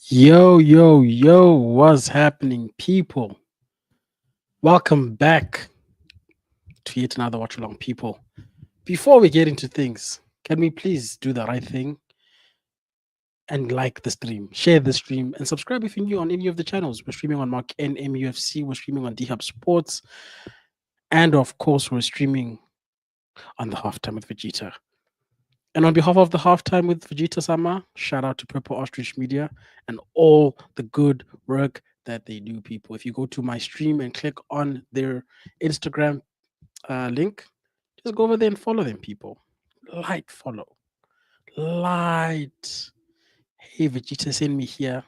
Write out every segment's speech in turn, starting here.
Yo, what's happening, people? Welcome back to yet another watch along, people. Before we get into things, can we please do the right thing and like the stream, share the stream, and subscribe if you're new on any of the channels? We're streaming on Mark N MUFC, we're streaming on D Hub Sports, and of course, we're streaming on the halftime with Vegeta. And on behalf of the halftime with Vegeta Sama, shout out to Purple Ostrich Media and all the good work that they do, people. If you go to my stream and click on their Instagram link, just go over there and follow them, people. Follow. Light. Hey, Vegeta, send me here.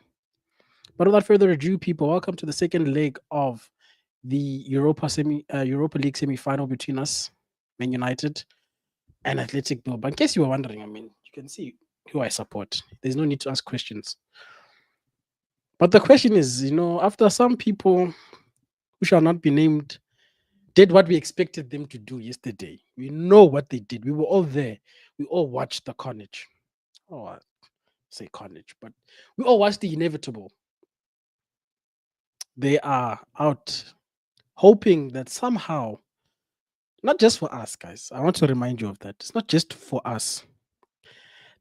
But without further ado, people, welcome to the second leg of the Europa League semi-final between us, Man United, and Athletic Bilbao. In case you were wondering, you can see who I support. There's no need to ask questions. But the question is, after some people who shall not be named did what we expected them to do yesterday, we know what they did. We were all there. We all watched the carnage. Oh, I say carnage, but we all watched the inevitable. They are out hoping that somehow, not just for us, guys, I want to remind you of that. It's not just for us.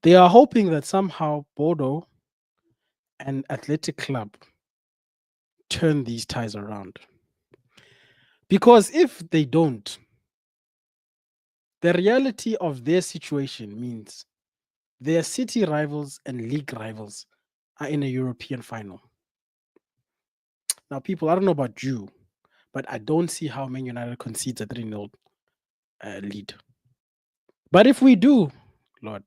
They are hoping that somehow Bodo and Athletic Club turn these ties around. Because if they don't, the reality of their situation means their city rivals and league rivals are in a European final. Now, people, I don't know about you, but I don't see how Man United concedes a 3-0 lead. But if we do, Lord,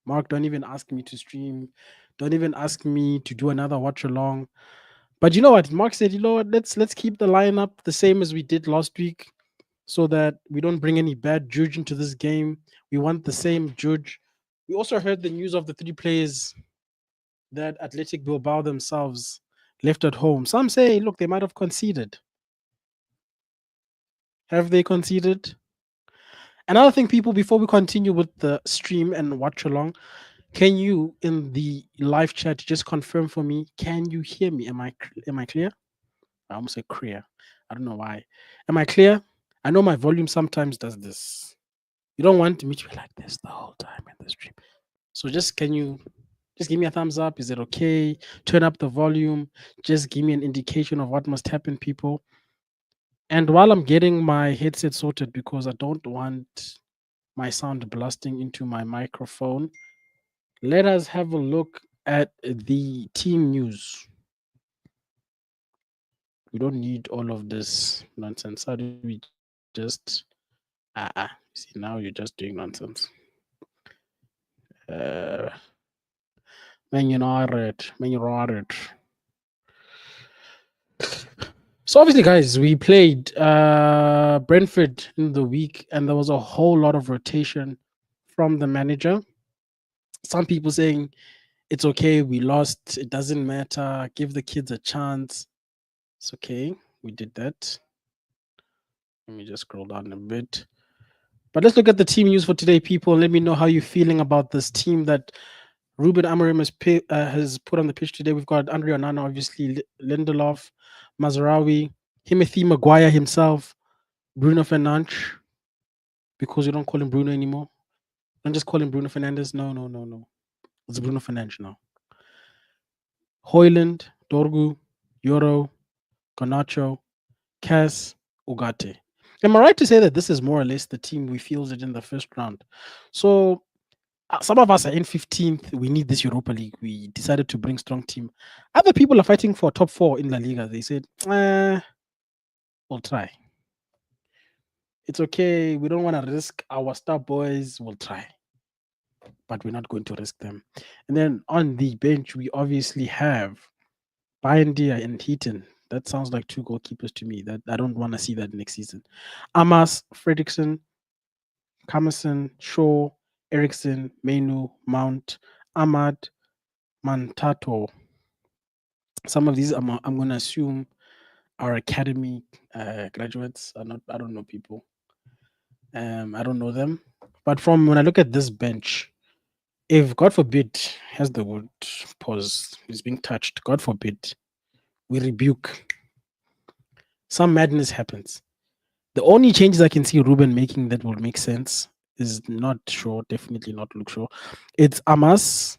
Mark, don't even ask me to stream. Don't even ask me to do another watch along. But you know what? Mark said, let's keep the lineup the same as we did last week so that we don't bring any bad juju into this game. We want the same juju. We also heard the news of the three players that Athletic Bilbao themselves left at home. Some say, look, they might have conceded. Have they conceded? Another thing, people, before we continue with the stream and watch along, can you in the live chat just confirm for me? Can you hear me? Am I clear? I almost said clear. I don't know why. Am I clear? I know my volume sometimes does this. You don't want me to be like this the whole time in the stream. So can you just give me a thumbs up? Is it okay? Turn up the volume. Just give me an indication of what must happen, people. And while I'm getting my headset sorted, because I don't want my sound blasting into my microphone, let us have a look at the team news. We don't need all of this nonsense. How do we just see, now you're just doing nonsense. Uh Man United. So obviously, guys, we played Brentford in the week, and there was a whole lot of rotation from the manager. Some people saying it's okay, we lost, it doesn't matter, give the kids a chance. It's okay, we did that. Let me just scroll down a bit. But let's look at the team news for today, people. Let me know how you're feeling about this team that Ruben Amorim has put on the pitch today. We've got Andre Onana, obviously, Lindelof, Mazraoui, Timothy Maguire himself, Bruno Fernandes, because we don't call him Bruno anymore. Don't just call him Bruno Fernandes. No. It's Bruno Fernandes now. Hoyland, Dorgu, Yoro, Garnacho, Cass, Ugarte. Am I right to say that this is more or less the team we fielded in the first round? So some of us are in 15th. We need this Europa League. We decided to bring strong team. Other people are fighting for top 4 in La Liga. They said, we'll try. It's okay. We don't want to risk our star boys. We'll try. But we're not going to risk them. And then on the bench, we obviously have Bayendia and Heaton. That sounds like 2 goalkeepers to me. That I don't want to see that next season. Amas, Fredrickson, Kamerson, Shaw, Ericsson, Menu, Mount, Ahmad, Mantato. Some of these I'm going to assume are academy graduates. I don't know people. I don't know them. But from when I look at this bench, if God forbid, has the word pause is being touched, God forbid, we rebuke some madness happens. The only changes I can see Ruben making that will make sense is not sure, definitely not look sure. It's Amas,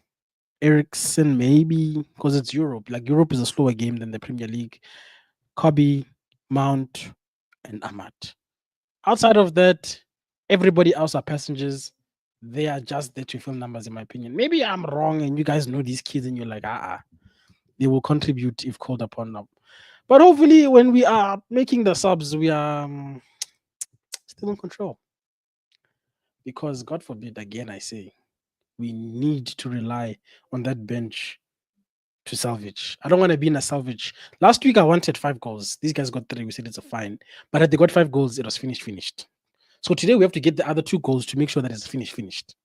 Ericsson, maybe because it's Europe. Like Europe is a slower game than the Premier League. Kobe, Mount, and Ahmad. Outside of that, everybody else are passengers. They are just there to fill numbers, in my opinion. Maybe I'm wrong, and you guys know these kids, and you're like, they will contribute if called upon them. But hopefully, when we are making the subs, we are still in control. Because God forbid, again, I say, we need to rely on that bench to salvage. I don't want to be in a salvage. Last week, I wanted 5 goals. These guys got 3. We said it's a fine. But had they got 5 goals, it was finished. So today, we have to get the other 2 goals to make sure that it's finished.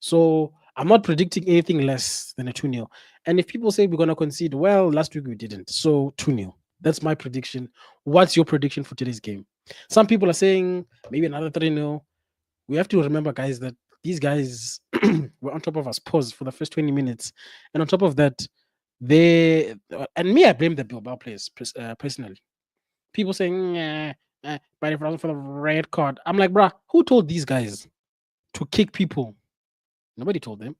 So I'm not predicting anything less than a 2-0. And if people say we're going to concede, well, last week we didn't. So 2-0. That's my prediction. What's your prediction for today's game? Some people are saying maybe another 3-0. We have to remember, guys, that these guys were on top of us, pause for the first 20 minutes. And on top of that, they, and me, I blame the Bilbao players personally. People saying, but if it wasn't for the red card, I'm like, bruh, who told these guys to kick people? Nobody told them.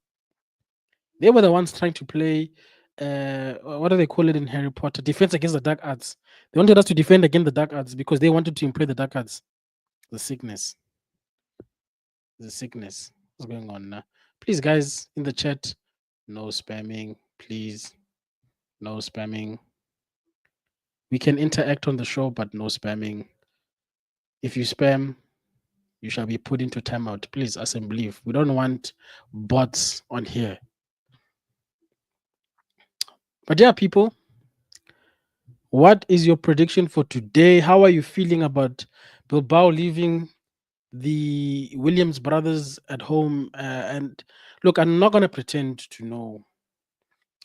They were the ones trying to play, what do they call it in Harry Potter? Defense against the dark arts. They wanted us to defend against the dark arts because they wanted to employ the dark arts. The sickness. What's going on now? Please, guys, in the chat, no spamming, please. No spamming. We can interact on the show, but no spamming. If you spam, you shall be put into timeout. Please, assembly. We don't want bots on here. But yeah, people, what is your prediction for today? How are you feeling about Bilbao leaving the Williams brothers at home? And look, I'm not going to pretend to know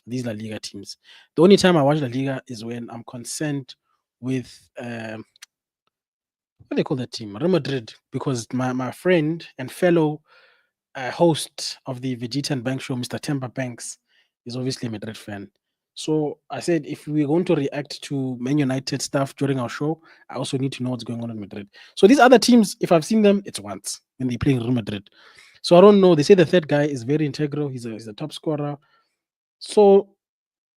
these La Liga teams. The only time I watch La Liga is when I'm concerned with what do they call that team? Real Madrid, because my friend and fellow host of the Vegeta and Bank show, Mr. Temba Banks, is obviously a Madrid fan. So I said, if we're going to react to Man United stuff during our show, I also need to know what's going on in Madrid. So these other teams, if I've seen them, it's once when they play Real Madrid. So I don't know. They say the third guy is very integral. He's a top scorer. So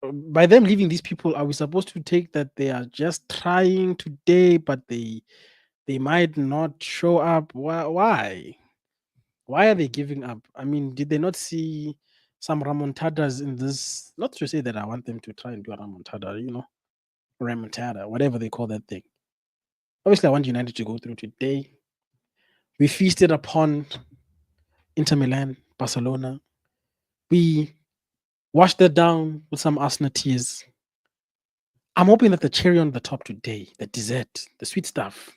by them leaving these people, are we supposed to take that they are just trying today, but they might not show up? Why? Why are they giving up? I mean, did they not see some remontadas in this? Not to say that I want them to try and do a remontada, remontada, whatever they call that thing. Obviously, I want United to go through today. We feasted upon Inter Milan, Barcelona. We washed that down with some Arsenal tears. I'm hoping that the cherry on the top today, the dessert, the sweet stuff,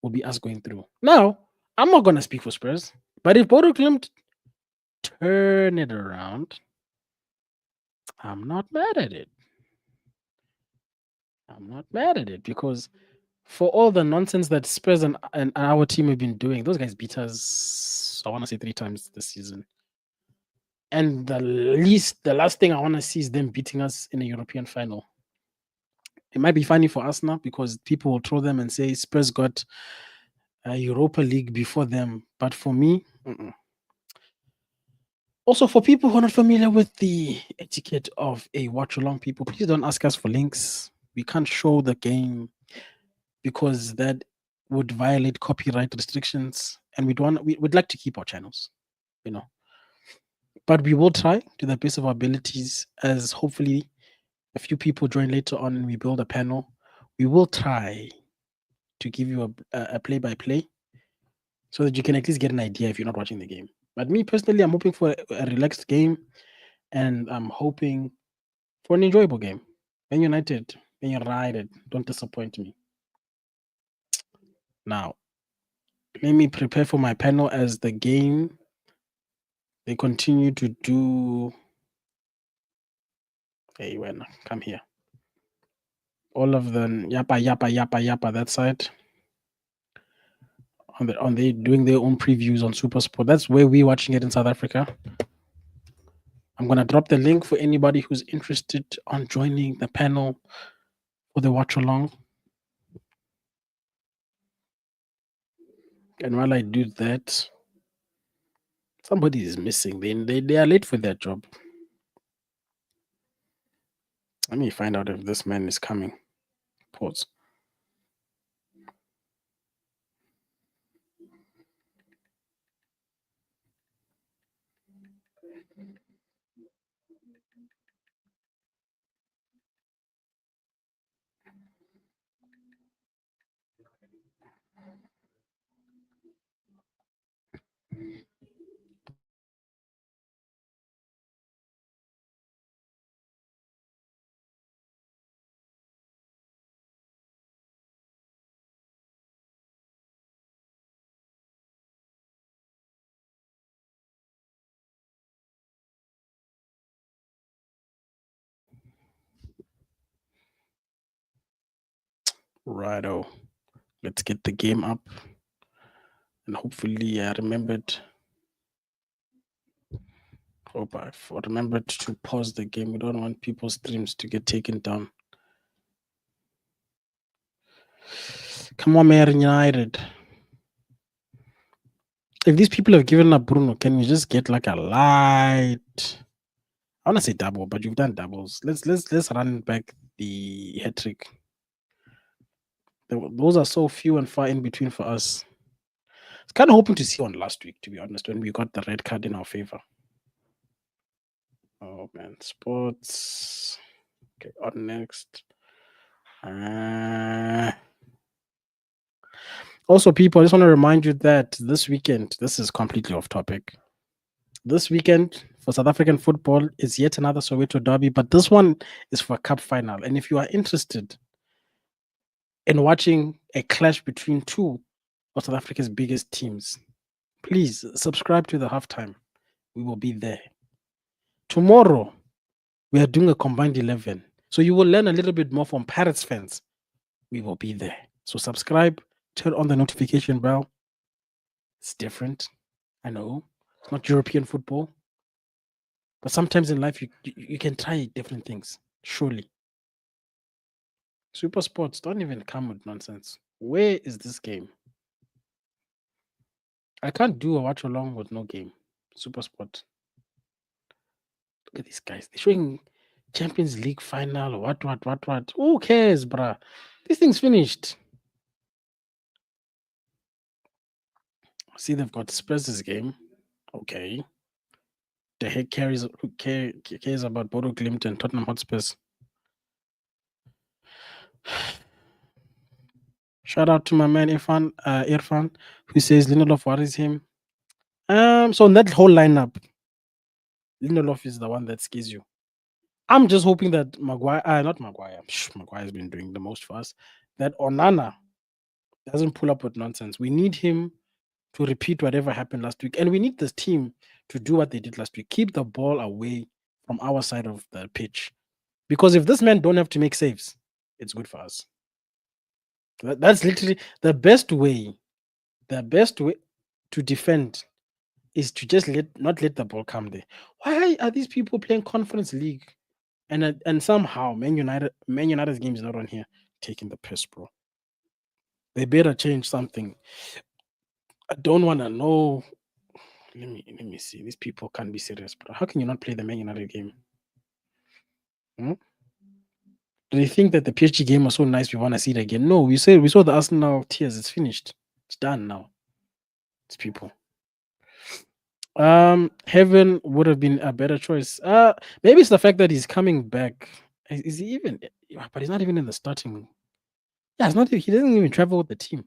will be us going through. Now, I'm not going to speak for Spurs, but if Bodo Glimt turn it around, I'm not mad at it. I'm not mad at it because for all the nonsense that Spurs and our team have been doing, those guys beat us, I want to say 3 times this season. And the last thing I want to see is them beating us in a European final. It might be funny for us now because people will throw them and say Spurs got a Europa League before them. But for me, also for people who are not familiar with the etiquette of a watch along, people, please don't ask us for links. We can't show the game because that would violate copyright restrictions, and we'd like to keep our channels, But we will try to the best of our abilities, as hopefully a few people join later on and we build a panel. We will try to give you a play-by-play so that you can at least get an idea if you're not watching the game. But me personally, I'm hoping for a relaxed game, and I'm hoping for an enjoyable game. Man United, Man United, don't disappoint me. Now, let me prepare for my panel as the game. They continue to do. Hey, when come here. All of them yappa that side. On they doing their own previews on Super Sport. That's where we're watching it in South Africa. I'm gonna drop the link for anybody who's interested on joining the panel for the watch along. And while I do that, somebody is missing. They are late for their job. Let me find out if this man is coming. Pause. Righto. Let's get the game up. And hopefully I remembered. Hope I remembered to pause the game. We don't want people's streams to get taken down. Come on, Man United. If these people have given up Bruno, can we just get like a light? I want to say double, but you've done doubles. Let's run back the hat trick. Those are so few and far in between for us. I was kind of hoping to see one last week, to be honest, when we got the red card in our favor. Oh man, sports. Okay, on next. Also, people, I just want to remind you that this weekend, this is completely off topic. This weekend for South African football is yet another Soweto derby, but this one is for a cup final. And if you are interested in watching a clash between two of South Africa's biggest teams, please subscribe to the halftime. We will be there. Tomorrow, we are doing a combined 11. So you will learn a little bit more from Pirates fans. We will be there. So subscribe, turn on the notification bell. It's different. I know. It's not European football. But sometimes in life, you can try different things. Surely. Super Sports, don't even come with nonsense. Where is this game? I can't do a watch along with no game. Super Sport. Look at these guys. They're showing Champions League final. What? Who cares, bruh? This thing's finished. See, they've got Spurs' game. Okay. The heck who cares about Bodo Glimt and Tottenham Hotspurs? Shout out to my man Irfan, who says Lindelof worries him. So in that whole lineup, Lindelof is the one that scares you. I'm just hoping that not Maguire. Maguire's been doing the most for us. That Onana doesn't pull up with nonsense. We need him to repeat whatever happened last week, and we need this team to do what they did last week. Keep the ball away from our side of the pitch, because if this man don't have to make saves, it's good for us. That's literally the best way. The best way to defend is to just not let the ball come there. Why are these people playing Conference League? And somehow Man United's game is not on here. Taking the piss, bro. They better change something. I don't want to know. Let me see. These people can't be serious, bro. How can you not play the Man United game? Do they think that the PSG game was so nice we want to see it again? No, we saw the Arsenal tears. It's finished. It's done now. It's people. Heaven would have been a better choice. Maybe it's the fact that he's coming back. Is he even? But he's not even in the starting. Yeah, it's not. He doesn't even travel with the team.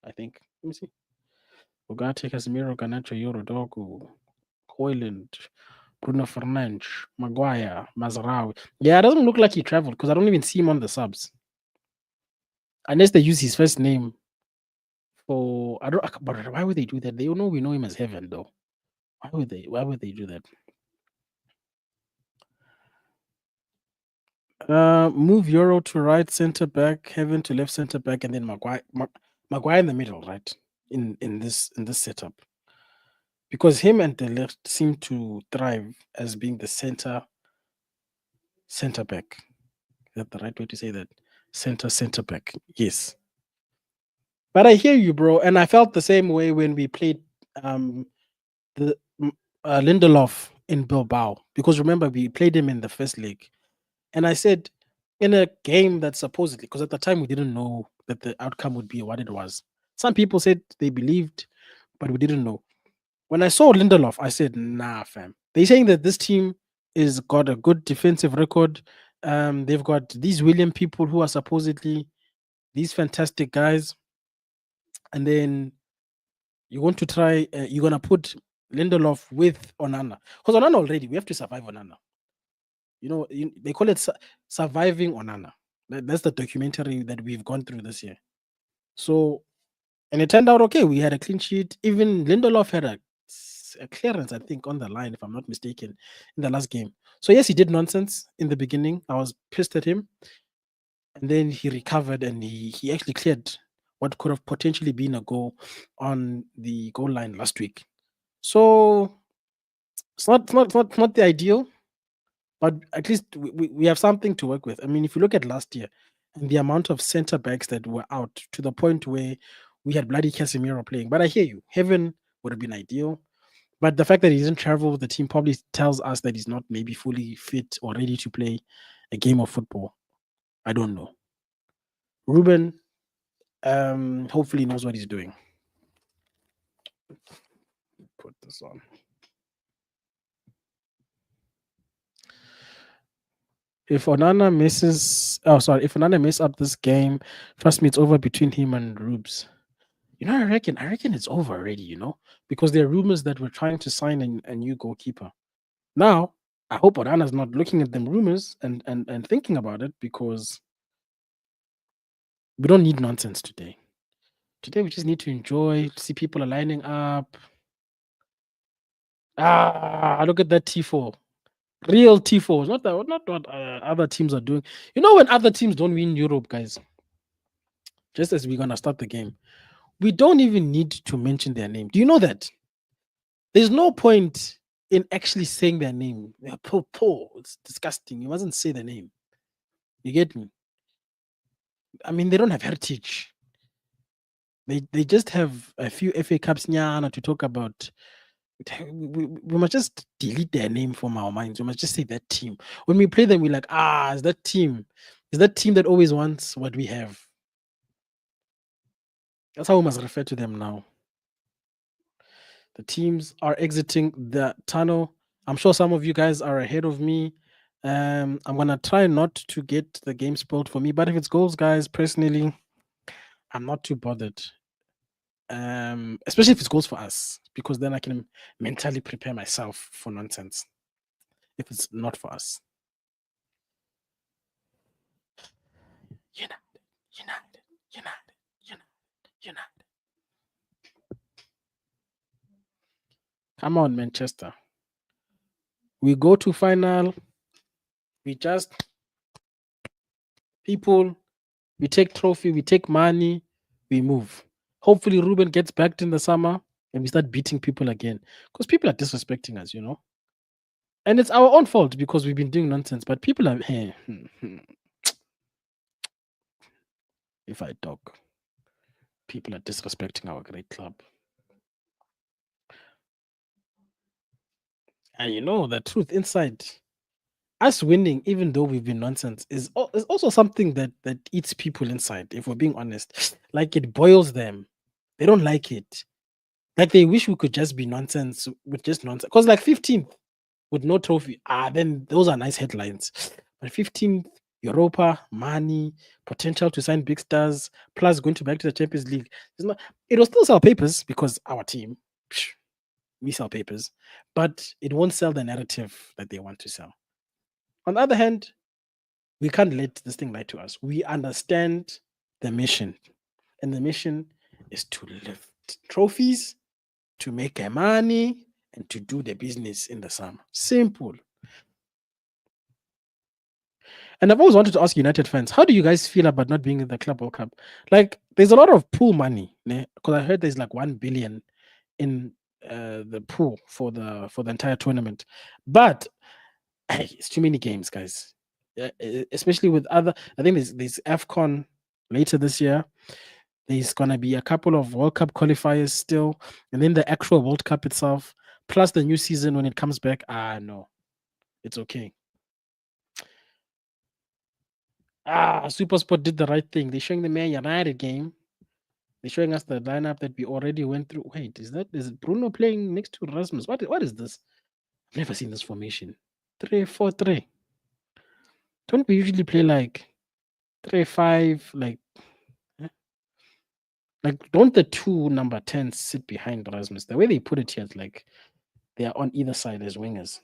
I think. Let me see. Ugarte, Casemiro, Garnacho, Euro, Dogu, Hoyland, Bruno Fernandes, Maguire, Mazraoui. Yeah, it doesn't look like he traveled because I don't even see him on the subs. Unless they use his first name for I don't. But why would they do that? They know we know him as Heaven though. Why would they do that? Move Euro to right center back, Heaven to left center back, and then Maguire in the middle, right? In this setup. because him and the left seem to thrive as being the center back. Is that the right way to say that? Center back. Yes. But I hear you, bro, and I felt the same way when we played um the Lindelof in Bilbao, because remember we played him in the first league, and I said in a game that supposedly, because at the time we didn't know that the outcome would be what it was. Some people said they believed, but we didn't know. When I saw Lindelof, I said, "Nah, fam." They're saying that this team is got a good defensive record. They've got these William people who are supposedly these fantastic guys, and then you want to try. You're gonna put Lindelof with Onana, because Onana already we have to survive Onana. They call it surviving Onana. That's the documentary that we've gone through this year. So, and it turned out okay. We had a clean sheet. Even Lindelof had a clearance, I think, on the line, if I'm not mistaken, in the last game. So yes, he did nonsense in the beginning. I was pissed at him, and then he recovered and he actually cleared what could have potentially been a goal on the goal line last week. So it's not the ideal, but at least we have something to work with. I mean, if you look at last year and the amount of center backs that were out to the point where we had bloody Casemiro playing. But I hear you. Heaven would have been ideal. But the fact that he didn't travel with the team probably tells us that he's not maybe fully fit or ready to play a game of football. I don't know. Ruben hopefully knows what he's doing. Put this on. If Onana messes up this game, trust me, it's over between him and Rubes. I reckon it's over already, because there are rumors that we're trying to sign a new goalkeeper. Now, I hope Onana's not looking at them rumors and thinking about it, because we don't need nonsense today. Today we just need to enjoy, see people are lining up. Look at that T4. Real T4s, not what other teams are doing. When other teams don't win Europe, guys, just as we're gonna start the game, we don't even need to mention their name. Do you know that? There's no point in actually saying their name. It's disgusting. You mustn't say their name. You get me? I mean, they don't have heritage. They just have a few FA Cups nyana to talk about. We must just delete their name from our minds. We must just say that team. When we play them, we're like, is that team that always wants what we have. That's how we must refer to them now. The teams are exiting the tunnel. I'm sure some of you guys are ahead of me. I'm gonna try not to get the game spoiled for me, but if it's goals, guys, personally, I'm not too bothered. Especially if it's goals for us, because then I can mentally prepare myself for nonsense. If it's not for us. United. Come on, Manchester. We go to final. We just people. We take trophy. We take money. We move. Hopefully, Ruben gets back in the summer and we start beating people again, because people are disrespecting us, and it's our own fault because we've been doing nonsense. But people are here. If I talk, people are disrespecting our great club. And the truth inside us winning, even though we've been nonsense, is also something that eats people inside. If we're being honest, like it boils them. They don't like it. Like they wish we could just be nonsense with just nonsense. Because like 15th with no trophy, then those are nice headlines. But 15th, Europa, money, potential to sign big stars, plus going to back to the Champions League. It will still sell papers because our team, we sell papers, but it won't sell the narrative that they want to sell. On the other hand, we can't let this thing lie to us. We understand the mission, and the mission is to lift trophies, to make money, and to do the business in the summer. Simple. And I've always wanted to ask United fans, how do you guys feel about not being in the Club World Cup? Like, there's a lot of pool money, because I heard there's like 1 billion in the pool for the entire tournament. But hey, it's too many games, guys. Especially with other, I think there's AFCON later this year. There's gonna be a couple of World Cup qualifiers still, and then the actual World Cup itself, plus the new season when it comes back. No, it's okay. Supersport did the right thing. They're showing the Man United game. They're showing us the lineup that we already went through. Wait, is it Bruno playing next to Rasmus? What is this? I've never seen this formation. 3-4-3. Don't we usually play like 3-5? Like don't the two number 10s sit behind Rasmus? The way they put it here is like they are on either side as wingers.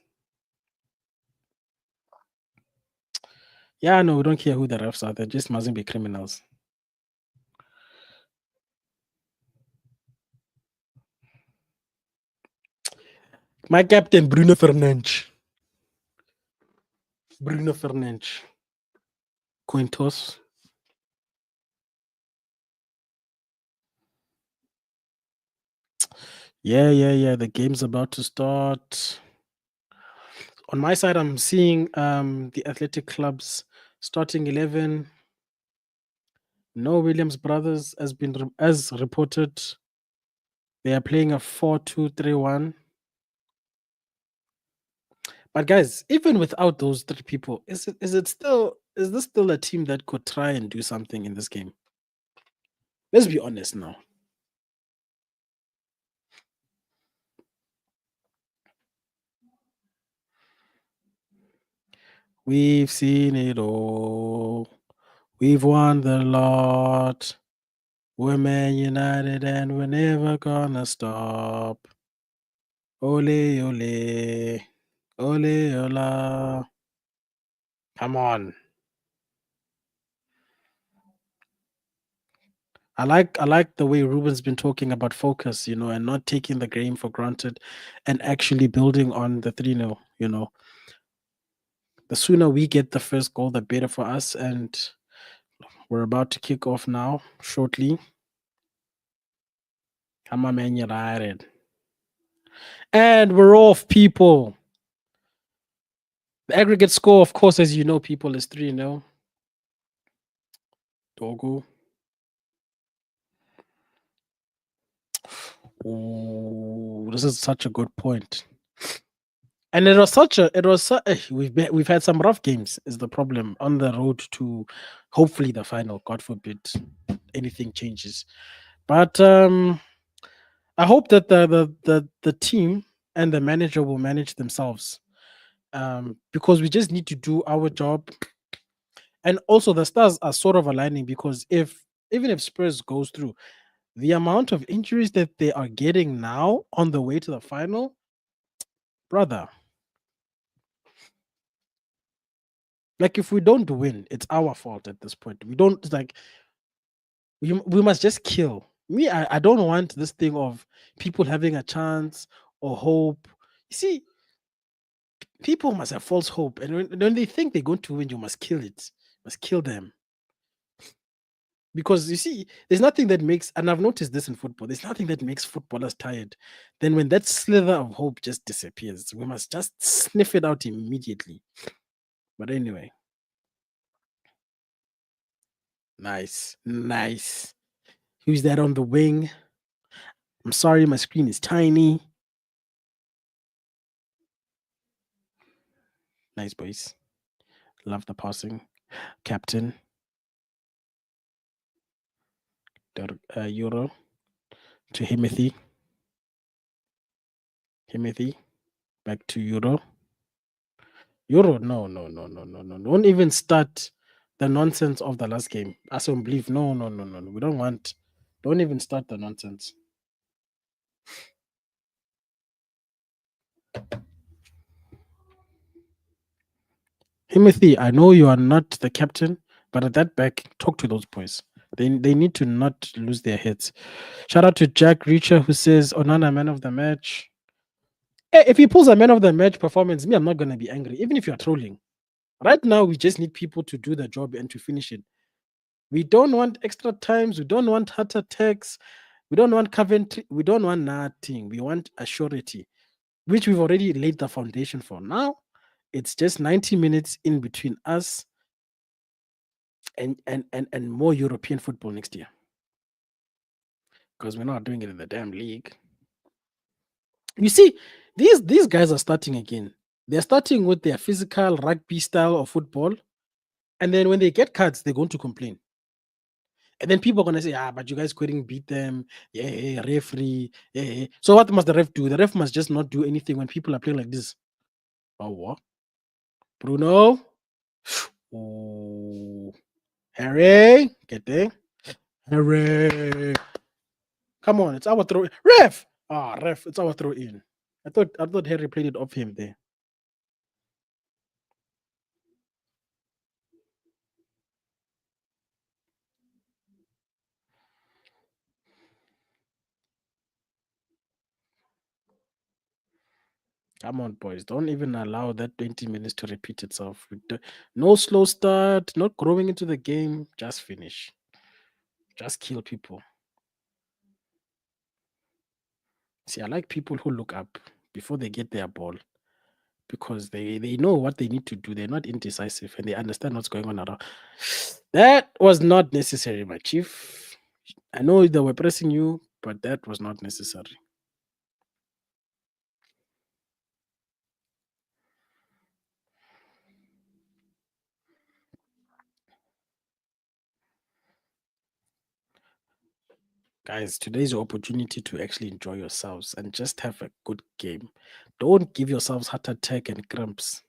Yeah, no, we don't care who the refs are. They just mustn't be criminals. My captain, Bruno Fernandes. Bruno Fernandes. Coin toss. Yeah. The game's about to start. On my side, I'm seeing the athletic clubs starting 11. No Williams brothers as reported. They are playing a 4-2-3-1. But guys, even without those three people, is this still a team that could try and do something in this game? Let's be honest now. We've seen it all. We've won the lot. We're Man United and we're never gonna stop. Ole, ole. Ole, ola. Come on. I like the way Ruben's been talking about focus, and not taking the game for granted and actually building on the 3-0, The sooner we get the first goal, the better for us. And we're about to kick off now, shortly. Come on, Man United. And we're off, people. The aggregate score, of course, as you know, people, is 3-0. Dogo. Oh, this is such a good point. And we've had some rough games is the problem on the road to hopefully the final. God forbid anything changes. But I hope that the team and the manager will manage themselves. Because we just need to do our job. And also the stars are sort of aligning, because even if Spurs goes through, the amount of injuries that they are getting now on the way to the final, brother. Like if we don't win, it's our fault at this point. We don't we must just kill. I don't want this thing of people having a chance or hope. You see, people must have false hope, and when they think they're going to win, you must kill it. You must kill them. Because you see, there's nothing that makes, and I've noticed this in football, there's nothing that makes footballers tired than when that slither of hope just disappears. We must just sniff it out immediately. But anyway. Nice. Who's that on the wing? I'm sorry, my screen is tiny. Nice, boys. Love the passing. Captain. Euro to Himothy. Back to Euro. No. Don't even start the nonsense of the last game. I don't believe. No. We don't want. Don't even start the nonsense. Himothy, I know you are not the captain, but at that back, talk to those boys. They need to not lose their heads. Shout out to Jack Reacher, who says Onana man of the match. Hey, if he pulls a man of the match performance, I'm not gonna be angry, even if you're trolling. Right now, we just need people to do the job and to finish it. We don't want extra times. We don't want heart attacks. We don't want Coventry. We don't want nothing. We want a surety, which we've already laid the foundation for. Now, it's just 90 minutes in between us and more European football next year because we're not doing it in the damn league. You see, these guys are starting again. They're starting with their physical rugby style of football, and then when they get cards, they're going to complain. And then people are gonna say, but you guys couldn't beat them. Yeah, referee. Yeah. So what must the ref do? The ref must just not do anything when people are playing like this. Oh what? Bruno? Oh, Harry, get there. Harry. Come on, it's our throw in. Ref! Ref, it's our throw in. I thought Harry played it off him there. Come on, boys. Don't even allow that 20 minutes to repeat itself. No slow start, not growing into the game. Just finish. Just kill people. See, I like people who look up before they get their ball because they know what they need to do. They're not indecisive and they understand what's going on around. That was not necessary, my chief. I know they were pressing you, but that was not necessary. Guys, today's your opportunity to actually enjoy yourselves and just have a good game. Don't give yourselves heart attack and cramps.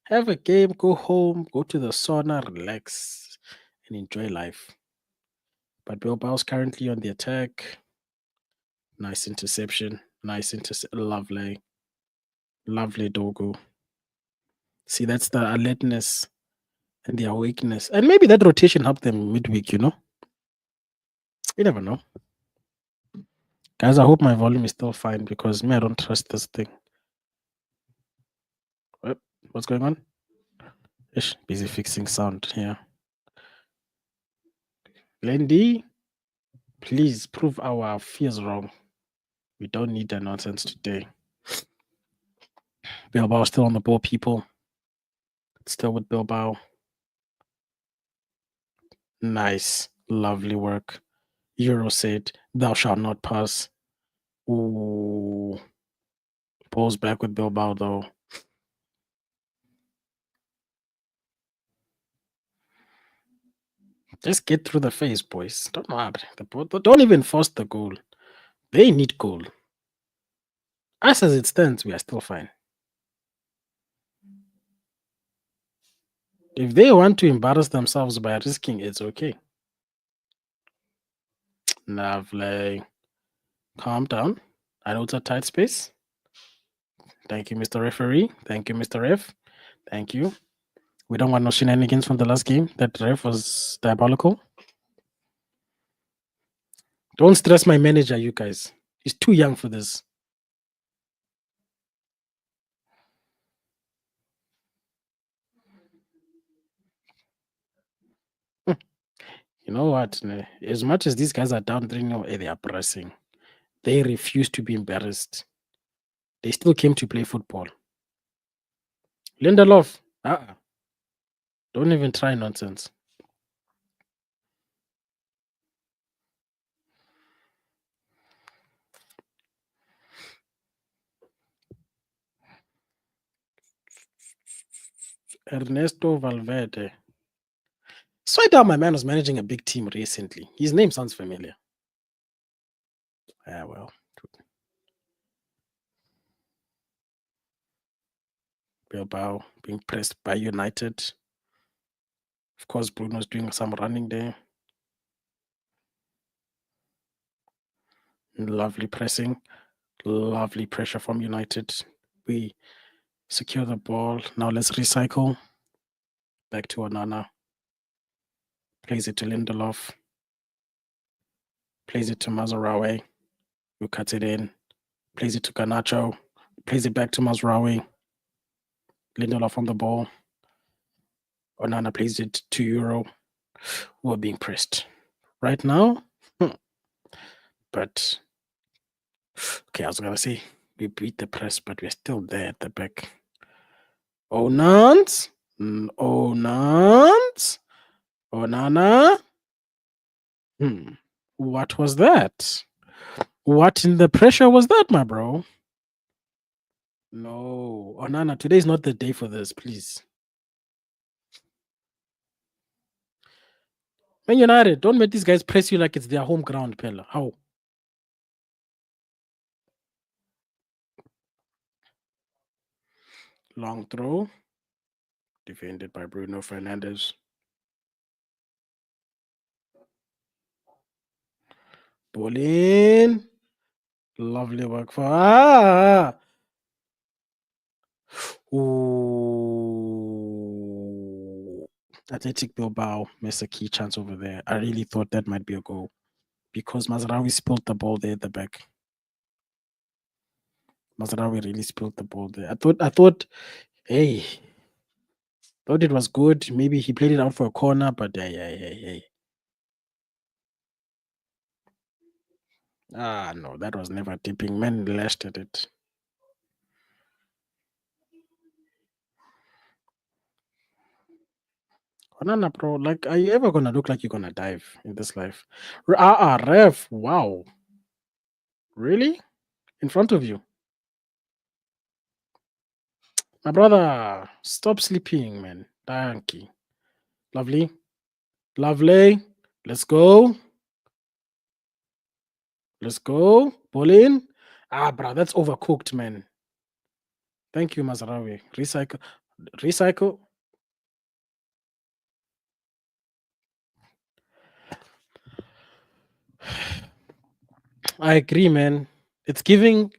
Have a game, go home, go to the sauna, relax, and enjoy life. But Bilbao's currently on the attack. Nice interception. Lovely. Lovely Dogo. See, that's the alertness and the awakeness. And maybe that rotation helped them midweek, you know? You never know. Guys, I hope my volume is still fine because me, I don't trust this thing. What's going on? Ish, busy fixing sound here. Lendy, please prove our fears wrong. We don't need that nonsense today. Bilbao still on the ball, people. Still with Bilbao. Nice. Lovely work. Euro said, thou shalt not pass. Ooh. Ball's back with Bilbao, though. Just get through the phase, boys. Don't worry. Don't even force the goal. They need goal. Us as it stands, we are still fine. If they want to embarrass themselves by risking, it's okay. Lovely. Calm down. I know it's a tight space. Thank you, Mr. Referee. Thank you, Mr. Ref. Thank you. We don't want no shenanigans from the last game. That ref was diabolical. Don't stress my manager, you guys. He's too young for this. You know what? As much as these guys are down 3-0, they are pressing. They refuse to be embarrassed. They still came to play football. Lindelof, don't even try nonsense. Ernesto Valverde. Swear down, my man was managing a big team recently. His name sounds familiar. Yeah, well. Bilbao being pressed by United. Of course, Bruno's doing some running there. Lovely pressing. Lovely pressure from United. We secure the ball. Now let's recycle. Back to Onana. Plays it to Lindelof. Plays it to Mazarawi. Who cuts it in. Plays it to Garnacho. Plays it back to Mazraoui. Lindelof on the ball. Onana plays it to Euro. Who are being pressed. Right now, But okay, I was gonna say we beat the press, but we're still there at the back. Onant, Onant, Onana. What was that? What in the pressure was that, my bro? No, Onana, today is not the day for this, please. Man United, don't make these guys press you like it's their home ground, Pella. How? Long throw, defended by Bruno Fernandes. Ball in. Lovely work for Ooh. Athletic Bilbao missed a key chance over there. I really thought that might be a goal because Mazraoui spilled the ball there at the back. Mazraoui really spilled the ball there. Hey, thought it was good. Maybe he played it out for a corner, but hey. No, that was never tipping. Man lashed at it. Banana, bro. Like, are you ever gonna look like you're gonna dive in this life? Ref. Wow. Really? In front of you? My brother, stop sleeping, man. Thank you. Lovely. Lovely. Let's go. Let's go. Ball in. Bro, that's overcooked, man. Thank you, Mazraoui. Recycle. Recycle. I agree, man. It's giving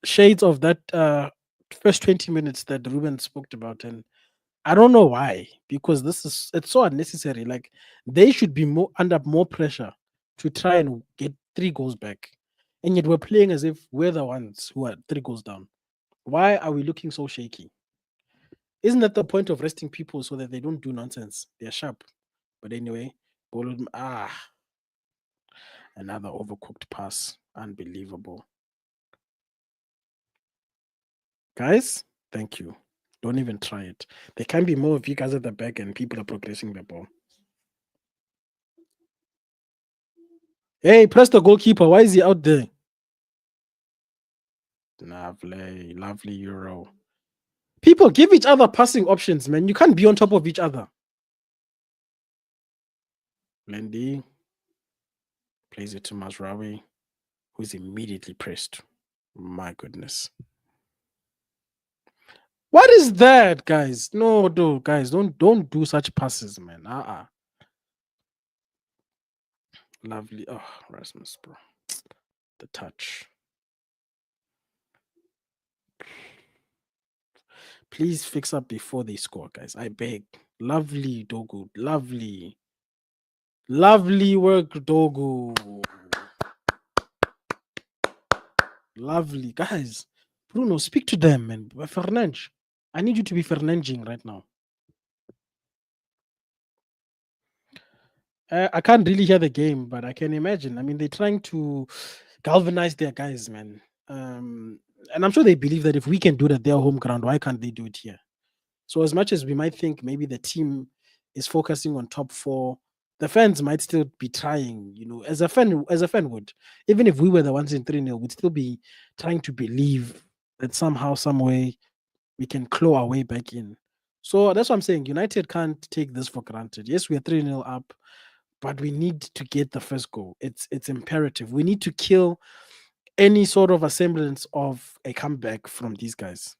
shades of that first 20 minutes that Ruben spoke about. And I don't know why, because it's so unnecessary. Like they should be more under more pressure to try and get 3 goals back. And yet we're playing as if we're the ones who are 3 goals down. Why are we looking so shaky? Isn't that the point of resting people so that they don't do nonsense? They're sharp. But anyway, another overcooked pass. Unbelievable. Guys, thank you. Don't even try it. There can be more of you guys at the back and people are progressing the ball. Hey, press the goalkeeper. Why is he out there? Lovely Euro. People give each other passing options, man. You can't be on top of each other. Lendy plays it to Mazraoui, who's immediately pressed. My goodness. What is that, guys? No, guys, don't do such passes, man. Lovely. Oh, Rasmus, bro. The touch. Please fix up before they score, guys. I beg. Lovely, Dogu. Lovely. Lovely work, Dogu. Lovely. Guys, Bruno, speak to them, man. Fernandes. I need you to be Fernanding right now. I can't really hear the game, but I can imagine. I mean, they're trying to galvanize their guys, man. And I'm sure they believe that if we can do it at their home ground, why can't they do it here? So as much as we might think maybe the team is focusing on top 4, the fans might still be trying, as a fan would. Even if we were the ones in 3-0, we'd still be trying to believe that somehow, some way, we can claw our way back in. So that's what I'm saying. United can't take this for granted. Yes, we are 3-0 up, but we need to get the first goal. It's imperative. We need to kill any sort of a semblance of a comeback from these guys.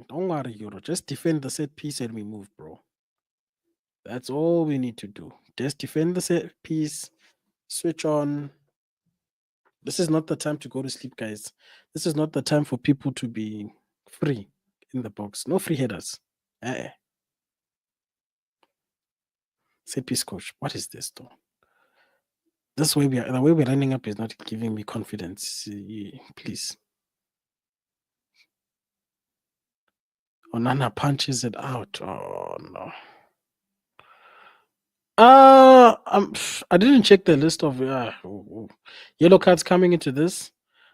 Don't worry, Euro. Just defend the set piece and we move, bro. That's all we need to do. Just defend the set piece, switch on. This is not the time to go to sleep, guys. This is not the time for people to be free in the box. No free headers. Set piece coach. What is this, though? The way we're running up is not giving me confidence. Please. Onana punches it out. Oh no. I didn't check the list of yellow cards coming into this.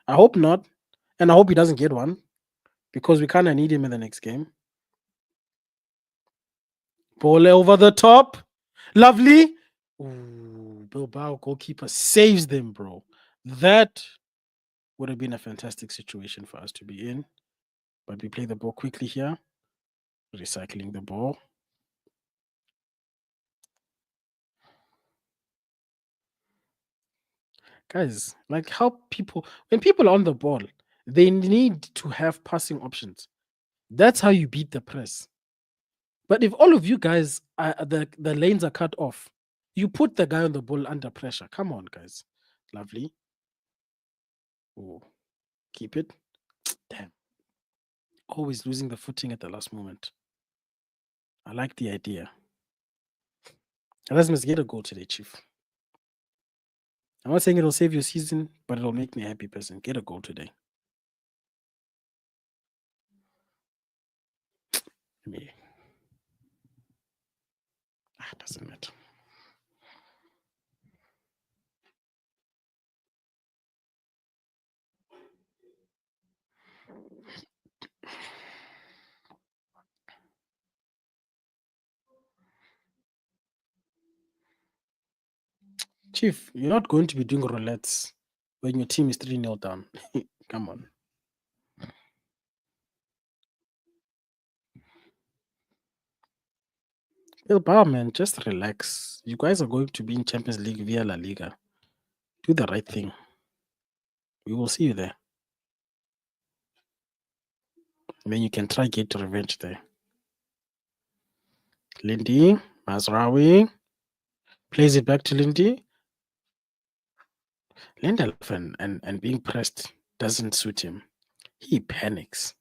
I hope not, and I hope he doesn't get one because we kind of need him in the next game. Ball over the top, lovely. Ooh, Bilbao goalkeeper saves them, bro. That would have been a fantastic situation for us to be in, but we play the ball quickly here, recycling the ball. Guys, like how people when people are on the ball, they need to have passing options. That's how you beat the press. But if all of you guys are the lanes are cut off, you put the guy on the ball under pressure. Come on, guys. Lovely. Oh, keep it. Damn. Always losing the footing at the last moment. I like the idea. Erasmus, get a goal today, Chief. I'm not saying it'll save your season, but it'll make me a happy person. Get a goal today. Me. Doesn't matter. Chief, you're not going to be doing roulettes when your team is 3-0 down. Come on. Bilbao, man, just relax. You guys are going to be in Champions League via La Liga. Do the right thing. We will see you there. And then you can try get revenge there. Lindy, Mazraoui plays it back to Lindy. Lindelof and being pressed doesn't suit him. He panics.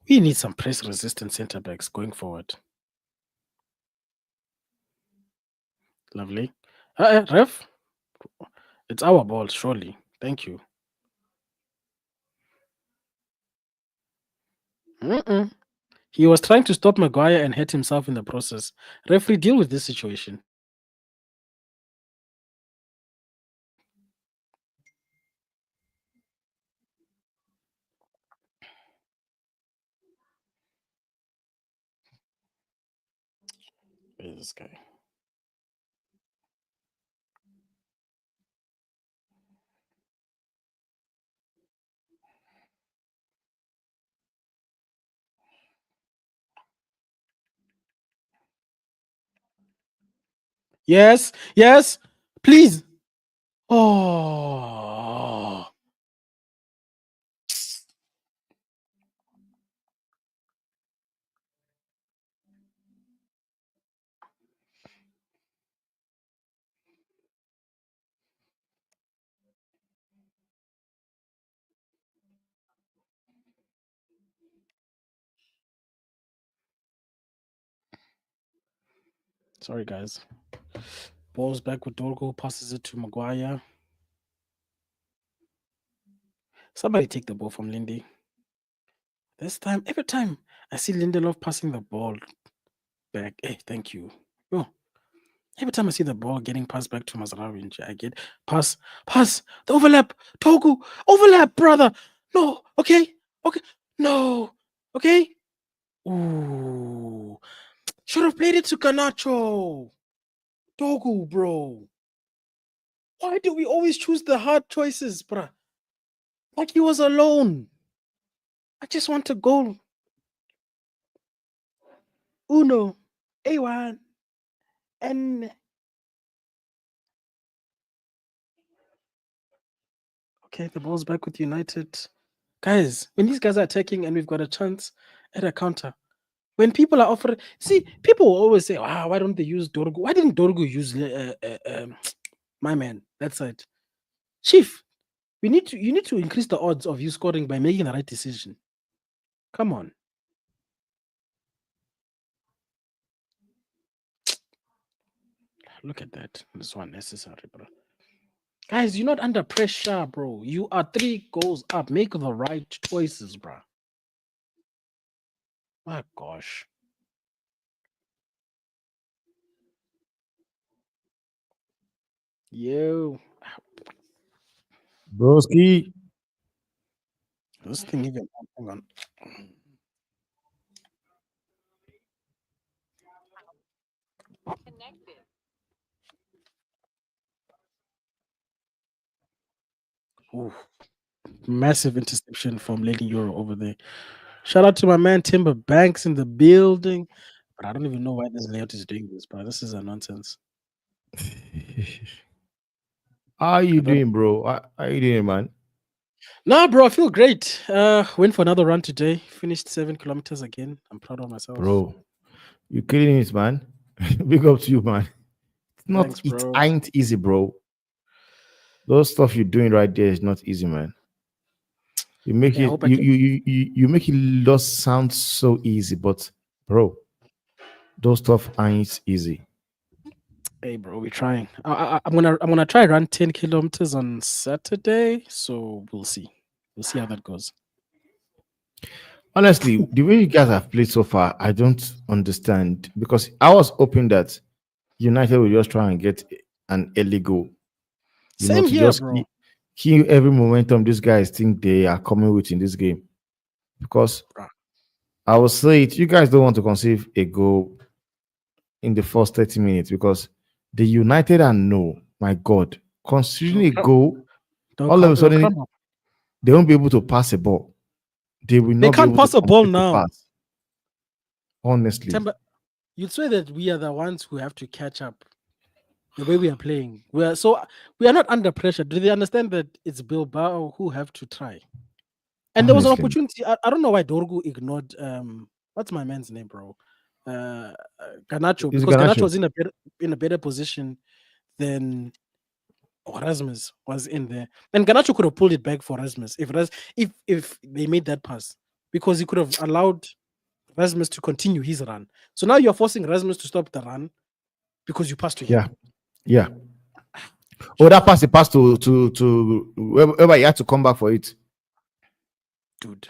We need some press resistant centre backs going forward. Lovely. Ref, it's our ball, surely. Thank you. Mm-mm. He was trying to stop Maguire and hurt himself in the process. Referee, deal with this situation. Where's this guy? Yes, yes, please. Oh, sorry, guys. Ball's back with Dorgo, passes it to Maguire. Somebody take the ball from Lindy. This time, every time I see Lindelof passing the ball back, hey, thank you. Oh, every time I see the ball getting passed back to Mazraoui, I get pass, the overlap, Togu, overlap, brother. No, okay, no, okay. Ooh, should have played it to Ganacho. Togu, bro. Why do we always choose the hard choices, bruh? Like he was alone. I just want a goal. Uno, A1, and okay, the ball's back with United. Guys, when these guys are attacking and we've got a chance at a counter, when people are offering, see, people will always say, "Wow, why don't they use Dorgo? Why didn't Dorgo use my man that side?" Chief, you need to increase the odds of you scoring by making the right decision. Come on. Look at that. This one necessary, bro. Guys, you're not under pressure, bro. You are 3 goals up. Make the right choices, bro. My gosh. Yo, Broski. this thing even. Hang on. Ooh, massive interception from Lady Euro over there. Shout out to my man Timber Banks in the building. But I don't even know why this layout is doing this, but this is a nonsense. How you I don't. doing, bro? How you doing, man? Nah, bro, I feel great. Went for another run today. Finished 7 kilometers again. I'm proud of myself. Bro, you killing it, man. Big up to you, man. Thanks, It bro. ain't easy, bro. Those stuff you're doing right there is not easy, man. You make Yeah, I it hope I can. you make it lost sound so easy, but bro, those stuff ain't easy. Hey, bro, we're trying. I'm gonna try run 10 kilometers on Saturday. So we'll see. We'll see how that goes. Honestly, the way you guys have played so far, I don't understand because I was hoping that United will just try and get an early goal, Same to here, just bro. kill every momentum these guys think they are coming with in this game. Because Bruh. I will say it, you guys don't want to conceive a goal in the first 30 minutes because the United and no, my God, considering They'll, a goal, all of a they'll sudden crumble. they won't be able to pass a ball. They will They not be can't able to pass a ball complete the now. pass. Honestly, Temba, you'd say that we are the ones who have to catch up the way we are playing. We are not under pressure. Do they understand that it's Bilbao who have to try? And there was an honestly, opportunity. I don't know why Dorgu ignored what's my man's name, bro? Ganacho, it's because gonna Ganacho show. was in a better position than Rasmus was in there. And Ganacho could have pulled it back for Rasmus if they made that pass. Because he could have allowed Rasmus to continue his run. So now you're forcing Rasmus to stop the run because you passed to him. Yeah, yeah. Oh, that Jesus, pass, the pass to whoever he had to come back for it. dude.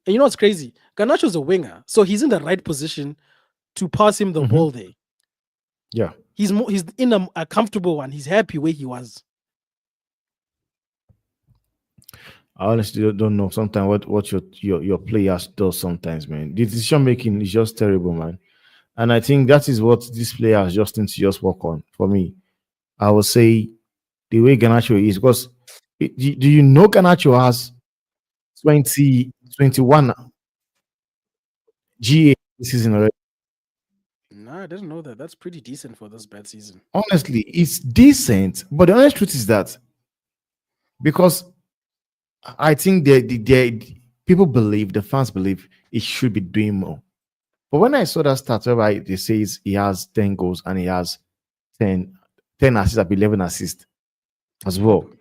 And you know what's crazy? Ganacho's a winger, so he's in the right position to pass him the Mhm. ball there. Yeah. He's in a comfortable one. He's happy where he was. I honestly don't know sometimes what your players does sometimes, man. The decision making is just terrible, man. And I think that is what these players just need to just work on. For me, I would say the way Ganacho is because do you know Ganacho has 2021 GA this season already? Nah, I didn't know that. That's pretty decent for this bad season. Honestly, it's decent, but the honest truth is that because I think people believe, the fans believe he should be doing more. But when I saw that stat whereby they says he has 10 goals and he has 10, 10 assists, 11 assists That's as well. proper.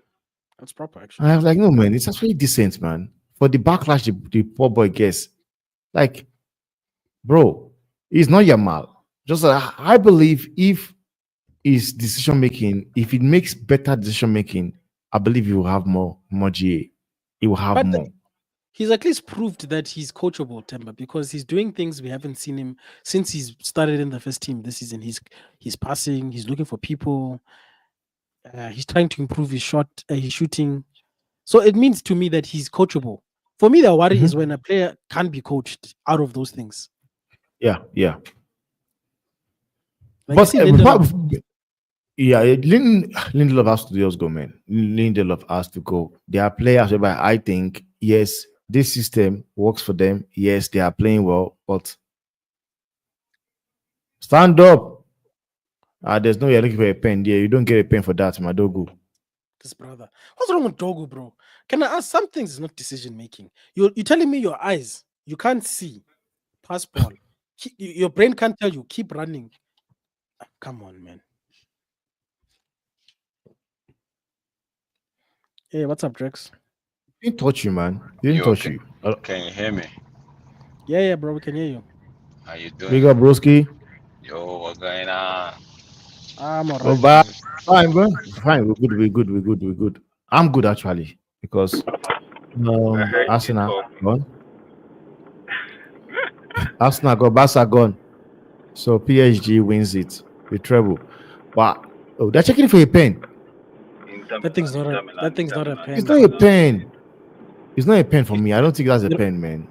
That's proper, And I actually. was like, no man, it's actually decent, man. For the backlash the poor boy gets. Like, bro, he's not Yamal. Just I believe if his decision making, if it makes better decision making, I believe he will have more GA. He will have But more. he's at least proved that he's coachable, Temba, because he's doing things we haven't seen him since he's started in the first team this season. He's passing, he's looking for people, he's trying to improve his shooting. So it means to me that he's coachable. For me, the worry is Mhm. when a player can't be coached out of those things. Yeah, yeah. Like you But see Lindelof. yeah, Lindelof has to just go, man. Lindelof has to go. There are players whereby I think, yes, this system works for them. Yes, they are playing well, but stand up. There's no you're looking for a pen. Yeah, you don't get a pen for that, Madogu. This brother. What's wrong with Dogu, bro? Can I ask? Some things is not decision making. You're telling me your eyes, you can't see pass ball. Your brain can't tell you, keep running. Come on, man. Hey, what's up, Drex? He didn't touch you, man. He didn't You touch okay? you. Can you hear me? Yeah, bro, we can hear you. How you Big doing? up, broski. Yo, what's going on? I'm all Oh, right, bye. man. Fine, bro. Fine. We're good. We're good. We're good. We're good. I'm good actually because I heard you Arsenal talking. gone. Arsenal got Barca gone. So PSG wins it. The treble. But oh, they're checking for a pen. That thing's not a It's pen. not a pen. It's not a pen for me. I don't think that's a pen, man.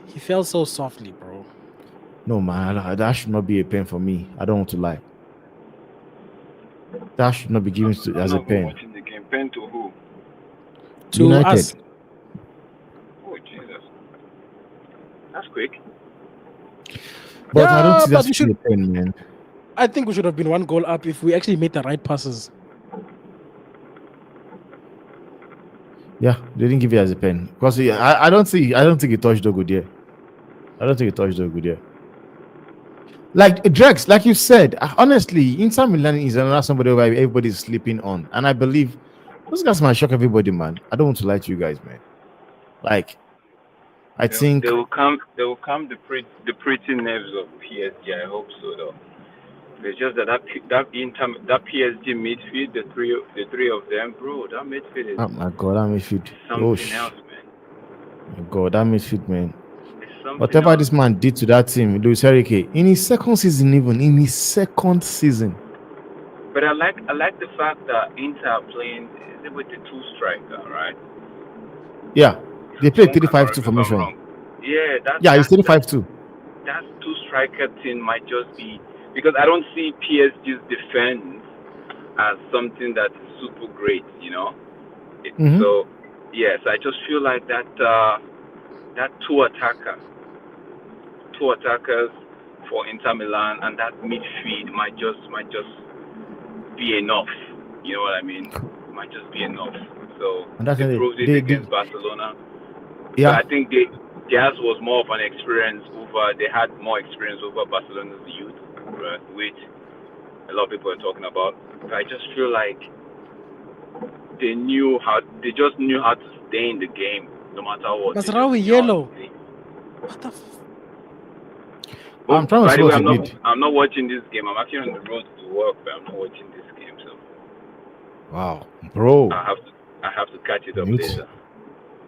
He fell so softly, bro. No, man, that should not be a pen for me. I don't want to lie. That should not be given as a pen. Watching the game. Pen to who? To United. us, Oh Jesus, that's quick. But I don't Yeah, think but that we should be a pen, man. I think we should have been one goal up if we actually made the right passes. Yeah, they didn't give it as a pen because I don't think it touched Dogo there. I don't think it touched Dogo there. Like Drex, like you said, honestly, Inter Milan is another somebody where everybody's sleeping on, and I believe those guys might shock everybody, man. I don't want to lie to you guys, man. Like, I think They will come the pretty nerves of PSG. I hope so though. It's just that PSG midfield, the three of them, bro. That midfield is oh my god, that midfield. something else, man. My god, that midfield, man. It's something Whatever else. this man did to that team, Luis Enrique, in his second season, But I like the fact that Inter are playing with the two striker, right? yeah, they played Don't 3-5-2 if I'm formation. wrong. Yeah, Yeah, it's 3-5-2. That two striker thing might just be because I don't see PSG's defense as something that is super great, you know. Mhm. So yes, I just feel like that two attackers for Inter Milan and that midfield might just be enough. You know what I mean? Might just be enough. So And that's they it. proved it against Barcelona. Yeah, So I think theirs was more of an experience they had more experience over Barcelona's youth, right, which a lot of people are talking about. But I just feel like they just knew how to stay in the game no matter what. Masraoui yellow. What the? I'm trying to By see the way, what he did. I'm not watching this game. I'm actually on the road to work, but I'm not watching this game. So Wow, bro. I have to catch it up Mute. later.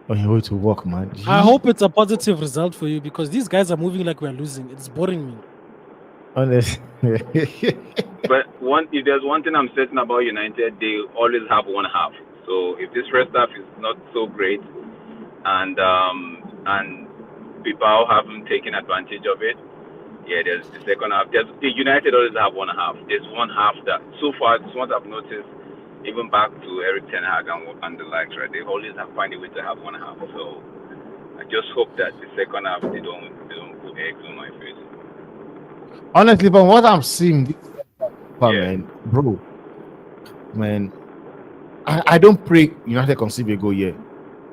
On your way to work, man. I hope it's a positive result for you because these guys are moving like we're losing. It's boring me. Honest. But if there's one thing I'm certain about United, they always have one half. So if this first half is not so great, and Bilbao haven't taken advantage of it, yeah, there's the second half. The United always have one half. There's one half that so far, this one I've noticed, even back to Eric Ten Hag and the likes, right? They always find a way to have one half. So I just hope that the second half they don't put eggs on my face. Honestly, from what I'm seeing, Yeah. man, I don't pray United conceive a goal here.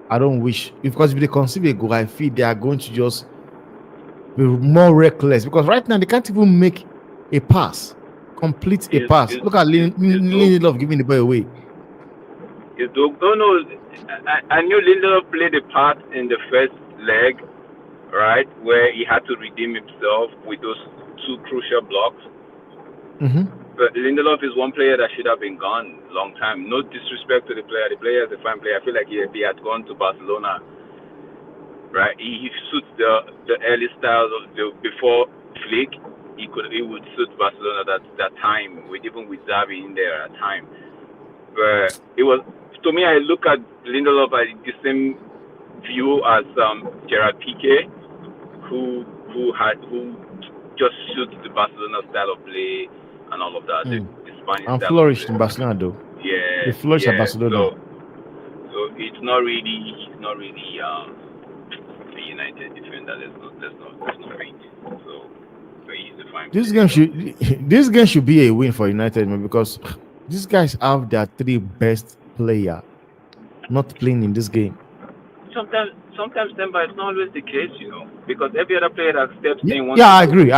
I don't wish, because if they conceive a goal, I feel they are going to just be more reckless because right now they can't even make a pass, complete a pass. Look at Lindelof giving the ball away. I knew Lindelof played a part in the first leg, right, where he had to redeem himself with those two crucial blocks. Mm-hmm. But Lindelof is one player that should have been gone a long time. No disrespect to the player. The player is a fine player. I feel like he had gone to Barcelona, right? He suits the early styles of before Flick. He would suit Barcelona that time, even with Xavi in there at time. But it was, to me, I look at Lindelof as the same view as Gerard Piqué, who just suits the Barcelona style of play and all of that. The Spanish And style flourished in Barcelona though. Yeah, They flourished at Barcelona. So it's not really a United defender. There's no range. So he's the fine. This game should be a win for United, man, because these guys have their three best players not playing in this game. Sometimes then, but it's not always the case, you know, because every other player that steps in. I agree.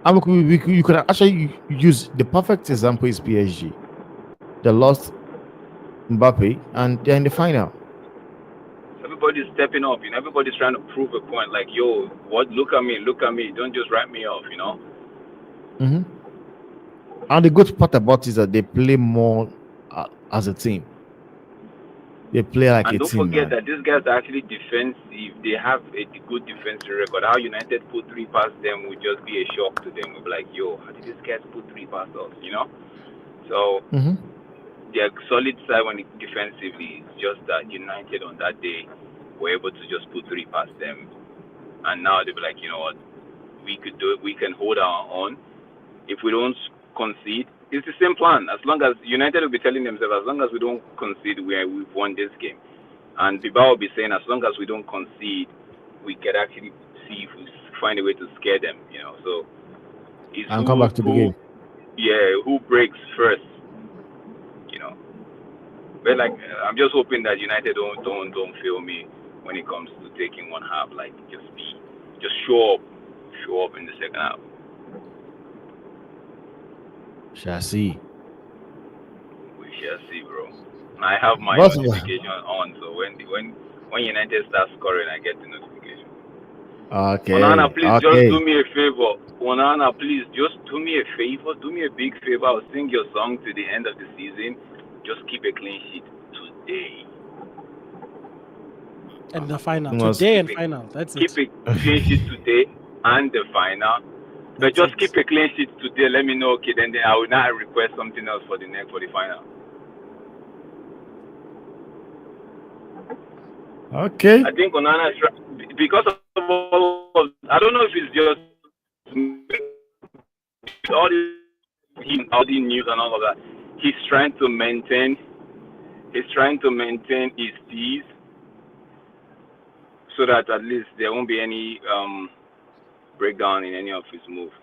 And you could actually use the perfect example is PSG. They lost Mbappe and they're in the final. Everybody's stepping up, you know. Everybody's trying to prove a point. Like, yo, look at me. Don't just write me off, you know. Mm-hmm. And the good part about it is that they play more as a team. They play like And a don't team, forget man. that these guys are actually defensive. They have a good defensive record. How United put 3 past them would just be a shock to them. We'll be like, yo, how did these guys put 3 past us? So they're solid side when defensively. It's just that United on that day were able to just put 3 past them. And now they'll be like, you know what, we could do it. We can hold our own. If we don't concede, it's the same plan. As long as United will be telling themselves, as long as we don't concede, we've won this game. And Bilbao will be saying, as long as we don't concede, we can actually see if we find a way to scare them. So it's And come back to the game. who breaks first. But I'm just hoping that United don't fail me when it comes to taking one half. Like just show up in the second half. Shall see. We shall see, bro. I have my notification on, so when United starts scoring, I get the notification. Okay. Onana, please just do me a favor. Onana, please just do me a favor. Do me a big favor. I'll sing your song to the end of the season. Just keep a clean sheet today. And the final. Today and final. That's it. Keep a clean sheet today and the final. But just keep a clean sheet today. Let me know, okay? Then I will now request something else for the final. Okay. I think Onana is because of all of, I don't know if it's just all the news and all of that. He's trying to maintain his peace so that at least there won't be any breakdown in any of his moves.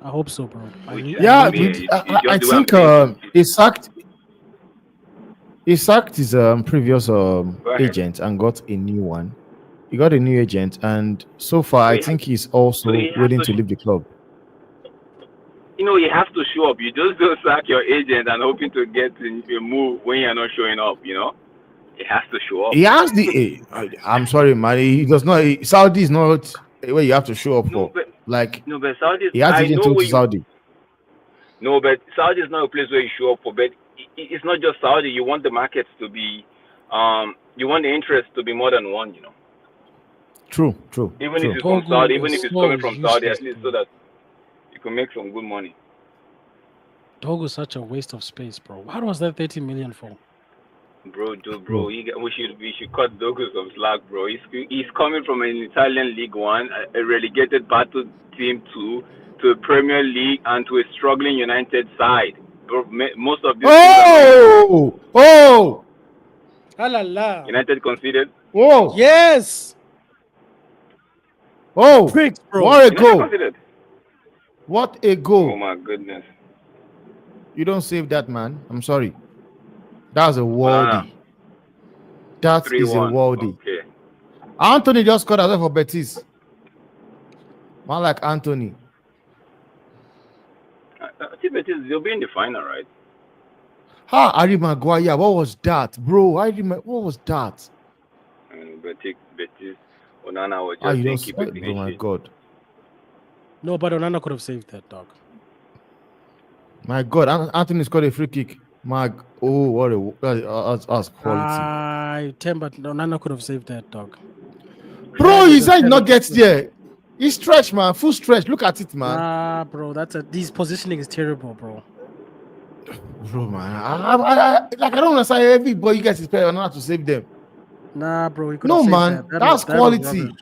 I hope so, bro. I think he sacked his previous agent and got a new one. He got a new agent, and so far, I think he's also willing to leave the club. You have to show up. You just don't sack your agent and hoping to get a move when you're not showing up. It has to show up. He has the. I'm sorry, man. He does not. Saudi is not where you have to show up for. But Saudi. He has agent to Saudi. No, but Saudi is not a place where you show up for. But it's not just Saudi. You want the markets to be, you want the interest to be more than one. True. Even if it's from Saudi, even if it's coming from Saudi, at least so that you can make some good money. Dogo is such a waste of space, bro. What was that 30 million for? Bro. We should cut Dogo some slack, bro. He's coming from an Italian League One, a relegated battle team to a Premier League and to a struggling United side. Bro, most of these. Oh! La. United conceded. Whoa! Yes. Oh! Pricks, bro. What a goal! What a goal! Oh my goodness! You don't save that, man. I'm sorry. That's a worldie. That is a worldie. Okay. Anthony just scored as well for Betis. Man like Anthony. I think Betis, they'll be in the final, right? Harry Maguire, what was that, bro? What was that? Betis, Onana was just keep it. Oh my God. No, but Onana could have saved that, dog. My God, Anthony scored a free kick. What a quality. But Onana could have saved that, dog. Bro, he said not get there. He stretched, man. Full stretch. Look at it, man. Nah, bro. This positioning is terrible, bro. Bro, man. I don't understand everybody you guys expect Onana to save them. Nah, bro. No, man. That's quality.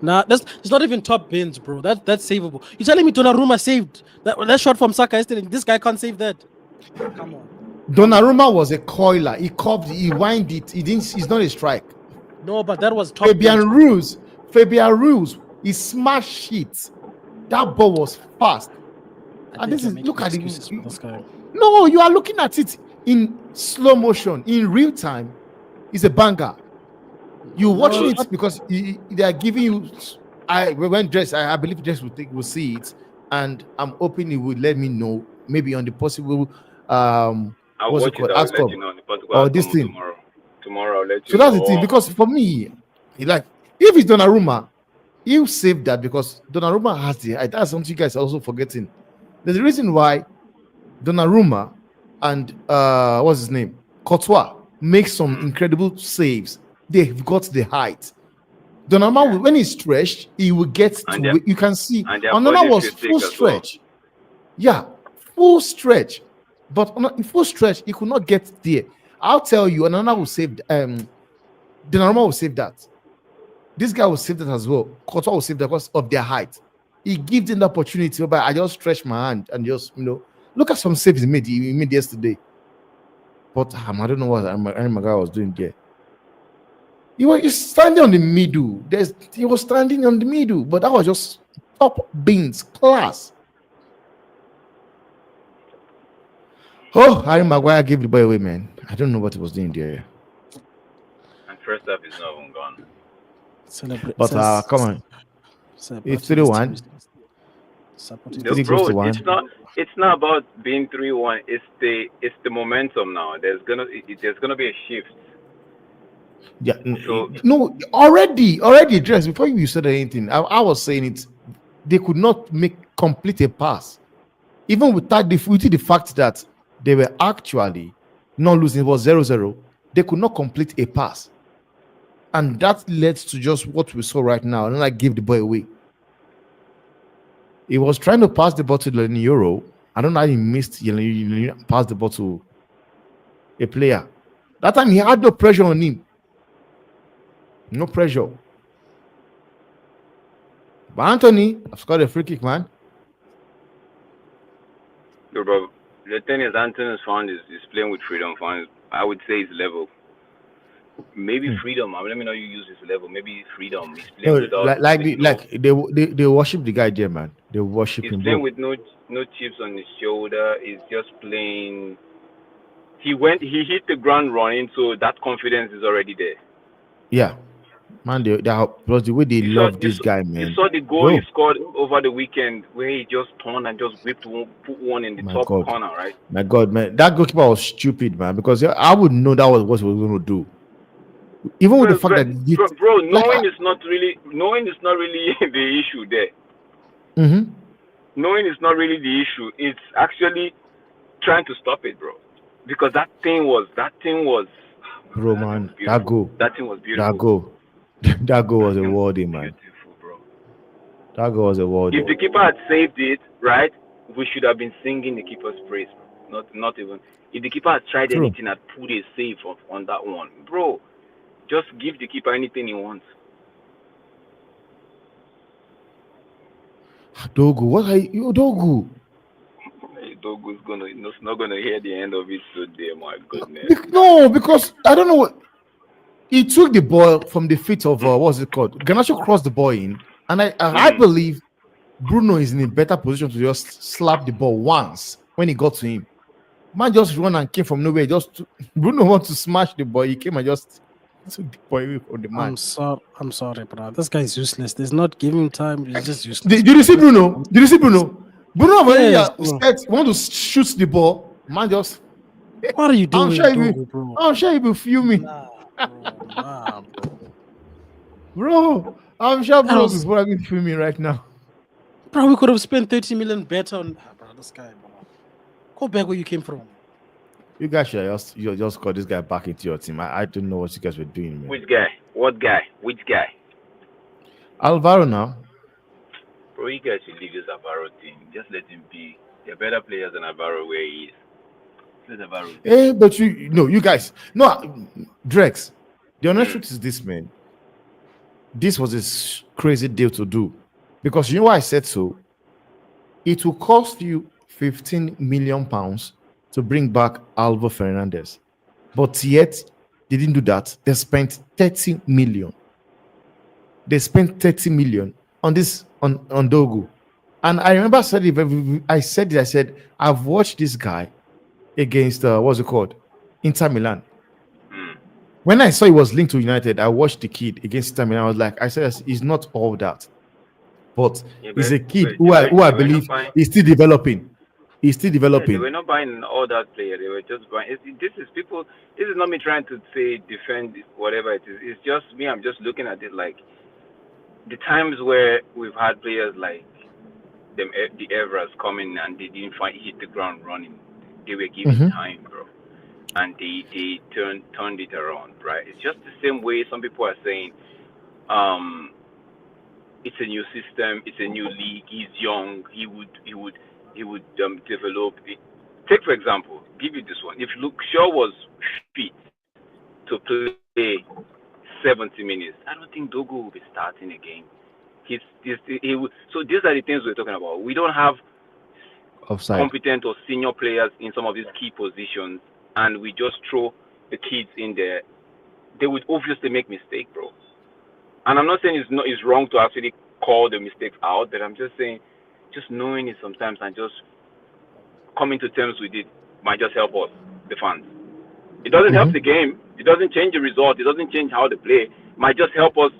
Nah, it's not even top bins, bro. That's savable. You're telling me Donnarumma saved that shot from Saka yesterday? This guy can't save that. Come on. Donnarumma was a coiler. He copped, he wind it. He's not a strike. No, but that was top. Fabian Ruiz, he smashed it. That ball was fast. And look at it. No, you are looking at it in slow motion, in real time. It's a banger. You watching it because they are giving you. When Dress, I believe Dress will see it, and I'm hoping he will let me know maybe on the possible what's it called? Ask up or this thing. Tomorrow I'll let you know. So that's the thing, because for me, if it's Donnarumma, he'll save that because Donnarumma has that's something you guys are also forgetting. There's a reason why Donnarumma and what's his name? Courtois makes some incredible saves. They've got the height. Donnarumma, Yeah. when he's stretched, he will get And to. You can see. their Onana body was physique full as well. stretch. Yeah, full stretch. But in full stretch, he could not get there. I'll tell you, Onana will save. Donnarumma will save that. This guy will save that as well. Courtois will save that because of their height. He gives them the opportunity. But I just stretch my hand and just look at some saves he made. He made yesterday. But I don't know what Maguire was doing there. He was standing on the middle. He was standing on the middle, but that was just top beans class. Oh, Harry Maguire gave the boy away, man. I don't know what he was doing there. And first half is not even gone. Celebrate. But come on, it's 3-1. Bro, it's not about being 3-1. It's the momentum now. There's gonna be a shift. Yeah, no, already addressed before you said anything. I was saying it. They could not complete a pass, even without the fact that they were actually not losing. It was 0-0. They could not complete a pass, and that led to just what we saw right now. And I gave the boy away. He was trying to pass the ball to Euro. I don't know how he missed. Pass the ball to a player. That time he had no pressure on him. No pressure. But Anthony, I've scored a free kick, man. No, bro. The thing is, Anthony's found is playing with freedom. I would say it's level. Maybe freedom. Let me know you use this level. Maybe freedom. He's playing they worship the guy there, man. They worship him. He's playing with no chips on his shoulder. He's just playing. He hit the ground running, so that confidence is already there. Yeah, man. Plus the way they love this guy, man. You saw the goal he scored over the weekend, where he just turned and just whipped put one in the top corner, right? My God, man, that goalkeeper was stupid, man. Because I would know that was what he was going to do. Even with the fact that knowing is not really the issue there. Mm-hmm. Knowing is not really the issue. It's actually trying to stop it, bro. Because that thing was. Bro, man, that goal. That thing was beautiful. That goal was a worldie, man. Beautiful, bro. That goal was a worldie. If the keeper had saved it, right, we should have been singing the keeper's praise, bro. Not even. If the keeper had tried anything, had put a save on that one, bro. Just give the keeper anything he wants. Dogu, what are you, Dogu? Dogu's not gonna hear the end of it today. My goodness. No, because I don't know what he took the ball from the feet of what's it called? Garnacho crossed the ball in, and I believe Bruno is in a better position to just slap the ball once when he got to him. Man just run and came from nowhere. Bruno wants to smash the ball. He came and just took the ball away from the man. I'm sorry, bro. This guy is useless. There's not giving him time. He's just useless. Did you see Bruno? Bruno want to shoot the ball. Man just. What are you doing, bro? I'm sure he will fuming. Bro, I'm sure Bruno is probably fuming right now. Bro, we could have spent 30 million better on this guy, bro. Go back where you came from. You guys should just call this guy back into your team. I don't know what you guys were doing, man. Which guy? What guy? Which guy? Alvaro now. Bro, you guys should leave this Alvaro thing. Just let him be. They're better players than Alvaro where he is. Let Alvaro be. Hey, but you guys. No, Drex. The honest truth is this, man. This was a crazy deal to do. Because you know why I said so? It will cost you £15 million to bring back Alvaro Fernandez. But yet, they didn't do that. They spent 30 million. They spent 30 million on this, on Dogu. And I remember I said, I've watched this guy against, what's it called? Inter Milan. When I saw he was linked to United, I watched the kid against Inter Milan. I said, he's not all that. But he's a kid who I believe is still developing. He's still developing. Yeah, they were not buying all that player. They were just buying. This is not me trying to say defend whatever it is. It's just me. I'm just looking at it like the times where we've had players like the Evras coming and they didn't hit the ground running. They were given time, bro. and they turned it around, right? It's just the same way some people are saying, um, it's a new system, it's a new league. He's young. He would develop. Take for example, give you this one. If Luke Shaw was fit to play 70 minutes, I don't think Dogo will be starting a game. He would, so these are the things we're talking about. We don't have Offside. competent or senior players in some of these key positions, and we just throw the kids in there. They would obviously make mistakes, bro. And I'm not saying it's wrong to actually call the mistakes out, but I'm just saying, just knowing it sometimes and just coming to terms with it might just help us, the fans. It doesn't help the game. It doesn't change the result. It doesn't change how they play. It might just help us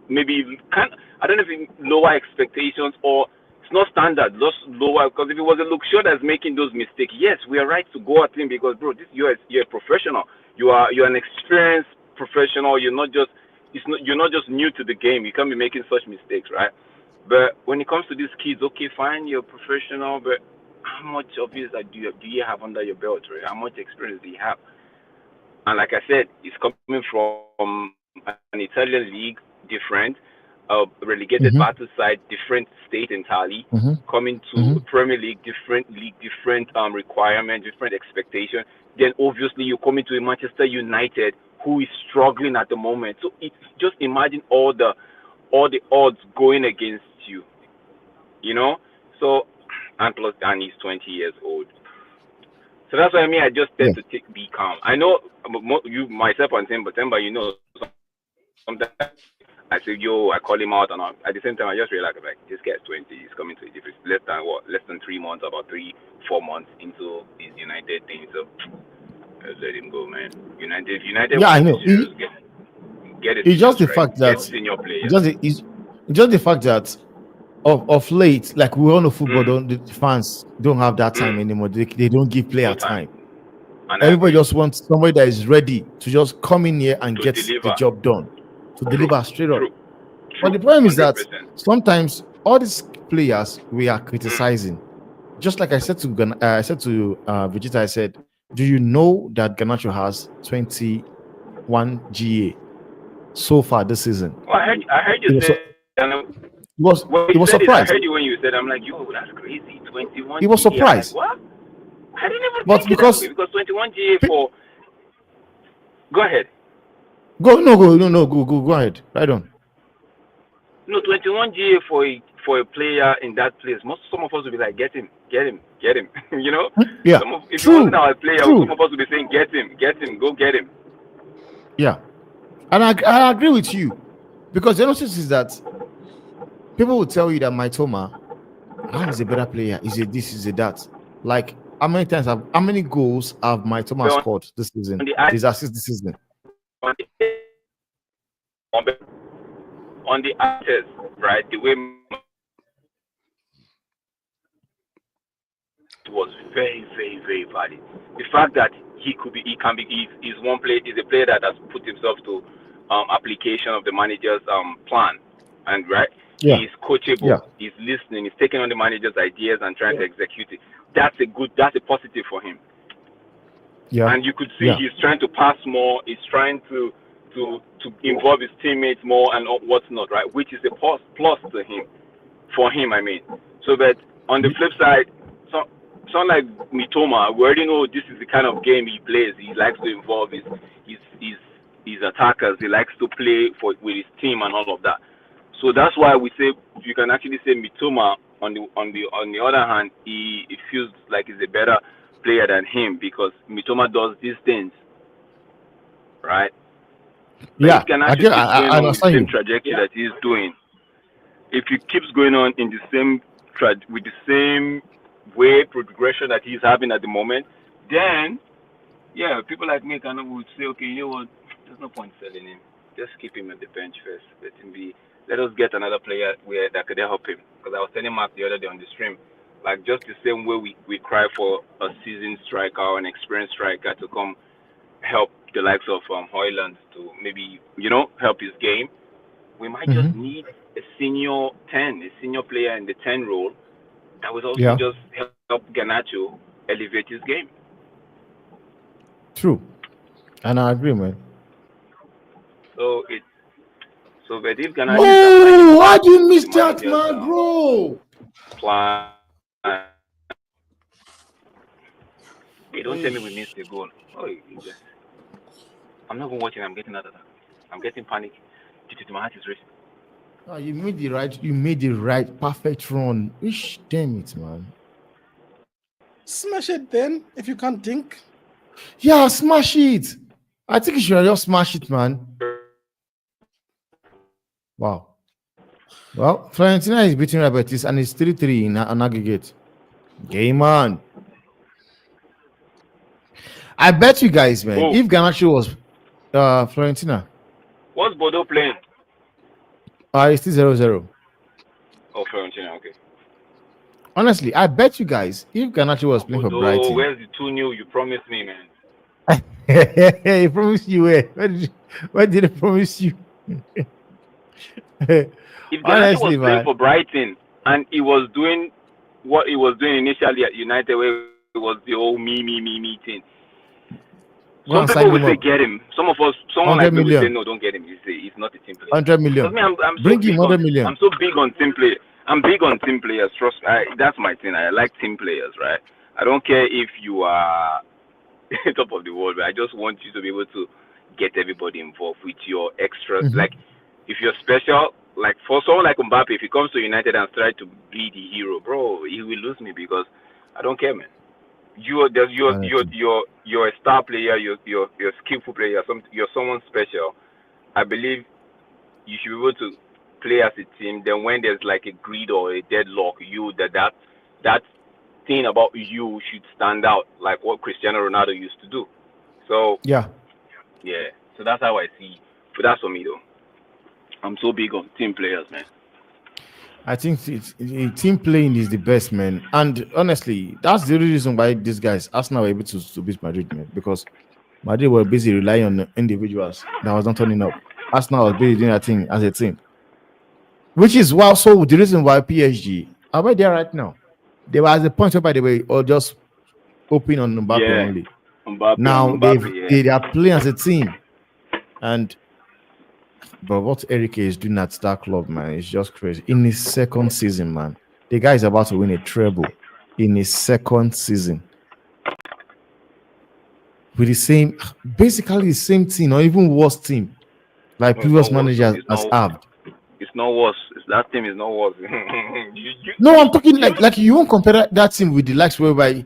maybe I don't know if it lower expectations or it's not standard, just lower. Because if it was a Luke Shaw that's making those mistakes, yes, we are right to go at him because, bro, you're a professional. You're an experienced professional. You're not just new to the game. You can't be making such mistakes, right? But when it comes to these kids, okay, fine, you're a professional, but how much of this do you have under your belt, right? How much experience do you have? And like I said, it's coming from an Italian league, different, relegated battle side, different state entirely, coming to Premier League, different requirement, different expectation. Then obviously you come into a Manchester United who is struggling at the moment. So it's just imagine all the odds going against you, you know. So and he's 20 years old. So that's what I mean. I just tend to be calm. I know you, myself, and Temba, you know, sometimes I say, yo, I call him out, and at the same time, I just realize, like, this guy's 20, he's coming to Egypt. Less than 3 months, about 3-4 months into his United thing. So let's let him go, man. United. Yeah, I know. Get it. It's just the fact that senior players. it's just the fact that of late, like we all know, football, the fans don't have that time anymore. They don't give player time. Everybody just wants somebody that is ready to just come in here and get the job done, to deliver straight up. But the problem is that sometimes all these players we are criticizing, just like I said to Vegeta, I said, do you know that Garnacho has 21 GA so far this season? Well, I heard you say. He was surprised. I heard you when you said, I'm like, yo, that's crazy. 21. He was surprised. Like, what? I didn't even but think because 21 GA for. Go ahead. Go ahead. Right on. No, 21 GA for a player in that place. Some of us will be like, get him. You know? Yeah. If he wasn't our player, some of us will be saying, get him, go get him. Yeah. And I agree with you. Because the honest is that people will tell you that Mitoma is a better player. Is it this? Is it that? Like how many goals have Mitoma scored this season? His assists this season. On the actors, right? The way it was very, very, very valid. The fact that he's a player that has put himself to application of the manager's plan, and right. Yeah. He's coachable. He's listening. He's taking on the manager's ideas and trying to execute it. That's a positive for him. Yeah. And you could see he's trying to pass more. He's trying to involve his teammates more and what's not, right? Which is a plus to him. For him, I mean. So that on the flip side, someone like Mitoma, we already know this is the kind of game he plays. He likes to involve his attackers. He likes to play with his team and all of that. So that's why we say you can actually say Mitoma. On the other hand, it feels like he's a better player than him because Mitoma does these things, right? Yeah, I understand the same trajectory that he's doing. If he keeps going on in the same with the same way progression that he's having at the moment, then people like me kind of would say, okay, you know what? There's no point selling him. Just keep him at the bench first. Let him be. Let us get another player that could help him. Because I was telling Mark the other day on the stream, like just the same way we cry for a seasoned striker or an experienced striker to come help the likes of Hoyland to maybe, help his game. We might just need a senior player in the 10 role that would also just help Garnacho elevate his game. True. And I agree, man. So it so but if Ghana should have signed him Oh, back how do you to miss the that, manager's man, bro? plan, hey, don't tell me we missed Eish. the goal. Oh, I'm not even watching. I'm getting out of that. I'm getting panic. My heart is racing. Ah, you made the right perfect run. Ish, damn it, man. Smash it then if you can't think. Yeah, smash it. I think you should just smash it, man. Wow. Well, Fiorentina is beating Rabetis and it's 3-3 in an aggregate. Game on. I bet you guys, man, Oh, if Ganacho was Fiorentina, what's Bordeaux playing? it's still 0-0. Oh, Fiorentina. Okay. Honestly, I bet you guys, if Ganacho was Oh, playing for Bordeaux. Brighton, Where's the 2-0 you promised me, man? he promised you where? Where did he promise you? If Ganacho was Honestly, playing man. for Brighton and he was doing what he was doing initially at United, where it was the whole me thing. Go Some and people sign will him say up. get him. Someone 100 like me will say million. no, don't get him. He's not a team player. 100 Because million. me, I'm so Bring him big 100 on million. I'm so big on team play. I'm big on team players. Trust me, that's my thing. I like team players, right? I don't care if you are top of the world, but I just want you to be able to get everybody involved with your extra. Mhm. Like, if you're special, like for someone like Mbappe, if he comes to United and tries to be the hero, bro, he will lose me because I don't care, man. Honestly. You're a star player. You're a skillful player. You're someone special. I believe you should be able to play as a team. Then when there's like a greed or a deadlock, that thing about you should stand out, like what Cristiano Ronaldo used to do. So Yeah. yeah, so that's how I see. But that's for me though. I'm so big on team players, man. I think team playing is the best, man. And honestly, that's the only reason why these guys, Arsenal, were able to beat Madrid, man. Because Madrid were busy relying on individuals that was not turning up. Arsenal was busy doing that thing as a team. Which is why also the reason why PSG are right there right now. They were at the point where they were all just hoping on Mbappe Yeah, only. On Now Mbappe, yeah. they are playing as a team. And but what Eric is doing at that club, man, is just crazy. In his second season, man, the guy is about to win a treble in his second season with the same, basically the same team, or even worse team, like No, it's not previous worse though. managers has had. It's not worse. That team is not worse. No, I'm talking You, like you won't compare that team with the likes whereby you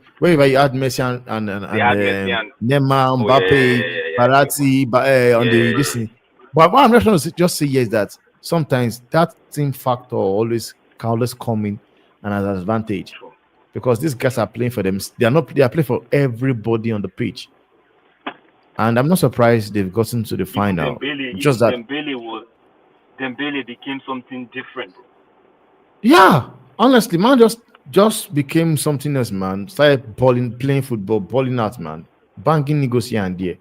had Messi they had Messi and Neymar, oh Mbappe, yeah. Barati, on the Yeah. this thing. But what I'm just trying to just say here is that sometimes that team factor always can always come in and as an advantage True. because these guys are playing for them. They are playing for everybody on the pitch, and I'm not surprised they've gotten to the Even final. Just that, Dembele became something different, bro. yeah. Honestly, man, just became something else, man. Started balling, playing football, balling out, man, banging niggas here and there.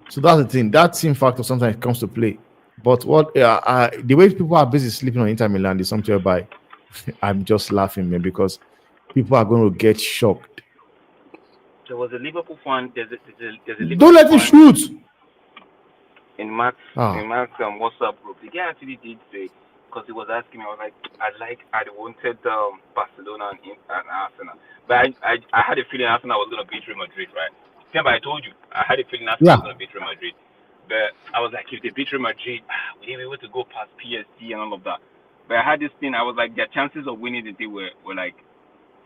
So that's the thing. That team factor sometimes comes to play. But what the way people are busy sleeping on Inter Milan is something whereby I'm just laughing, man, because people are going to get shocked. There was a Liverpool fan. There's a Don't Liverpool let him fan shoot. in Max Ah, WhatsApp group. The guy actually did say because he was asking me. I was like, I wanted Barcelona and Arsenal, but I had a feeling Arsenal was gonna beat Real Madrid, right? Remember I told you I had a feeling Arsenal yeah. was gonna beat Real Madrid, but I was like, if they beat Real Madrid, we didn't be able to go past PSG and all of that. But I had this thing. I was like, their chances of winning the thing were like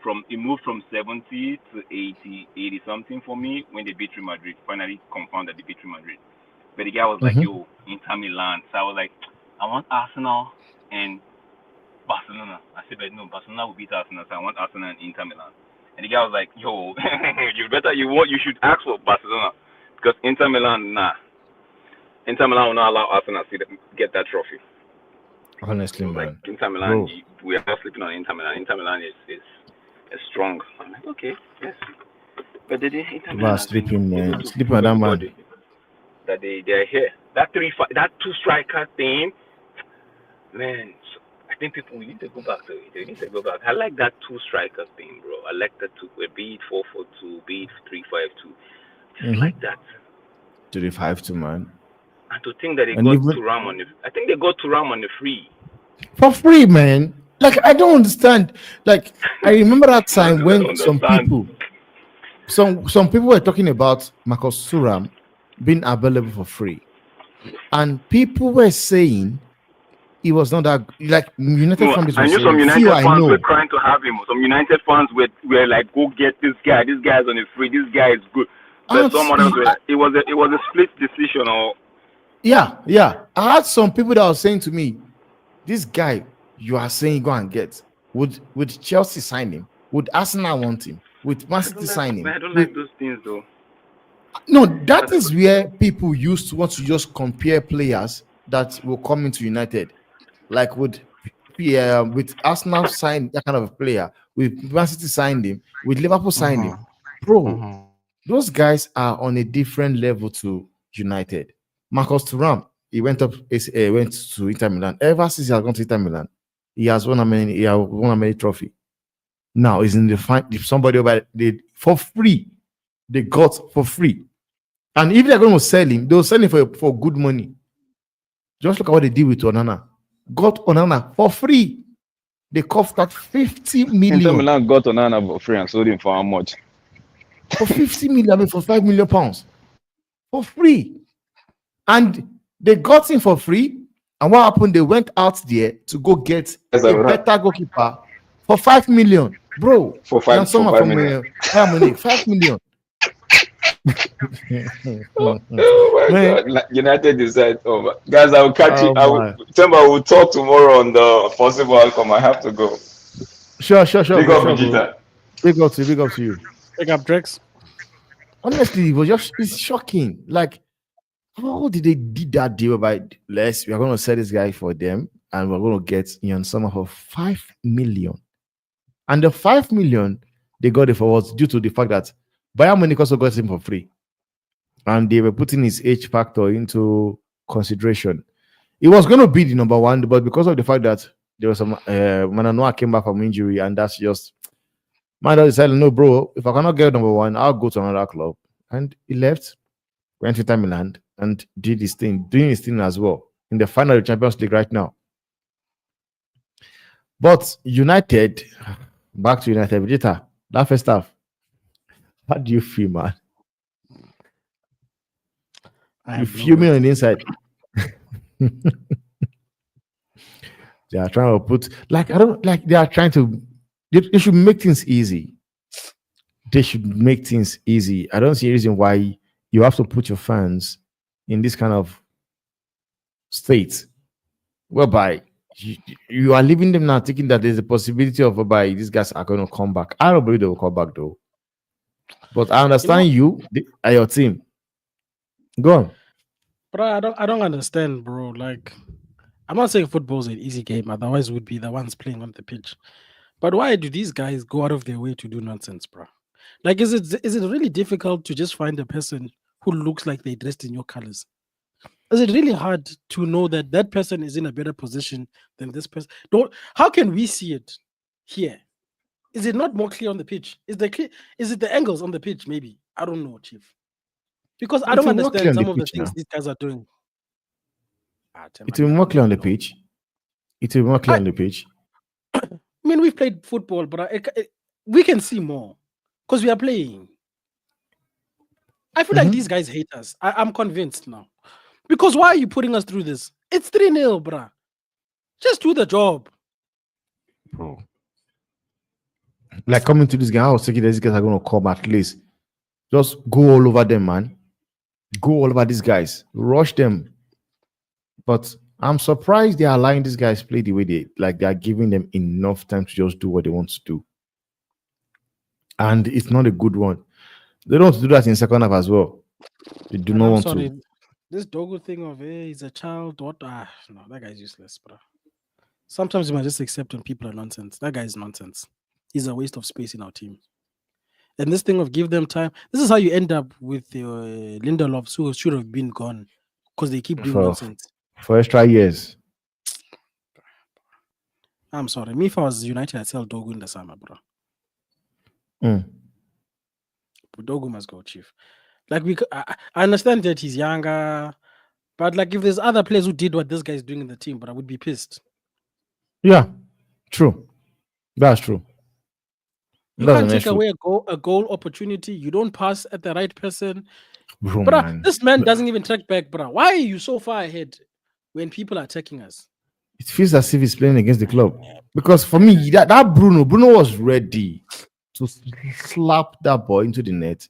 from it moved from 70 to 80 something for me when they beat Real Madrid. Finally confirmed that they beat Real Madrid. But the guy was like, Mm-hmm. yo, Inter Milan. So I was like, I want Arsenal and Barcelona. I said, but no, Barcelona will beat Arsenal. So I want Arsenal and Inter Milan. And the guy was like, yo, you should ask for Barcelona because Inter Milan, nah. Inter Milan will not allow Arsenal to get that trophy. Honestly, It was like man, Inter Milan, bro, we are not sleeping on Inter Milan. Inter Milan is strong. I'm like, okay, yes. But Inter people Milan are has been sleeping, able man, to sleeping prove on that man. everybody that they're here. That two striker thing, man. I think people we need to go back to it. They need to go back. I like that two striker thing, bro. I like that two. Be it 4-4-2, be it 3-5-2. Just like that. To the 5-2, man. And to think that they And got even Thuram on the, I think they got Thuram on the free. for free, man. Like, I don't understand. Like, I remember that I time don't when understand. some people were talking about Marcus Thuram being available for free, and people were saying it was not that, like, United No, families I were knew some saying, few United I fans were know. trying to have him. Some United fans were like, "Go get this guy. This guy's on the free. This guy is good." But And some others were like, it was a split decision. Or yeah. I had some people that were saying to me, this guy you are saying go and get, would Chelsea sign him? Would Arsenal want him? Would Man City sign him? I don't like those things though. No, that is where people used to want to just compare players that will come into United. Like, with Arsenal signed that kind of a player, with Man City signed him, with Liverpool signed him. Bro, those guys are on a different level to United. Marcus Thuram, he went to Inter Milan. Ever since he has gone to Inter Milan, he has won a many trophy. Now he's in the fight. If somebody over for free, they got for free. And if they're going to sell him, they'll sell him for good money. Just look at what they did with Onana. Got Onana for free. They cost that 50 million. Inter Milan got Onana for free and sold him for how much? For 50 million, I mean, for £5 million for free. And they got him for free. And what happened? They went out there to go get a better goalkeeper for 5 million. Bro, for 5 million. 5 million. Oh my God. United decide, guys, I will catch you. I will talk tomorrow on the possible outcome. I have to go. Sure. Big up, Vegeta. Big up to you. Big up, Drex. Honestly, it's shocking. Like, how did they did that deal by we are going to sell this guy for them and we're going to get Ian Sommer for 5 million. And the 5 million they got it for was due to the fact that Bayern Munich also got him for free. And they were putting his age factor into consideration. It was going to be the number one, but because of the fact that there was some Mananoa came back from injury, and that's just my dad decided, no, bro, if I cannot get number one, I'll go to another club. And he left, went to Inter Milan, and doing his thing as well in the final of the Champions League right now. But United, back to United, Vegeta, that first half, how do you feel, man? You feel me on the inside. They are trying to put, like, I don't like, they are trying to, they should make things easy. They should make things easy. I don't see a reason why you have to put your fans in this kind of state whereby you are leaving them now thinking that there's a possibility of whereby these guys are going to come back. I don't believe they will come back though. But I understand you and your team. Go on. But I don't understand, bro. Like, I'm not saying football's an easy game, otherwise we'd be the ones playing on the pitch. But why do these guys go out of their way to do nonsense, bro? Like, is it really difficult to just find a person who looks like they're dressed in your colors? Is it really hard to know that that person is in a better position than this person? How can we see it here? Is it not more clear on the pitch? Is it the angles on the pitch? Maybe, I don't know, Chief. Because I don't understand some of the things these guys are doing. It will be more clear on the pitch. It will be more clear on the pitch. I mean, we've played football, but we can see more because we are playing. I feel like these guys hate us. I'm convinced now. Because why are you putting us through this? It's 3-0, bruh. Just do the job. Bro. Like, coming to this game, I was thinking these guys are going to come at least. Just go all over them, man. Go all over these guys. Rush them. But I'm surprised they are allowing these guys play the way they are giving them enough time to just do what they want to do. And it's not a good one. They don't want to do that in second half as well. They do not want to. This Dogo thing of, hey, he's a child, what? No, that guy's useless, bro. Sometimes you might just accept when people are nonsense. That guy's nonsense. He's a waste of space in our team. And this thing of give them time, this is how you end up with Lindelofs, who should have been gone because they keep doing nonsense. For extra years. I'm sorry. Me, if I was United, I'd sell Dogo in the summer, bro. But Dogo must go, Chief. Like I understand that he's younger, but like if there's other players who did what this guy is doing in the team, but I would be pissed. Yeah, true. That's true. You That's can't an take issue, away a goal opportunity. You don't pass at the right person. bro, But man. this man doesn't even track back, bro. Why are you so far ahead when people are attacking us? It feels as if he's playing against the club. Because for me, that Bruno was ready to slap that ball into the net.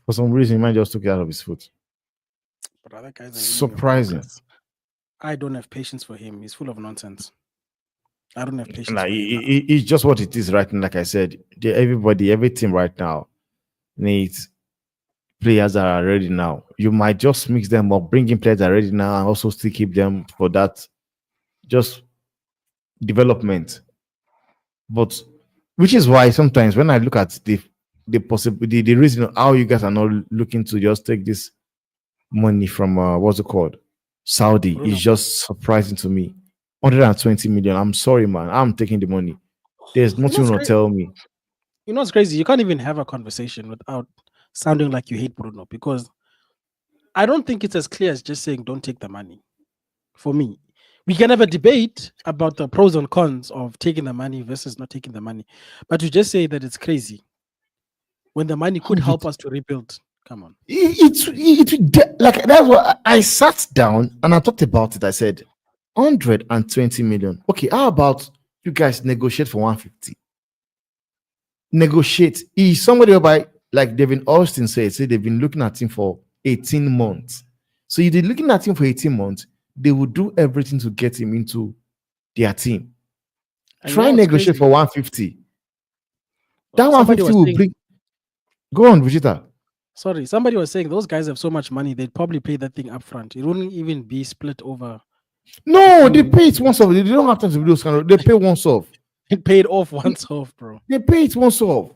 For some reason, he might just took it out of his foot. But that guy's Surprising. I don't have patience for him. He's full of nonsense. I don't have patience Like, for him. it's just what it is right now. Like I said, every team right now needs players that are ready now. You might just mix them up, bring in players that are ready now, and also still keep them for that just development. But which is why sometimes when I look at the possibility, the reason how you guys are not looking to just take this money from what's it called, Saudi, Bruno. is just surprising to me. 120 million. I'm sorry, man. I'm taking the money. There's nothing to tell me. You know what's crazy? You can't even have a conversation without sounding like you hate Bruno, because I don't think it's as clear as just saying don't take the money. For me, we can have a debate about the pros and cons of taking the money versus not taking the money, but to just say that it's crazy when the money could help us to rebuild. Come on. Like that's what I sat down and I talked about it. I said 120 million. Okay, how about you guys negotiate for 150? Negotiate. He's somebody by, like David Austin said, they've been looking at him for 18 months. So if they're looking at him for 18 months, they will do everything to get him into their team. And Try negotiate for 150. That somebody 150 was will saying, bring. Go on, Vegeta. sorry, somebody was saying those guys have so much money, they'd probably pay that thing up front. It wouldn't even be split over. No, they pay it once off. They don't have time to do those kind of. They pay once off. It paid off once off, bro. They pay it once off,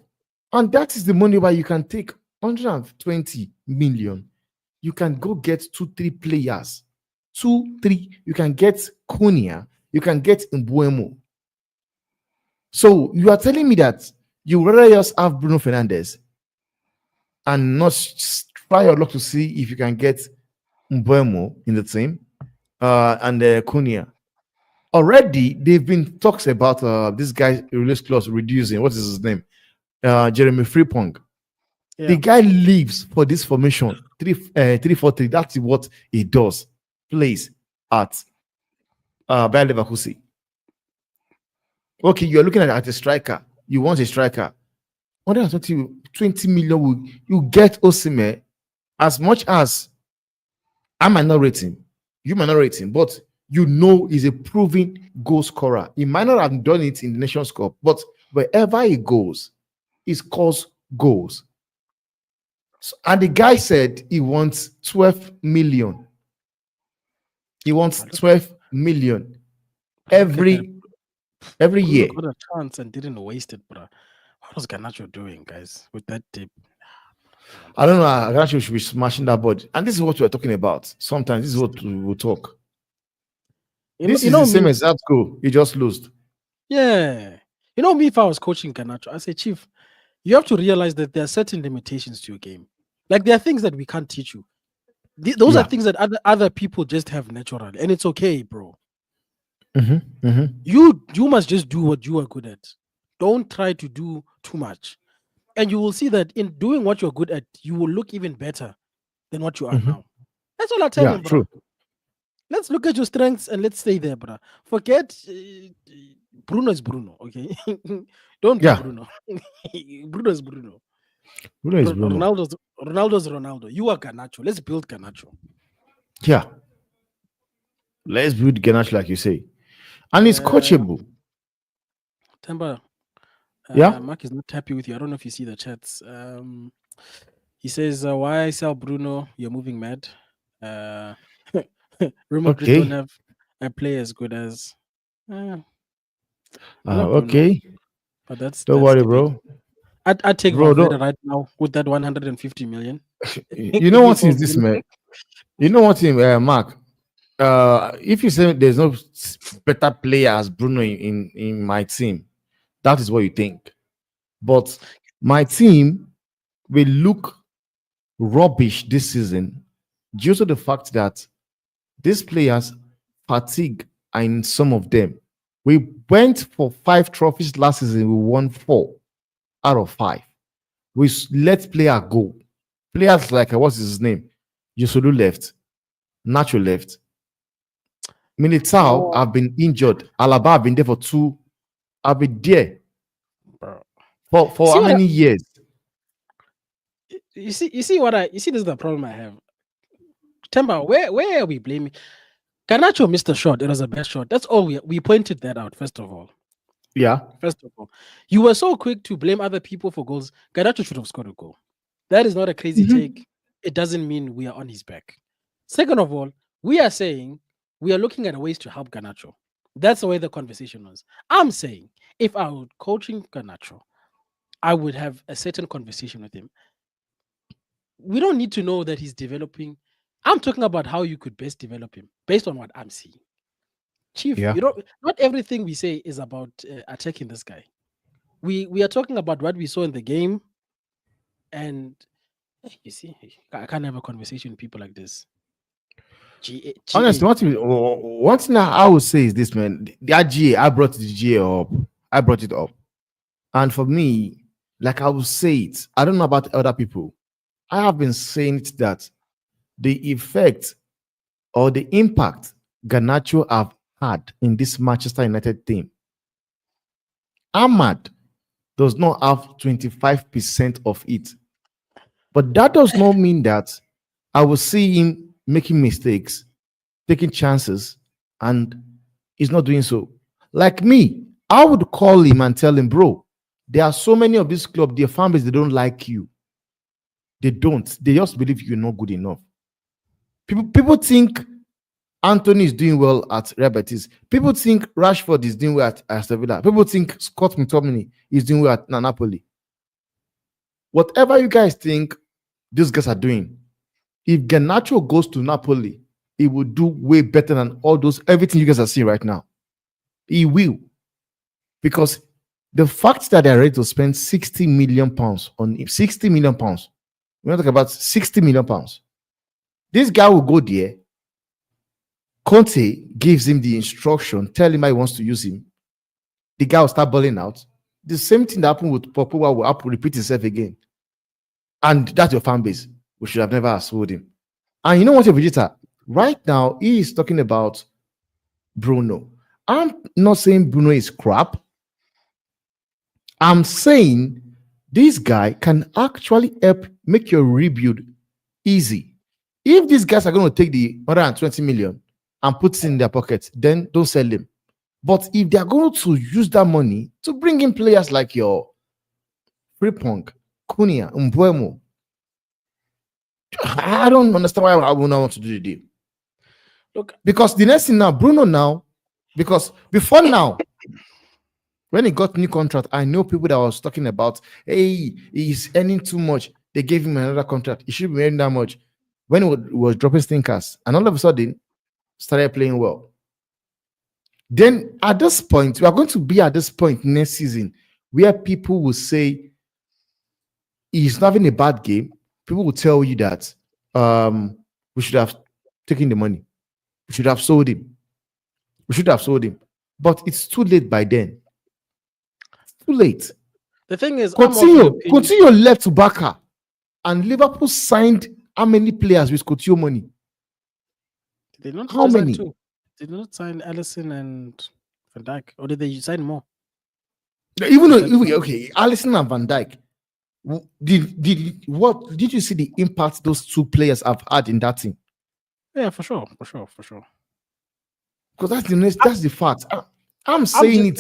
and that is the money where you can take 120 million. You can go get 2-3 players, 2-3. You can get Cunha. You can get Mbuemo. So you are telling me that you rather just have Bruno Fernandes and not try your luck to see if you can get Mbuemo in the team and Cunha. Already, they've been talks about this guy's release clause reducing. What is his name? Jeremy Frimpong. Yeah. The guy lives for this formation 3-4-3. That's what he does. Plays at Bayer Leverkusen. Okay, you're looking at a striker. You want a striker. 120 million. You get Osimhen. As much as I might not rate him, you might not rate him, but you know he's a proven goal scorer. He might not have done it in the Nations Cup, but wherever he goes, he scores goals. So, and the guy said he wants 12 million. He wants 12 million every year. Got a chance and didn't waste it, bro. What was Garnacho doing, guys, with that tip? I don't know. Garnacho should be smashing that board. And this is what we're talking about. Sometimes this is what we will talk. This is the same exact goal. He just lost. Yeah. You know me, if I was coaching Garnacho, I say, Chief, you have to realize that there are certain limitations to your game. Like there are things that we can't teach you. Those are things that other people just have naturally, and it's okay, bro. You must just do what you are good at. Don't try to do too much, and you will see that in doing what you're good at, you will look even better than what you are now. That's all I tell him, bro. True. Let's look at your strengths and let's stay there, bro. Forget Bruno is Bruno, okay? Don't do Bruno. Bruno is Bruno. Bruno is Bruno. Ronaldo's Ronaldo. You are Garnacho. Let's build Garnacho. Yeah. Let's build Garnacho, like you say. And it's coachable. Temba. Mark is not happy with you. I don't know if you see the chats. He says, why sell Bruno? You're moving mad. Real Madrid don't have a player as good as. Okay. But that's don't worry, bro. I'd take Valverde right now with that 150 million. You know what is this, man? You know what, Mark? If you say there's no better player as Bruno in my team, that is what you think. But my team will look rubbish this season due to the fact that these players fatigue in some of them. We went for 5 trophies last season. We won 4 out of 5. We let player go. Players like what's his name? Yusulu left. Nacho left. Militao Oh, have been injured. Alaba have been there for 2. I've been there bro. for See how what many years? you see what I you see this is the problem I have. Temba, where are we blaming? Garnacho missed a shot. It was a bad shot. That's all we pointed that out, first of all. Yeah. First of all. You were so quick to blame other people for goals. Garnacho should have scored a goal. That is not a crazy take. It doesn't mean we are on his back. Second of all, we are saying we are looking at ways to help Garnacho. That's the way the conversation was. I'm saying if I were coaching Garnacho, I would have a certain conversation with him. We don't need to know that he's developing. I'm talking about how you could best develop him based on what I'm seeing. Chief, Yeah. you know, not everything we say is about attacking this guy. We are talking about what we saw in the game, and you see, I can't have a conversation with people like this. Honestly, one thing I would say is this, man. That GA, I brought the GA up. I brought it up. And for me, like I will say it, I don't know about other people. I have been saying it that the effect or the impact Garnacho have had in this Manchester United team, Ahmad does not have 25% of it. But that does not mean that I will see him making mistakes, taking chances, and he's not doing so. Like me, I would call him and tell him, bro, there are so many of this club, their fan base, they don't like you. They don't. They just believe you're not good enough. People think Anthony is doing well at Real Betis. People think Rashford is doing well at Aston Villa. People think Scott McTominay is doing well at Napoli. Whatever you guys think these guys are doing, if Garnacho goes to Napoli, he will do way better than everything you guys are seeing right now. He will. Because the fact that they're ready to spend 60 million pounds on him, 60 million pounds. We're not talking about 60 million pounds. This guy will go there. Conte gives him the instruction, tell him how he wants to use him. The guy will start balling out. The same thing that happened with Popova will repeat itself again. And that's your fan base. We should have never sold him. And you know what, Vegeta? Right now, he is talking about Bruno. I'm not saying Bruno is crap. I'm saying this guy can actually help make your rebuild easy. If these guys are going to take the 120 million and put it in their pockets, then don't sell them. But if they are going to use that money to bring in players like your Frimpong, Cunha, Mbuemo, I don't understand why I would not want to do the deal. Look, because the next thing now, Bruno now, because before now, when he got new contract, I know people that was talking about, hey, he's earning too much. They gave him another contract. He should be earning that much. When he was dropping stinkers, and all of a sudden, started playing well. Then at this point, we are going to be at this point next season where people will say he's not having a bad game. People will tell you that we should have taken the money. We should have sold him. We should have sold him. But it's too late by then. It's too late. The thing is, Coutinho left to Barca, and Liverpool signed how many players with Coutinho money? How many? Did not sign Alisson and Van Dijk, or did they sign more? Even though, okay, Alisson and Van Dijk. What did you see the impact those two players have had in that team? Yeah, for sure. Because that's the fact. I'm saying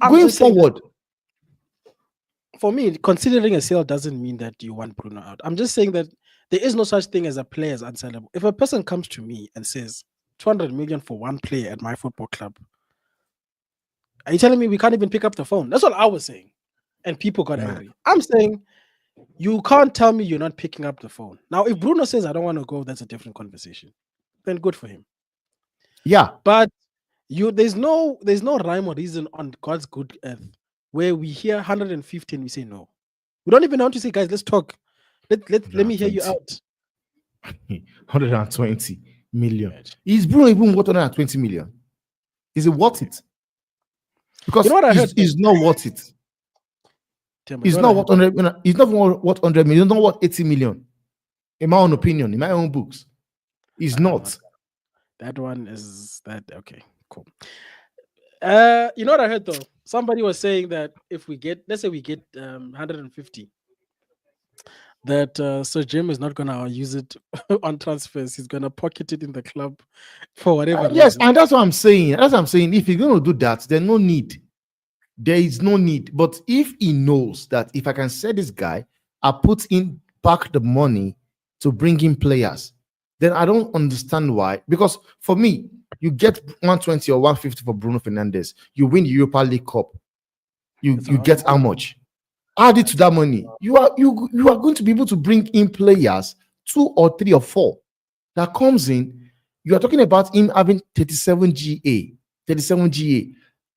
going forward. For me, considering a sale doesn't mean that you want Bruno out. I'm just saying that there is no such thing as a player as unsellable. If a person comes to me and says 200 million for one player at my football club, are you telling me we can't even pick up the phone? That's what I was saying. And people got angry. I'm saying you can't tell me you're not picking up the phone. Now, if Bruno says I don't want to go, that's a different conversation. Then good for him. Yeah. But there's no rhyme or reason on God's good earth where we hear 150 and we say no. We don't even want to say, guys, let's talk. Let me hear you 120. out. 120 million. Right. Is Bruno even worth 120 million? Is it worth it? You Because know what I heard? it's not worth it. Timber, you It's know what I not heard? worth 100. It's not worth 100 million. It's not worth 80 million. In my own opinion, in my own books, it's I'm not. not. That one is that okay. Cool. You know what I heard though? Somebody was saying that if we get, let's say we get 150, that Sir Jim is not gonna use it on transfers. He's gonna pocket it in the club for whatever Yes, reason. and that's what I'm saying. That's what I'm saying. If you're going to do that, there's no need. There is no need. But if he knows that if I can sell this guy, I put in back the money to bring in players, then I don't understand why. Because for me, you get 120 or 150 for Bruno Fernandes, you win the Europa League Cup. You It's you around get how much? Add it to that money. You are going to be able to bring in players, 2 or 3 or 4 that comes in. You are talking about him having 37 GA, 37 GA.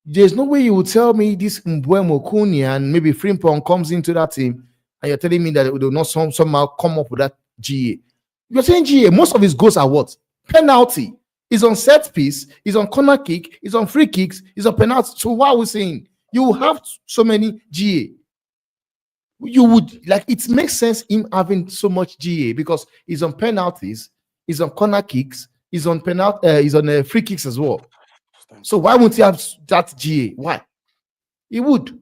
There's no way you will tell me this Mbuemo Kuni and maybe Frimpong comes into that team and you're telling me that they will not somehow come up with that GA. You're saying GA, most of his goals are what? Penalty. He's on set piece, he's on corner kick, he's on free kicks, he's on penalty. So what are we saying? You have so many GA. You would like it makes sense him having so much GA because he's on penalties, he's on corner kicks, he's on penalty, he's on free kicks as well. So why won't he have that GA? Why? He would.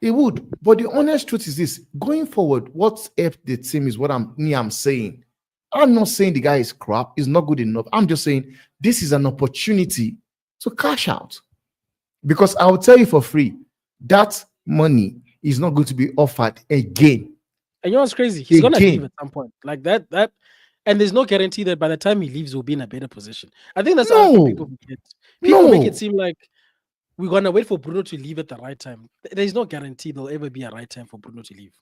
He would. But the honest truth is this: going forward, what's if the team is what I'm saying. I'm not saying the guy is crap, he's not good enough. I'm just saying this is an opportunity to cash out. Because I will tell you for free, that money is not going to be offered again. And you know what's crazy? He's gonna leave Again. at some point. Like that, and there's no guarantee that by the time he leaves, we'll be in a better position. I think that's the other thing people No, forget. People make it no. seem like we're gonna wait for Bruno to leave at the right time. There's no guarantee there'll ever be a right time for Bruno to leave.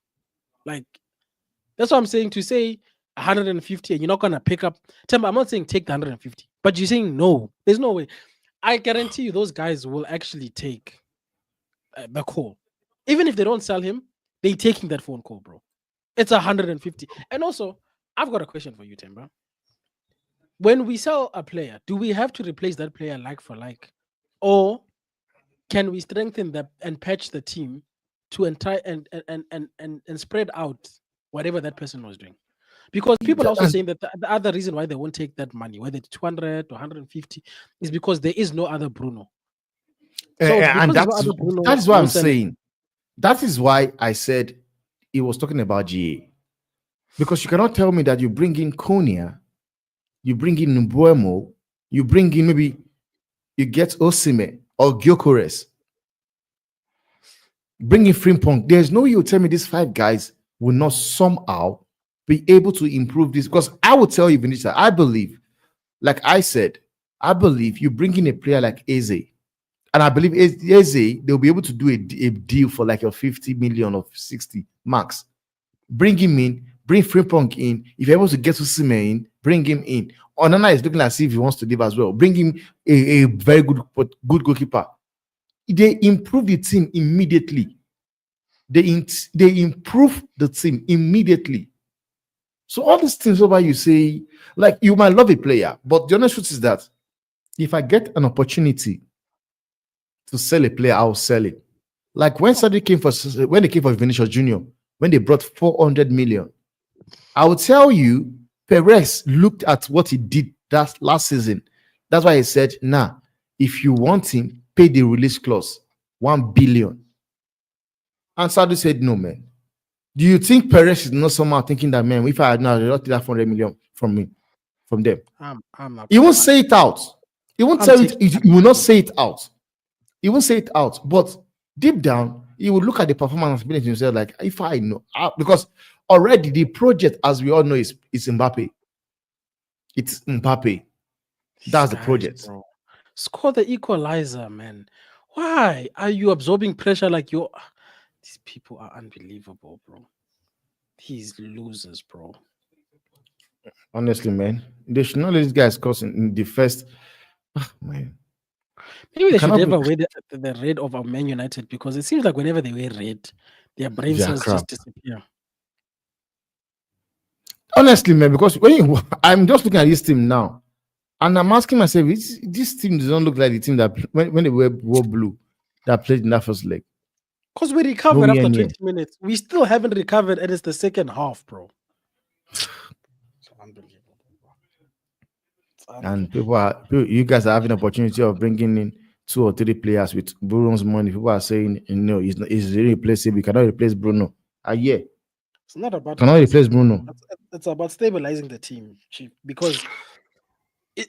Like that's what I'm saying. To say 150 and you're not gonna pick up. Tim, I'm not saying take the 150, but you're saying no. There's no way. I guarantee you, those guys will actually take the call, even if they don't sell him. They taking that phone call, bro. It's 150. And also, I've got a question for you, Timber. When we sell a player, do we have to replace that player like for like, or can we strengthen that and patch the team to entire and spread out whatever that person was doing? Because people are also And saying that the other reason why they won't take that money, whether it's 200 or 150, is because there is no other Bruno. So and because there's no other that Bruno, is what we'll I'm sell him. saying. That is why I said he was talking about GA. Because you cannot tell me that you bring in Konya, you bring in Mbuemo, you bring in maybe you get Osime or Gyökeres, bring in Frimpong. There's no way you tell me these 5 guys will not somehow be able to improve this. Because I will tell you, Vinicius, I believe, like I said, I believe you bring in a player like Eze, and I believe Eze, they'll be able to do a deal for like a 50 million or 60 max. Bring him in, bring Frimpong in. If you're able to get Usime in, bring him in. Onana is looking as if he wants to leave as well. Bring him a very good goalkeeper. They improve the team immediately. They improve the team immediately. So all these things over you say, like you might love a player, but the honest truth is that if I get an opportunity to sell a player, I'll sell it. Like when they came for Vinicius Junior, when they brought 400 million, I will tell you, Perez looked at what he did that last season. That's why he said, nah, if you want him, pay the release clause, 1 billion. And Sadu said, no, man. Do you think Perez is not somehow thinking that, man, if I had now not that 400 million from them? I'm not He gonna won't lie. say it out. He won't I'm tell it. taking He will not say it out. He won't say it out. But deep down, he will look at the performance and feel himself like, if I know, because already the project, as we all know, is Mbappe. It's Mbappe. these That's the guys, project. bro. Score the equalizer, man. Why are you absorbing pressure like you're? These people are unbelievable, bro. These losers, bro. Honestly, man, they should not let these guys cause in the first. Man, Maybe you they should cannot be. never wear the red of our Man United because it seems like whenever they wear red, their brain They are cells crap. just disappear. Honestly, man, because I'm just looking at this team now, and I'm asking myself, this team does not look like the team that when they wore blue that played in that first leg. Because we recovered Nowhere after near. 20 minutes. We still haven't recovered, and it's the second half, bro. It's unbelievable. And you guys are having an opportunity of bringing in 2 or 3 players with Bruno's money. People are saying, he's irreplaceable. You cannot replace Bruno. Yeah, It's not about cannot replace Bruno. It's about stabilizing the team, Chief. Because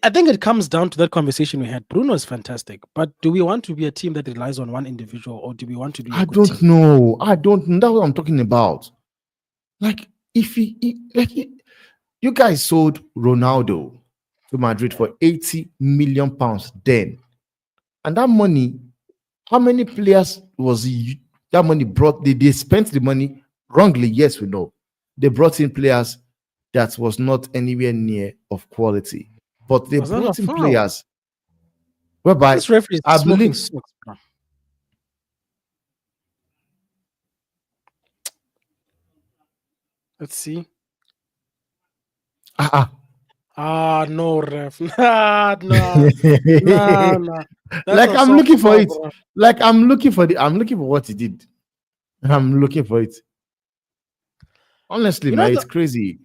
I think it comes down to that conversation we had. Bruno is fantastic, but do we want to be a team that relies on one individual, or do we want to be a good team? Know. I don't know. That's what I'm talking about. Like, you guys sold Ronaldo to Madrid for 80 million pounds then. And that money, how many players was that money brought? They spent the money wrongly. Yes, we know. They brought in players that was not anywhere near of quality. But they brought in players whereby this referee is smoking socks, bro. Let's see. No, ref. No. Like I'm looking for it. Bro. Like I'm looking for what he did. I'm looking for it. Honestly, man, it's crazy.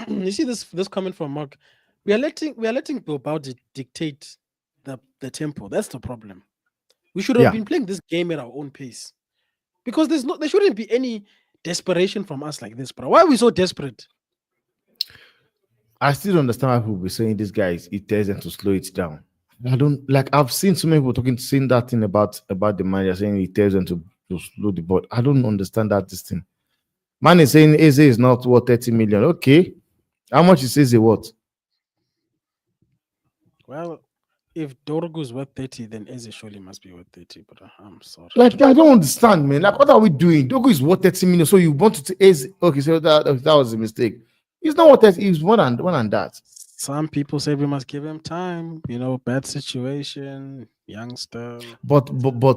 You see this comment from Mark. We are letting Bilbao dictate the tempo. That's the problem. We should have been playing this game at our own pace. Because there shouldn't be any desperation from us like this, bro. Why are we so desperate? I still don't understand why people be saying this guy it tells them to slow it down. I don't like. I've seen so many people saying that thing about the manager saying he tells them to slow the ball. I don't understand this thing. Man is saying Eze is not worth 30 million. Okay, how much is Eze worth? Well, if Dorgu is worth 30, then Eze surely must be worth 30. But I'm sorry. Like I don't understand, man. Like what are we doing? Dorgu is worth 30 million. So you want to Eze? Okay, so that was a mistake. He's not worth 30. He's more than that. Some people say we must give him time. Bad situation, youngster. But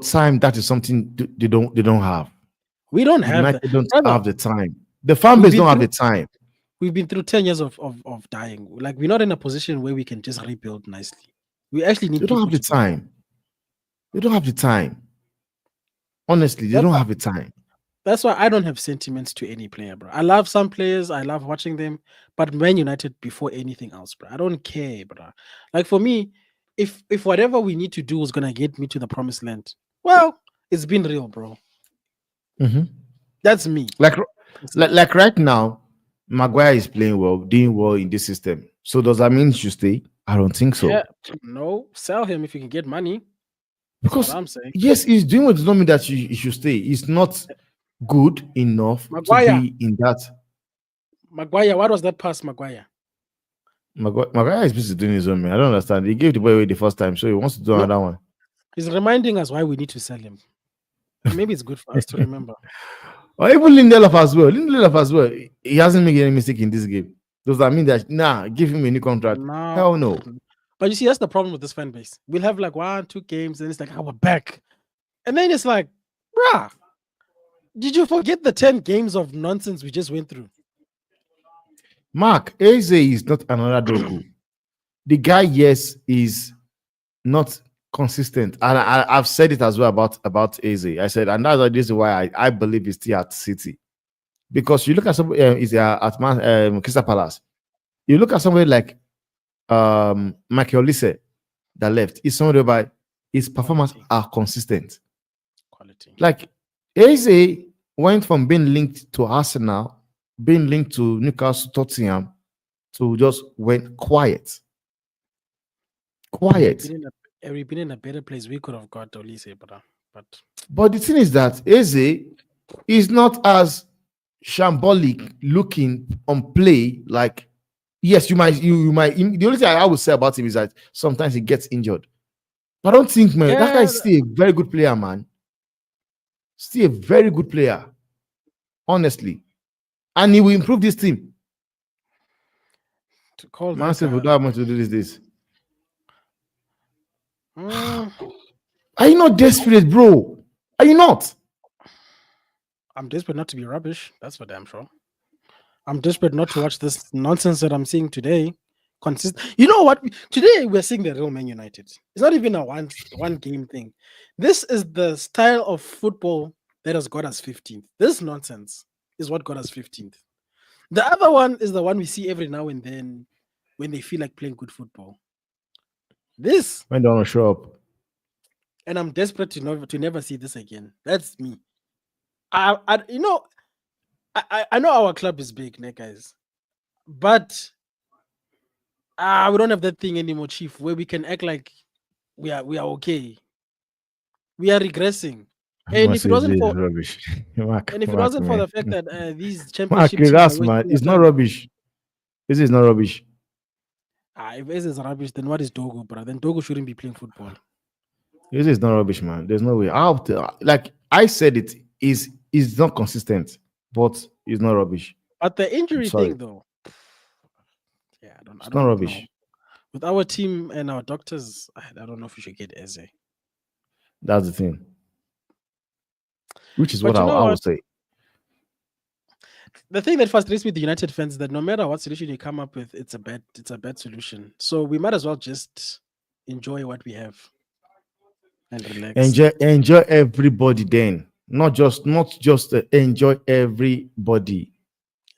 time, that is something they don't have. We don't have that. They don't have the time. The fan base don't have the time. We've been through 10 years of dying. Like we're not in a position where we can just rebuild nicely. We actually need. They don't have the time. They don't have the time. Honestly, they don't have the time. That's why I don't have sentiments to any player, bro. I love some players. I love watching them. But Man United before anything else, bro. I don't care, bro. Like for me, if whatever we need to do is gonna get me to the promised land, well, it's been real, bro. Mm-hmm. That's me. Like right now, Maguire is playing well, doing well in this system. So does that mean he should stay? I don't think so. Yeah, no, sell him if you can get money. Because that's what I'm saying. Yes, he's doing what does not mean that he should stay. He's not good enough Maguire. to be in that. Maguire, what was that pass, Maguire? Maguire is busy doing his own, man. I don't understand. He gave the boy away the first time, so he wants to do another one. He's reminding us why we need to sell him. Maybe it's good for us to remember. Or even Lindelof as well. He hasn't made any mistake in this game. Does that mean that give him a new contract? No. Hell no. But you see, that's the problem with this fan base. We'll have like 1-2 games, and it's like, we're back. And then it's like, bruh, did you forget the 10 games of nonsense we just went through? Mark, Eze is not another Dogu. The guy, yes, is not consistent. And I've said it as well about Eze. I said, and that's the reason why I believe he's still at City. Because you look at somebody he's at Crystal Palace. You look at somebody like Michael Olise that left. He's somebody by his performance are consistent. Quality. Like Eze went from being linked to Arsenal, being linked to Newcastle, Tottenham, to just went quiet. Quiet. We've been in a better place. We could have got Olise, but the thing is that Eze is not as shambolic looking on play. Like, yes, you might. The only thing I would say about him is that sometimes he gets injured. But I don't think, man, that guy is still a very good player, man. Still a very good player, honestly, and he will improve this team. To call man said, we don't have much to do this. Are you not desperate, bro? Are you not? I'm desperate not to be rubbish. That's for damn sure. I'm desperate not to watch this nonsense that I'm seeing today. You know what? Today we're seeing the real Man United. It's not even a one game thing. This is the style of football that has got us 15th. This nonsense is what got us 15th. The other one is the one we see every now and then when they feel like playing good football. This, When they want to show up. and I'm desperate to never see this again. That's me. I know our club is big, ne, guys, but we don't have that thing anymore, Chief, where we can act like we are okay. We are regressing. And Mark if it says wasn't this is for rubbish. Mark, and if it Mark, wasn't for man. the fact that these Mark, championship teams are relax, man. wasting It's their not time, rubbish. This is not rubbish. if this is rubbish, then what is Dogo, bro? Then Dogo shouldn't be playing football. This is not rubbish, man. There's no way. Like I said, is not consistent, but it's not rubbish. But the I'm injury sorry. thing, though, yeah, I It's not don't know. rubbish. With our team and our doctors, I don't know if we should get Eze. That's the thing. Which is But what you know I what? would say. The thing that frustrates me with the United fans is that no matter what solution you come up with, it's a bad solution. So we might as well just enjoy what we have and relax. Enjoy everybody then. Not just enjoy everybody,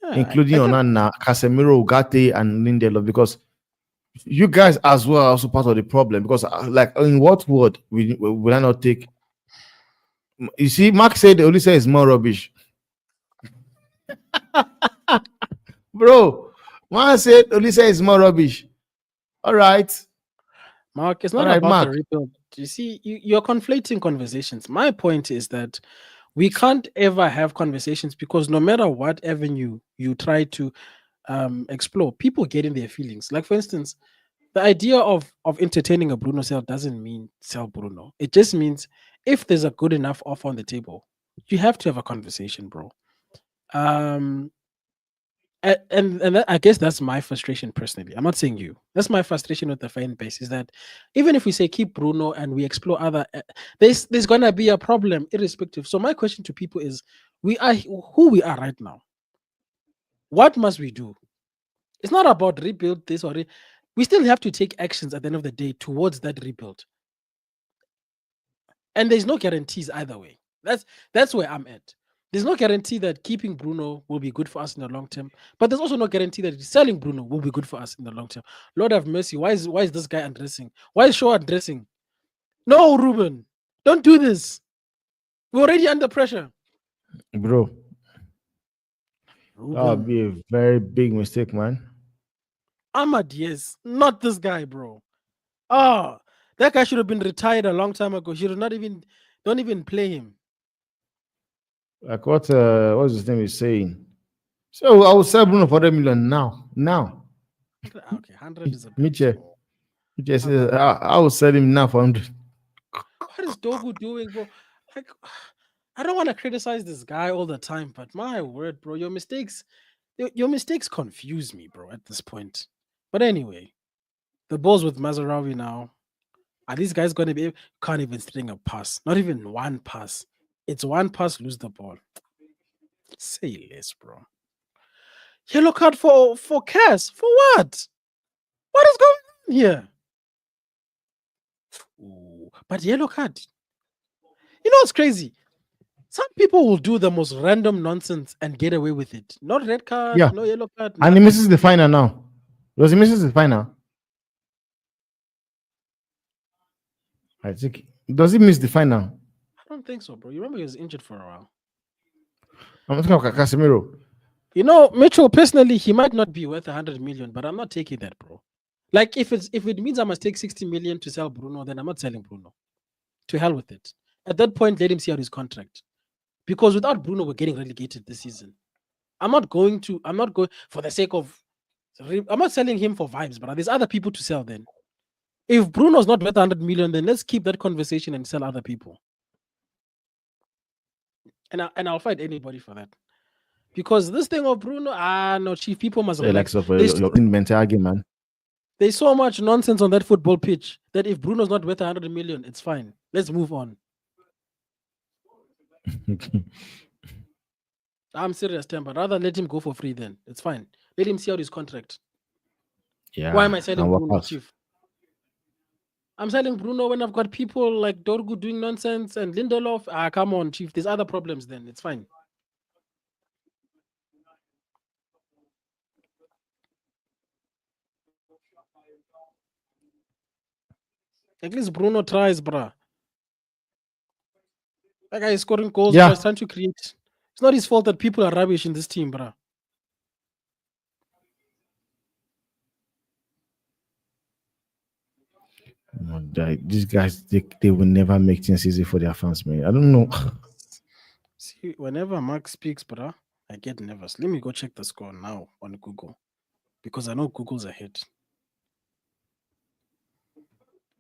Yeah, including I can. Onana, Casemiro, Ugarte, and Lindelof, because you guys as well are also part of the problem. Because like in what word will I not take? You see, Mark said Olise is more rubbish. Bro, Mark said Olise is more rubbish. All right. Mark, it's All not right, about the Mark. rebuild. You see, you're conflating conversations. My point is that we can't ever have conversations because no matter what avenue you try to explore, people get in their feelings. Like, for instance, the idea of entertaining a Bruno sale doesn't mean sell Bruno. It just means if there's a good enough offer on the table, you have to have a conversation, bro. Um, and that, I guess that's my frustration personally. I'm not saying you. That's my frustration with the fan base is that even if we say keep Bruno and we explore other, there's gonna be a problem irrespective. So my question to people is, we are who we are right now. What must we do? It's not about rebuild this we still have to take actions at the end of the day towards that rebuild. And there's no guarantees either way. That's where I'm at. There's no guarantee that keeping Bruno will be good for us in the long term, but there's also no guarantee that selling Bruno will be good for us in the long term. Lord have mercy. Why is this guy undressing? Why is Shaw undressing? No, Ruben, don't do this. We're already under pressure. Bro, that would Ruben, be a very big mistake, man. Ahmad, yes, not this guy, bro. Ah, that guy should have been retired a long time ago. Should have not even don't even play him. Like what's his name is saying? So I will sell Bruno for 100 million now. Now. Okay, 100 is a bit Mitchell. small. Mitchell says, I will sell him now for 100. What is Dogu doing, bro? Like, I don't want to criticize this guy all the time, but my word, bro, your mistakes confuse me, bro, at this point. But anyway, the ball's with Mazarawi now. Are these guys going to be can't even string a pass? Not even one pass. It's one pass, lose the ball. Say less, bro. Yellow card for Cass. For what? What is going on here? Ooh, but yellow card. You know what's crazy? Some people will do the most random nonsense and get away with it. Not red card, Yeah. no yellow card. And he Nothing. misses the final now. Does he misses the final? I think. Does he miss the final? I don't think so, bro. You remember he was injured for a while. I'm talking about Casemiro. You know, Mitchell, personally, he might not be worth 100 million, but I'm not taking that, bro. Like, if it means I must take 60 million to sell Bruno, then I'm not selling Bruno. To hell with it. At that point, let him see out his contract. Because without Bruno, we're getting relegated this season. I'm not going for the sake of. I'm not selling him for vibes, but there's other people to sell then. If Bruno's not worth 100 million, then let's keep that conversation and sell other people. And I'll fight anybody for that. Because this thing of Bruno, no, chief, people must relax. Your mental argument. There's so much nonsense on that football pitch that if Bruno's not worth 100 million, it's fine. Let's move on. I'm serious, Temba. Rather let him go for free then. It's fine. Let him see out his contract. Yeah. Why am I selling And work Bruno, out. Chief? I'm selling Bruno when I've got people like Dorgu doing nonsense and Lindelof. Come on, Chief. There's other problems then. It's fine. At least Bruno tries, bruh. That guy is scoring goals, bruh. Yeah. He's trying to create. It's not his fault that people are rubbish in this team, bruh. These guys, they will never make things easy for their fans, man. I don't know. See, whenever Mark speaks, bruh, I get nervous. Let me go check the score now on Google because I know Google's ahead.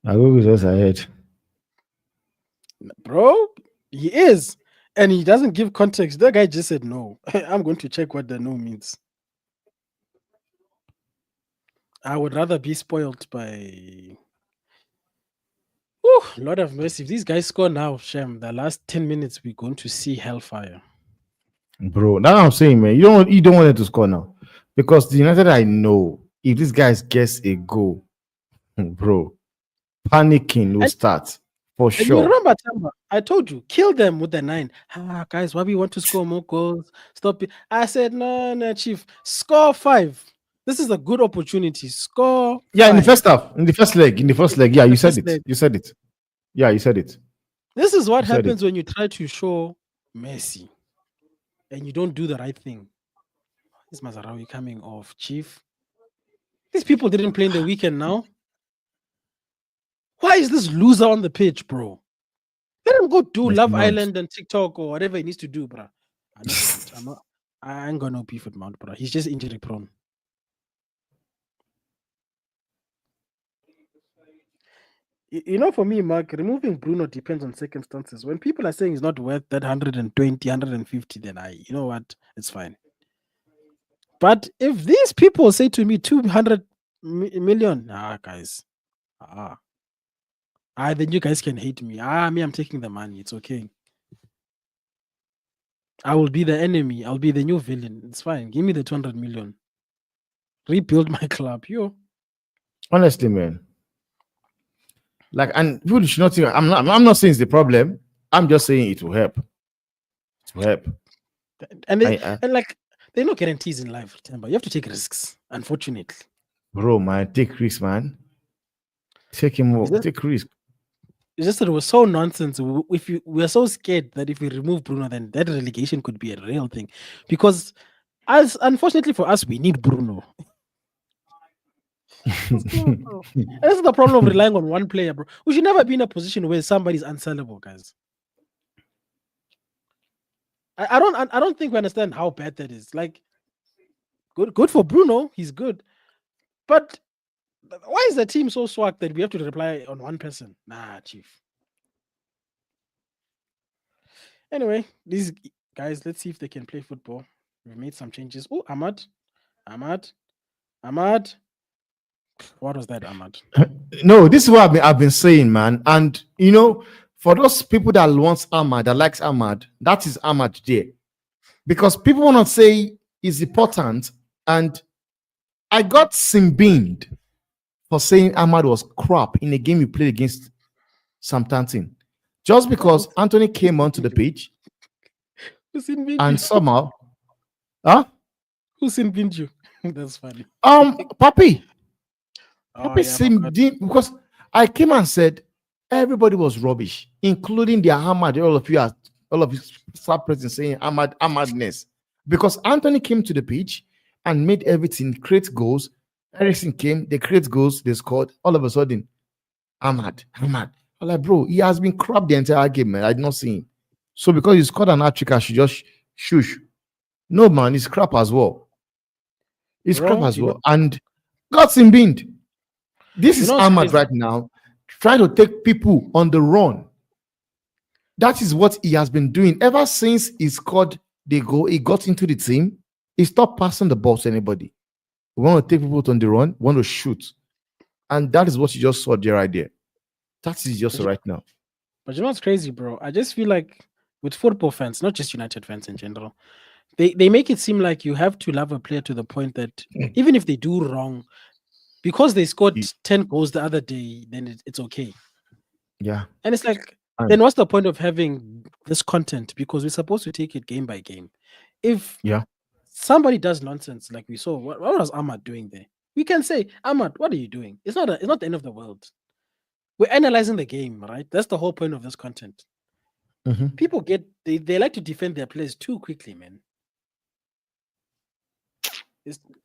I go with us ahead. Bro, he is. And he doesn't give context. That guy just said no. I'm going to check what the no means. I would rather be spoiled by. Oh, Lord of mercy. If these guys score now, Shem, the last 10 minutes, we're going to see hellfire. Bro, that's what I'm saying, man. You don't want them to score now. Because the United I know, if these guys gets a goal, bro, panicking will start for And you sure. remember, Tamba, I told you, kill them with the 9. Guys, why we want to score more goals? Stop it. I said, no, Chief, score 5. This is a good opportunity. Score. Yeah, in the 5. first half, in the first leg. Yeah, you said first it. leg. You said it. Yeah, you said it. This is what You said happens it. when you try to show mercy and you don't do the right thing. Is Mazarawi coming off, Chief? These people didn't play in the weekend now. Why is this loser on the pitch, bro? Let him go do It's Love not. Island and TikTok or whatever he needs to do, bro. I ain't got no beef with Mount, bro. He's just injury prone. You know, for me, Mark, removing Bruno depends on circumstances. When people are saying he's not worth that 120, 150, then you know what? It's fine. But if these people say to me 200 million, guys, then you guys can hate me. Me, I'm taking the money. It's okay. I will be the enemy. I'll be the new villain. It's fine. Give me the 200 million. Rebuild my club. Honestly, man. Like, and people should not think I'm not saying it's the problem. I'm just saying it will help. It will help. And like there are no guarantees in life, remember. You have to take risks, unfortunately. Bro, man, take risks, man. Take risk. It's just that it was so nonsense. We're so scared that if we remove Bruno, then that relegation could be a real thing. Because unfortunately for us, we need Bruno. This is the problem of relying on one player, bro. We should never be in a position where somebody's unsellable, guys. I don't think we understand how bad that is. Like, good for Bruno, he's good, but why is the team so swag that we have to rely on one person? Nah, Chief. Anyway, these guys, let's see if they can play football. We've made some changes. Oh, Ahmad. What was that, Ahmad? No, this is what I've been saying, man. And you know, for those people that wants Ahmad, that likes Ahmad, that is Ahmad there. Because people want to say it's important, and I got simbined for saying Ahmad was crap in a game you played against Southampton. Just because Anthony came onto the pitch and somehow, Who simbined you? That's funny. Papi simbined because I came and said everybody was rubbish, including the Ahmad. All of you start present saying Ahmadness, because Anthony came to the pitch and made everything, create goals. Everything came, they create goals, they scored. All of a sudden, Ahmad. I'm like, bro, he has been crap the entire game, man. I did not see him. So because he scored an hat-trick, I should just shush. No, man, he's crap as well. He's crap as well. And got him binned. This is Ahmad right now, trying to take people on the run. That is what he has been doing ever since he scored the goal. He got into the team. He stopped passing the ball to anybody. We want to take people on the run. We want to shoot. And that is what you just saw there right there. That is just right now. But you know what's crazy, bro? I just feel like with football fans, not just United fans in general, They make it seem like you have to love a player to the point that even if they do wrong, because they scored Y- 10 goals the other day, then it's okay. Yeah. And it's like, then And what's the point of having this content? Because we're supposed to take it game by game. If yeah. somebody does nonsense like we saw, what was Ahmad doing there? We can say, Ahmad, what are you doing? It's not the end of the world. We're analyzing the game, right? That's the whole point of this content. Mhm. People they like to defend their players too quickly, man.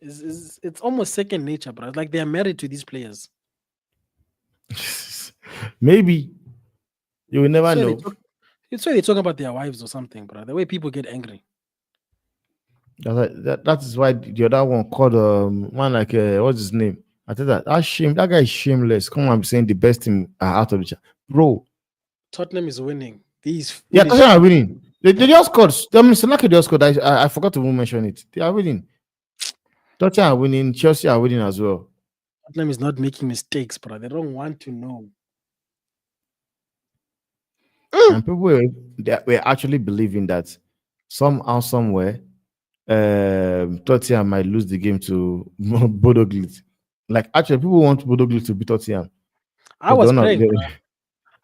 It's almost second nature, bro. It's like they are married to these players. Maybe you will It's never why they know. talk. It's why they talk about their wives or something, bro. The way people get angry. That is why the other one called man like what's his name? I tell that guy is shameless. Come on, I'm saying the best team are out of the chat. Bro. Tottenham is winning. These Yeah, foolish Tottenham are people. winning. They just scored. I mean, Sonaka just scored. I forgot to even mention it. They are winning. Tottenham are winning. Chelsea are winning as well. Tottenham is not making mistakes, bro. They don't want to know. And people were actually believing that somehow, somewhere, Tottenham might lose the game to Bodo Glimt. Like, actually, people want Bodo Glimt to beat Tottenham. I Because they was don't know. praying, bro.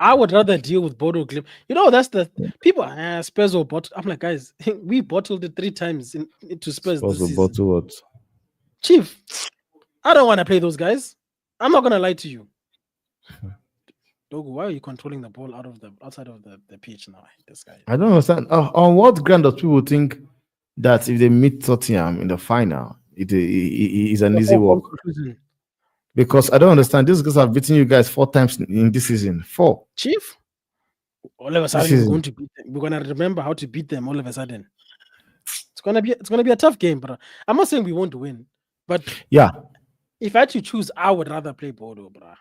I would rather deal with Bodo Glimt. You know, that's the people. Spurs will bottle. I'm like, guys, we bottled it 3 times into Spurs Spurs this will season. bottle what? Chief, I don't want to play those guys. I'm not gonna lie to you. Dogu, why are you controlling the ball outside of the pitch now? I hate this guy. I don't understand. On what ground does people think that if they meet Tottenham in the final, it is an The easy foregone walk? conclusion. Because I don't understand. These guys have beaten you guys 4 times in this season. 4 Chief, all of a this sudden we're going season. to beat them. We're gonna remember how to beat them all of a sudden. It's gonna be a tough game, bro. I'm not saying we won't win, but Yeah, if I had to choose, I would rather play Bodo, bro.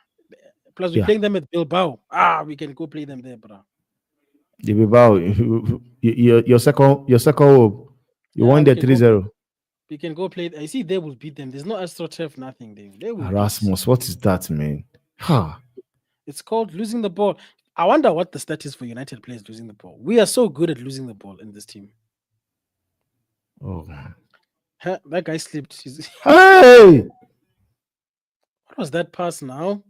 Plus, we're yeah. playing them at Bilbao. We can go play them there, bro. The Bilbao, your second hope. You Yeah, won the 3-0. we can go play. I see they will beat them. There's no AstroTurf, nothing. They will beat. Erasmus, what is that, man? Ha. It's called losing the ball. I wonder what the stat is for United players losing the ball. We are so good at losing the ball in this team. Oh, man. That guy slipped. Hey! What was that pass now?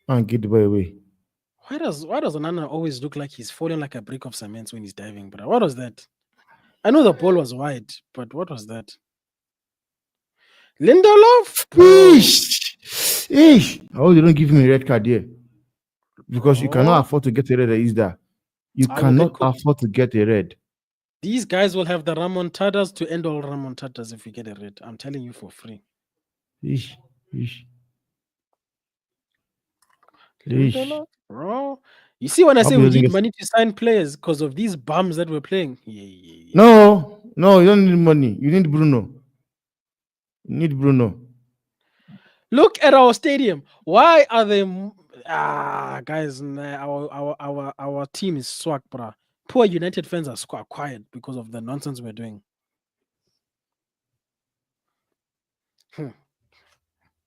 Man, get the boy away. Why does Onana always look like he's falling like a brick of cement when he's diving, bro? What was that? I know the ball was wide, but what was that? Lindelof? Eesh! Eesh! Oh, you don't give me a red card here. Because you cannot Bro, afford to get a red either. You I will get cannot cooked. afford to get a red. These guys will have the Ramontadas to end all Ramontadas if we get a red. I'm telling you for free. Eesh. Eesh. Eesh. Lindelof, bro. You see, when I I'll say be we using need it. money to sign players because of these bums that we're playing. Yeah. No, you don't need money. You need Bruno. You need Bruno. Look at our stadium. Why are they guys? Our team is swag, bro. Poor United fans are quiet because of the nonsense we're doing.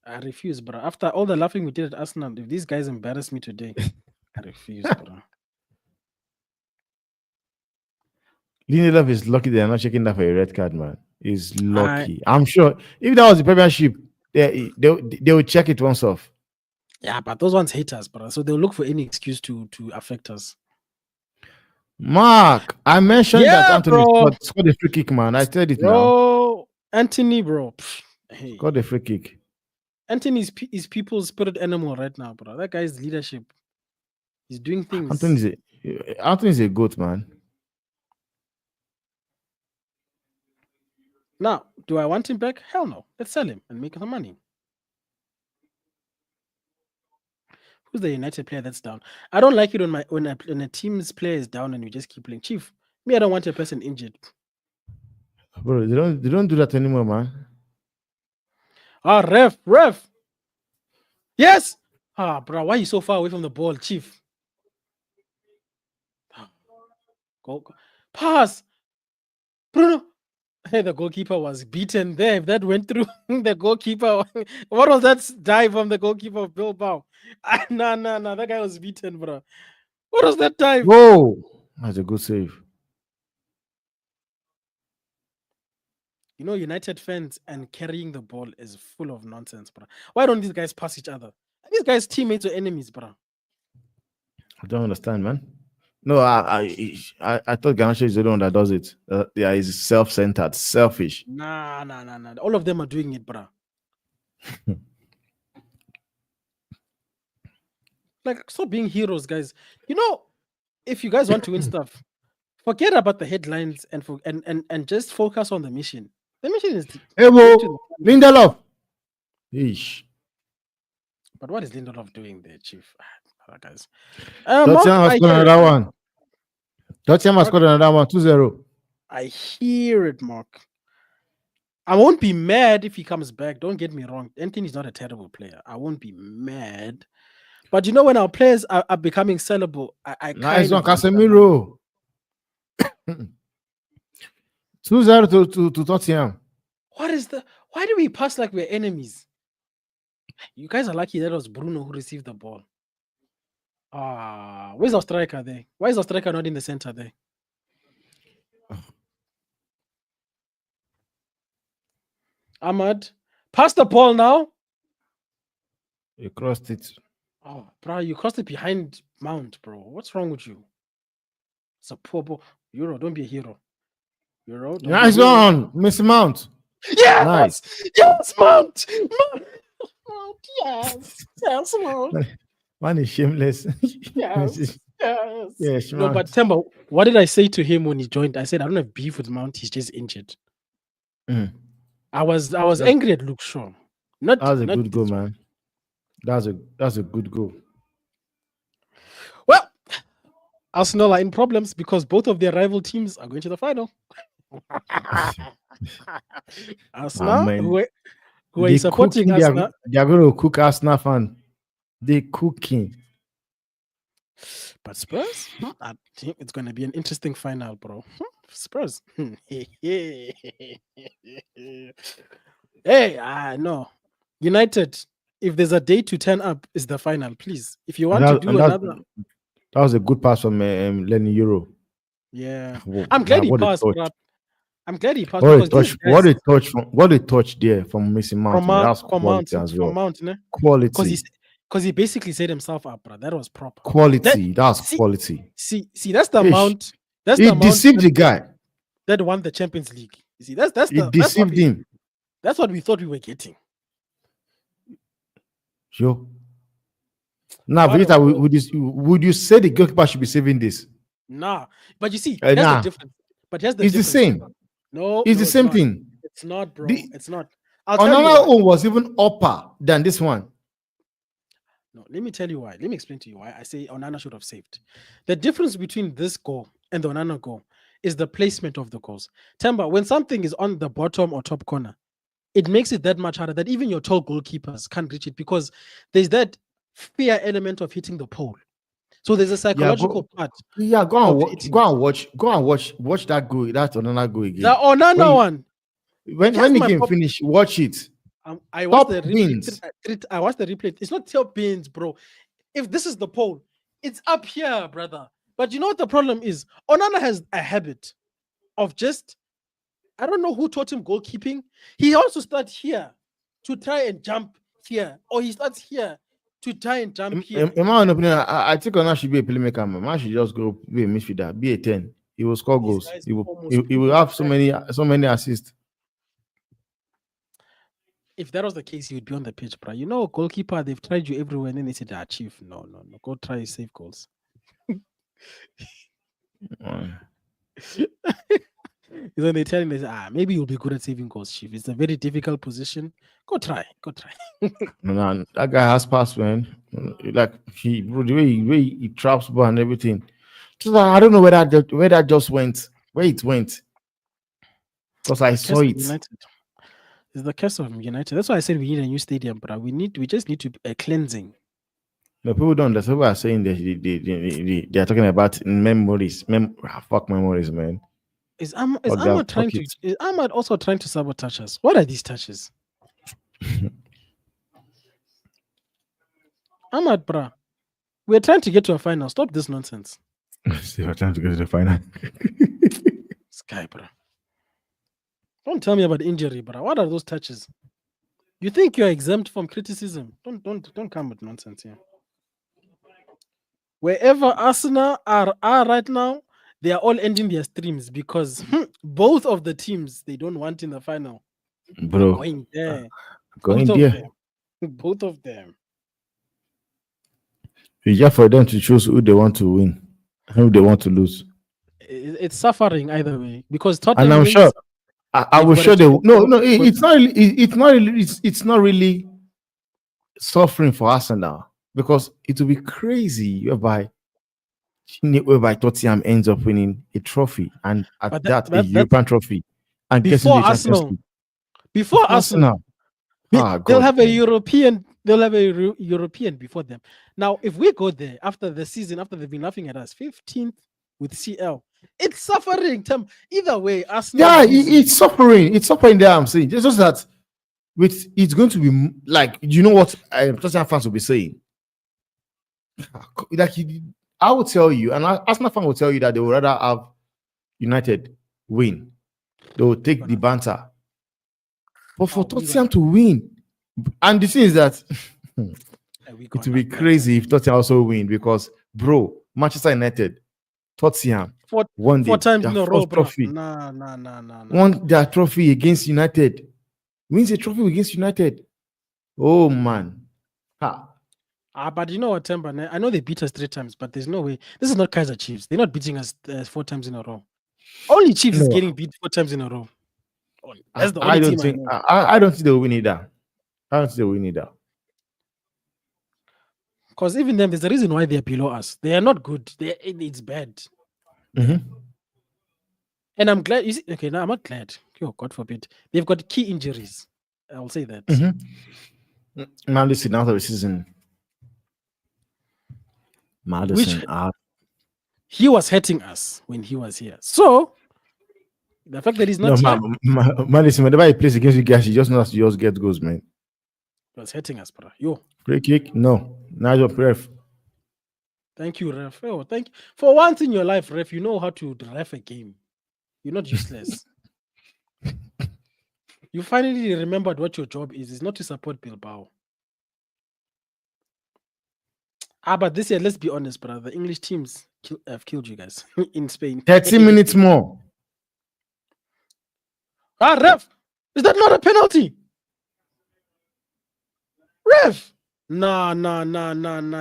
I refuse, bro. After all the laughing we did at Arsenal, if these guys embarrass me today, I refuse, bro. Lindelof is lucky they're not checking that for a red card, man. He's I lucky. I'm sure if that was the Premiership, they would check it once off. yeah, but those ones hate us, bro. So they'll look for any excuse to affect us. Mark, I mentioned that Yeah, Anthony bro. scored a free kick, man. I said it now. Bro, Anthony, bro. Hey, Scored a free kick. Anthony is people's spirit animal right now, bro. That guy's leadership. He's doing things. Anthony's a goat, man. Now, do I want him back? Hell no. Let's sell him and make some money. Who's the United player that's down? I don't like it when a team's player is down and you just keep playing. Chief, me, I don't want a person injured. Bro, they don't do that anymore, man. Ref. Yes. Bro, why are you so far away from the ball, Chief? Go. Pass. Bruno. Hey, the goalkeeper was beaten there. If that went through, the goalkeeper. What was that dive from the goalkeeper of Bilbao? Nah. That guy was beaten, bro. What was that dive? Whoa, that's a good save. United fans and carrying the ball is full of nonsense, bro. Why don't these guys pass each other? These guys teammates or enemies, bro? I don't understand, man. No, I thought Garnacho is the only one that does it. Yeah, he's self-centered, selfish. Nah. All of them are doing it, bro. Like, stop being heroes, guys. If you guys want to win stuff, forget about the headlines and just focus on the mission. The mission is Hey, bro, Lindelof. Yeesh. But what is Lindelof doing there, Chief? Guys. Tottenham has scored another one. Tottenham has scored another one, 2-0. I hear it, Mark. I won't be mad if he comes back. Don't get me wrong. Anthony's not a terrible player. I won't be mad. But when our players are becoming sellable, I nice one, Casemiro. 2-0 to Tottenham. Why do we pass like we're enemies? You guys are lucky that was Bruno who received the ball. Where's our striker there? Why is our striker not in the center there? Ahmad, pass the ball now. You crossed it. Oh, bro, you crossed it behind Mount, bro. What's wrong with you? It's a poor ball. Euro, don't be a hero. Euro, nice one, Miss Mount. Yes, nice. Yes, Mount. Yes, Mount. Man is shameless. Yes. No, but Temba, what did I say to him when he joined? I said I don't have beef with Mount. He's just injured. I was angry at Luke Shaw. That was a good goal, man. That's a good goal. Well, Arsenal are in problems because both of their rival teams are going to the final. Arsenal, who are supporting Arsenal, they are going to cook Arsenal fan. They're cooking. But Spurs, I think it's going to be an interesting final, bro. Spurs. Hey, I know. United, if there's a day to turn up, is the final, please. If you want to do another. That was a good pass from Lenny Euro. Yeah. I'm glad he passed, bro. I'm glad he passed. What a touch there from Missy Mount. That's quality as well. From Mount, né? Quality. Because he basically set himself up, bro. That was proper. Quality. That's quality. See, that's the Mount. He deceived the guy. That won the Champions League. You see, he deceived him. That's what we thought we were getting. Sure. Now, Vita, would you say the goalkeeper should be saving this? Nah, but you see, that's the difference. But here's the difference. It's the same. No, it's the same thing. It's not, bro. It's not. Another one was even upper than this one. No, let me tell you why. Let me explain to you why I say Onana should have saved. The difference between this goal and the Onana goal is the placement of the goals. Temba, when something is on the bottom or top corner, it makes it that much harder that even your tall goalkeepers can't reach it because there's that fear element of hitting the pole. So there's a psychological part. Yeah, go and watch that goal. That Onana goal again. The Onana one. When he can finish, watch it. I watched the replay. I watched the replay. It's not top bins, bro. If this is the pole, it's up here, brother. But you know what the problem is? Onana has a habit of just, I don't know who taught him goalkeeping. He also starts here to try and jump here, or he starts here to try and jump here. In my opinion, I think Onana should be a playmaker. Man should just go be a midfielder, be a 10. He will score goals. He will have so many assists. If that was the case, he would be on the pitch, bro. You know, goalkeeper, they've tried you everywhere, and then they said, Chief, no. Go try save goals. Then they tell him, maybe you'll be good at saving goals, Chief. It's a very difficult position. Go try. No, that guy has passed, man. Like the way he traps ball and everything. So I don't know where that just went. Where it went. Because I saw it. United. It's the curse of United. That's why I said we need a new stadium, but we just need to a cleansing. No, people don't. That's what I'm saying. They are talking about memories. Fuck memories, man. Is Ahmad also trying to sabotage us? What are these touches? Ahmad, bruh, we're trying to get to a final. Stop this nonsense. We're trying to get to the final. Sky, bruh. Don't tell me about injury, bro. What are those touches? You think you're exempt from criticism? Don't come with nonsense here. Wherever Arsenal are right now, they are all ending their streams because both of the teams they don't want in the final are bro. going there. Going Both of there. them. Both of them. It's just for them to choose who they want to win, who they want to lose. It's suffering either way because And Tottenham I'm sure wins. I They've will got a sure they chance no, to go it's not really it's not really it's not really suffering for Arsenal because it will be crazy whereby Tottenham ends up winning a trophy and at but that a that European trophy and gets into before the Champions Arsenal. League. Before Arsenal. Ah, They'll God, have a man. European. They'll have a European before them. Now, if we go there after the season, after they've been laughing at us, 15th with CL, it's suffering. Either way, Arsenal. Yeah, loses. it's suffering. It's suffering there. I'm saying it's just that it's going to be like you know what Tottenham fans will be saying. Like I will tell you, and Arsenal fan will tell you that they would rather have United win. They will take the banter. But for Tottenham to win, and the thing is that it will be crazy if Tottenham also win because, bro, Manchester United, Tottenham won four times in a row, trophy. Nah. Won their trophy against United. Wins a trophy against United. Oh man. But you know what, Temba? I know they beat us 3 times, but there's no way. This is not Kaiser Chiefs. They're not beating us 4 times in a row. Only Chiefs is getting beat 4 times in a row. That's the only team I don't think they'll win either. I don't think they'll win either. Because even them, there's a reason why they're below us. They are not good. It's bad. Mm-hmm. And I'm glad. Okay, now I'm not glad. Oh, God forbid. They've got key injuries. I'll say that. Mm-hmm. Madison out of the season. Madison out. He was hurting us when he was here. So the fact that he's not here, Madison, whenever he plays against you guys, he just knows to just get goals, man. He was hurting us, bro. Yo. Free kick? No. Nigel ref. Thank you, ref. Oh, thank you. For once in your life, ref, you know how to ref a game. You're not useless. You finally remembered what your job is. It's not to support Bilbao. But this year, let's be honest, brother. The English teams have killed you guys in Spain. 30 minutes more. Ref! Is that not a penalty? Ref! Nah.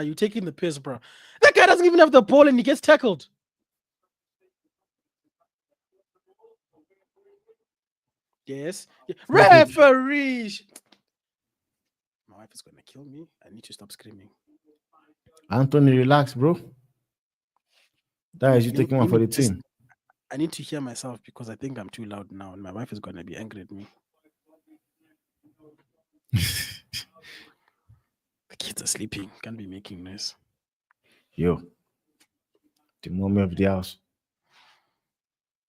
You're taking the piss, bro. That guy doesn't even have the ball and he gets tackled. Yes. Referee! My wife is going to kill me. I need to stop screaming. Anthony, relax, bro. That is you taking one for the team. I need to hear myself because I think I'm too loud now and my wife is going to be angry at me. The kids are sleeping. Can't be making noise. Yo. The moment of the house.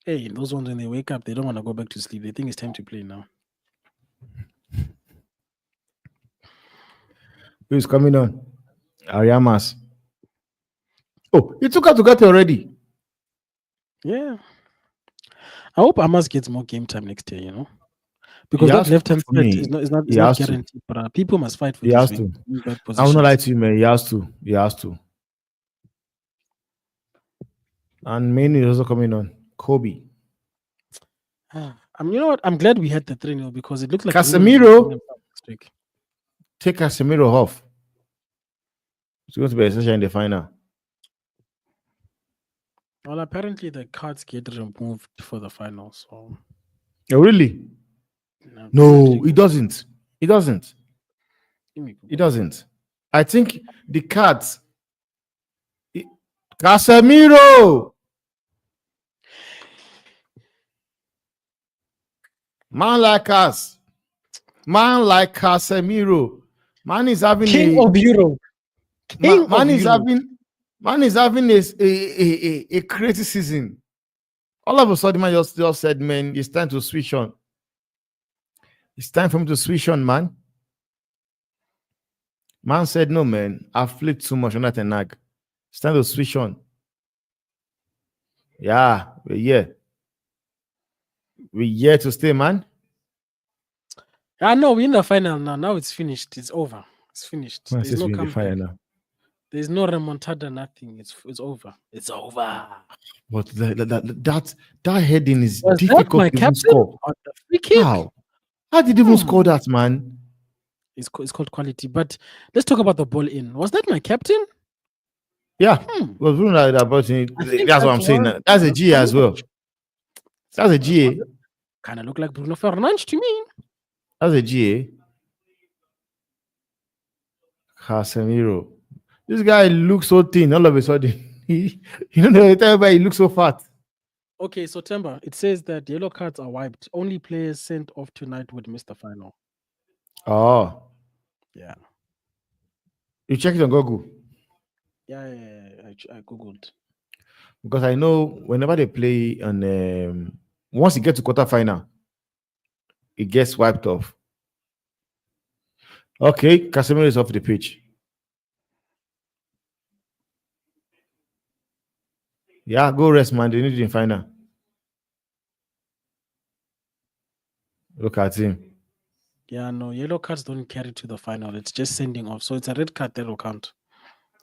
Hey, those ones when they wake up, they don't want to go back to sleep. They think it's time to play now. Who's coming on? Ariamas. Oh, you took out to get already. Yeah. I hope Amas gets more game time next year, you know? Because that left hand side is not guaranteed. But people must fight for this. I will not lie to you, man. He has to. And Manu is also coming on. Kobe. You know what? I'm glad we had the 3-0 because it looked like Casemiro. Take Casemiro off. It's going to be essential in the final. Well, apparently the cards get removed for the final. So. Oh, really? No, it doesn't. It doesn't. It doesn't. I think the cards. Casemiro. Man like us. Man like Casemiro. Man is having King of Europe. Man is having a crazy season. All of a sudden, man just said, man, it's time to switch on. It's time for him to switch on, man. Man said, no, man, I've flipped too much on that and nag. It's time to switch on. Yeah. We yet to stay, man. No, we're in the final now. Now it's finished. It's over. It's finished. Man, There's since no we're in the comeback. fire now. There's no remontada, nothing. It's over. It's over. But that heading is Was that difficult my to even captain score. on the free kick? How did you even score that, man? It's called quality. But let's talk about the ball in. Was that my captain? Yeah. Well, that's what I'm saying. That's a G as well. That's a GA. Kind of look like Bruno Fernandes to me. That's a GA. Casemiro. This guy looks so thin all of a sudden. You know, everybody looks so fat. Okay, so Temba, it says that yellow cards are wiped. Only players sent off tonight would miss the final. Oh. Yeah. You check it on Google? Yeah. I Googled. Because I know whenever they play on once you get to quarterfinal, it gets wiped off. Okay, Casemiro is off the pitch. Yeah, go rest, man. They need you in final. Look at him. Yeah, no, yellow cards don't carry to the final. It's just sending off. So it's a red card that will count.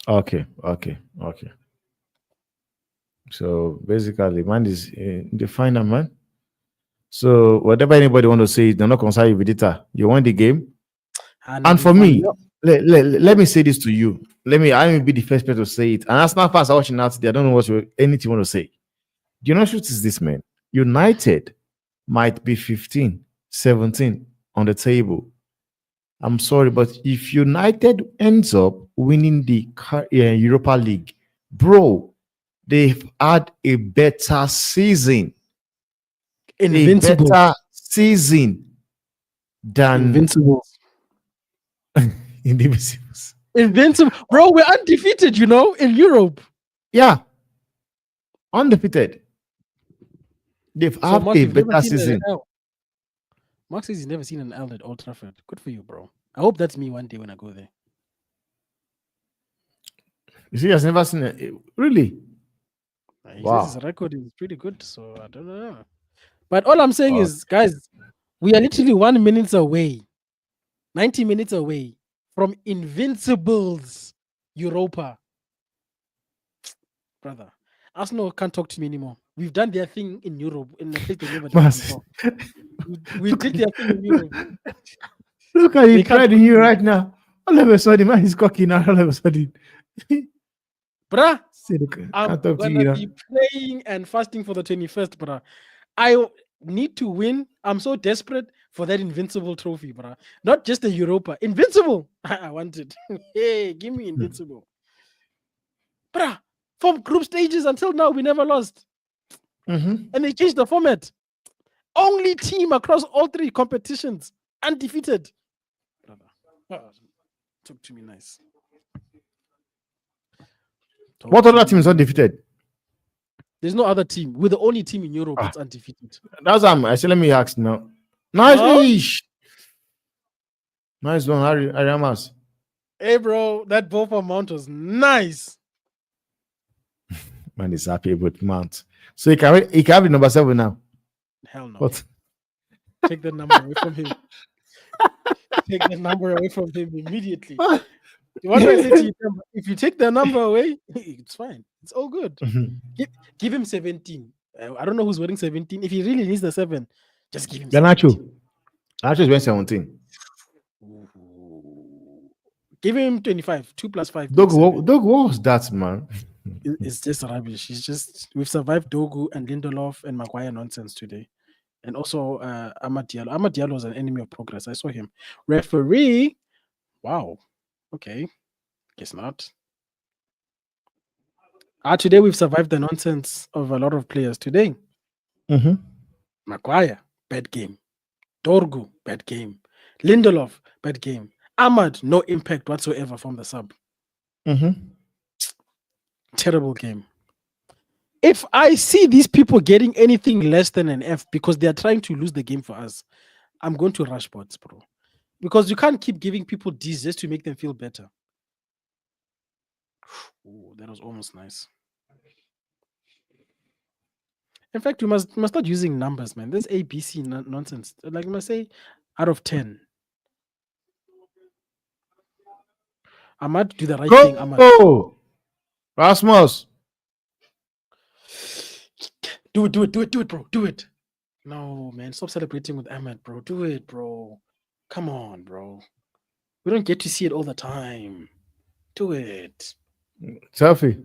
Okay. So basically, man is in the final, man. So whatever anybody want to say, they're not concerned with it. You won the game. And for me, let me say this to you. I will be the first person to say it. And as not fast watching out there, I don't know anything you want to say. You know, what is this, man? United might be 15, 17 on the table. I'm sorry, but if United ends up winning the Europa League, bro, they've had a better season. Invincible. A better season than Invincibles. Invincibles. Invincible. Bro, we're undefeated, you know, in Europe. Yeah. Undefeated. They've had a better season. Mark says he's never seen an L at Old Trafford. Good for you, bro. I hope that's me one day when I go there. You see, he has never seen it. Really? He says his record is pretty good, so I don't know. But all I'm saying is, guys, we are literally 1 minute away, 90 minutes away from Invincibles Europa. Brother, Arsenal can't talk to me anymore. We've done their thing in Europe in a place they never done before. We did their thing in Europe. Look at him pride in you right now. All of a sudden, man, he's cocky now. All of a sudden. Bruh, I'm gonna be praying and fasting for the 21st, bruh. I need to win. I'm so desperate for that Invincible trophy, bruh. Not just the Europa. Invincible! I want it. Hey, give me Invincible. Bruh, from group stages until now, we never lost. And they changed the format. Only team across all three competitions. Undefeated. Brother, talk to me nice. What other team is undefeated? There's no other team. We're the only team in Europe that's undefeated. That's I said, let me ask now. Nice. Nice one, Ariamas. Hey, bro, that ball for Mount was nice. Man is happy with Mount. So he can have the number 7 now. Hell no. What? Take the number away from him. Take the number away from him immediately. What do I say to you? If you take the number away, it's fine. It's all good. Give him 17. I don't know who's wearing 17. If he really needs the 7, just give him 17. Garnacho is wearing 17. Give him 25. 2 plus 5. Dogu, what was that, man? It's just rubbish. We've survived Dogu and Lindelof and Maguire nonsense today. And also Amad Diallo. Amad Diallo was an enemy of progress. I saw him. Referee. Wow. Okay. Guess not. Today we've survived the nonsense of a lot of players today. Maguire, bad game. Dorgu, bad game. Lindelof, bad game. Ahmad, no impact whatsoever from the sub. Terrible game. If I see these people getting anything less than an F because they are trying to lose the game for us, I'm going to rush bots, bro. Because you can't keep giving people D's just to make them feel better. Ooh, that was almost nice. In fact, we must start using numbers, man. This ABC nonsense. Like we must say, out of 10. I might do the right thing. I might Go! Rasmus! do it, bro. Do it. No, man. Stop celebrating with Ahmed, bro. Do it, bro. Come on, bro. We don't get to see it all the time. Do it. Selfie.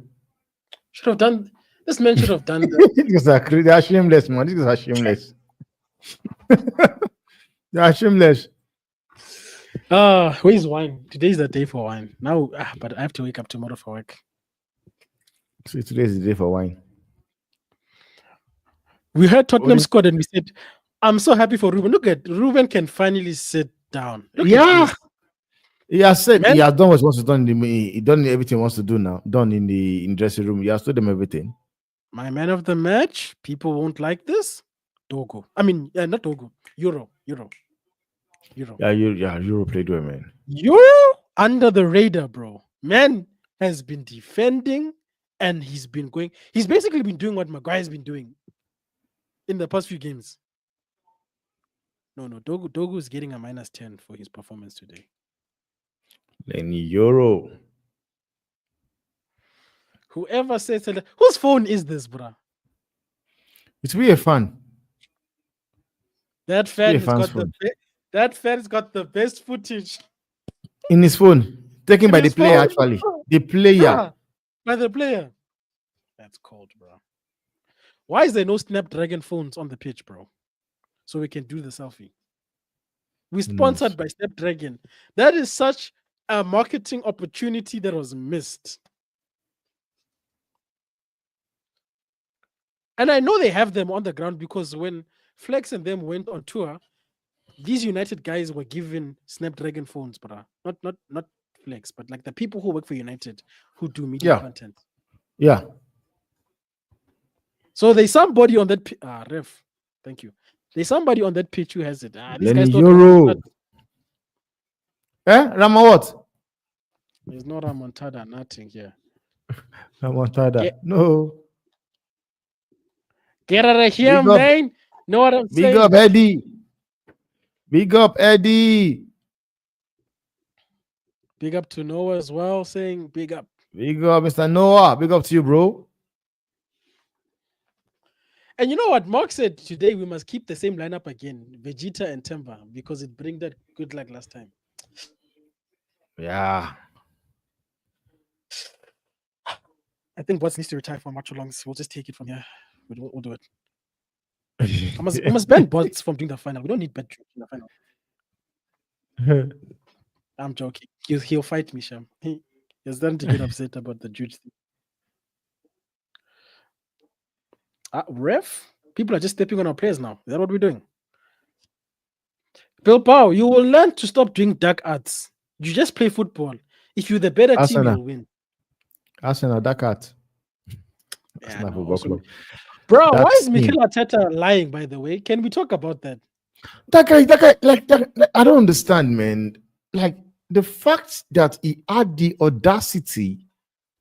Should have done. This man should have done that. They are shameless, man. These guys are shameless. They are shameless. Where's wine? Today's the day for wine. Now, but I have to wake up tomorrow for work. So today is the day for wine. We heard Tottenham scored and we said, I'm so happy for Ruben. Look at Ruben can finally sit down. Look Yeah. He has said Man. he has done what he wants to do. He done everything he wants to do now. Done in the dressing room. He has told them everything. My man of the match. People won't like this. Dogo. I mean, not Dogo. Euro. Yeah, Euro played well, man. Euro under the radar, bro. Man has been defending and he's basically been doing what Maguire's been doing in the past few games. No, Dogo is getting a -10 for his performance today. Then Euro. Whoever says that, whose phone is this, bro? It's really a fan. That fan It's really a has fan's got phone. that fan's got the best footage In his phone. Taken In by the his player, phone. actually. The player. Yeah, by the player. That's cold, bro. Why is there no Snapdragon phones on the pitch, bro? So we can do the selfie. We're sponsored by Snapdragon. That is such a marketing opportunity that was missed. And I know they have them on the ground because when Flex and them went on tour, these United guys were given Snapdragon phones, bro. Not Flex, but like the people who work for United who do media content. Yeah. So there's somebody on that ref. Thank you. There's somebody on that pitch who has it. These guys don't Euro. Rama what? There's no Ramontada, nothing here. Ramontada. No. Get out of here, Big up. man. Know what I'm saying? Big up, Eddie. Big up, Eddie. Big up to Noah as well, saying big up. Big up, Mr. Noah. Big up to you, bro. And you know what? Mark said today we must keep the same lineup again, Vegeta and Temba, because it bring that good luck last time. Yeah. I think Bots needs to retire for much longs. We'll just take it from here. We'll do it. We must ban Bots from doing the final. We don't need bad in the final. I'm joking. He'll fight me, Sham. He's starting to get upset about the judge thing. Ref? People are just stepping on our players now. Is that what we're doing? Bilbao, you will learn to stop doing dark arts. You just play football. If you're the better team, you'll win. Arsenal, that cat. Yeah, no, bro, why is Mikel Arteta lying, by the way? Can we talk about that? That guy, like, I don't understand, man. Like, the fact that he had the audacity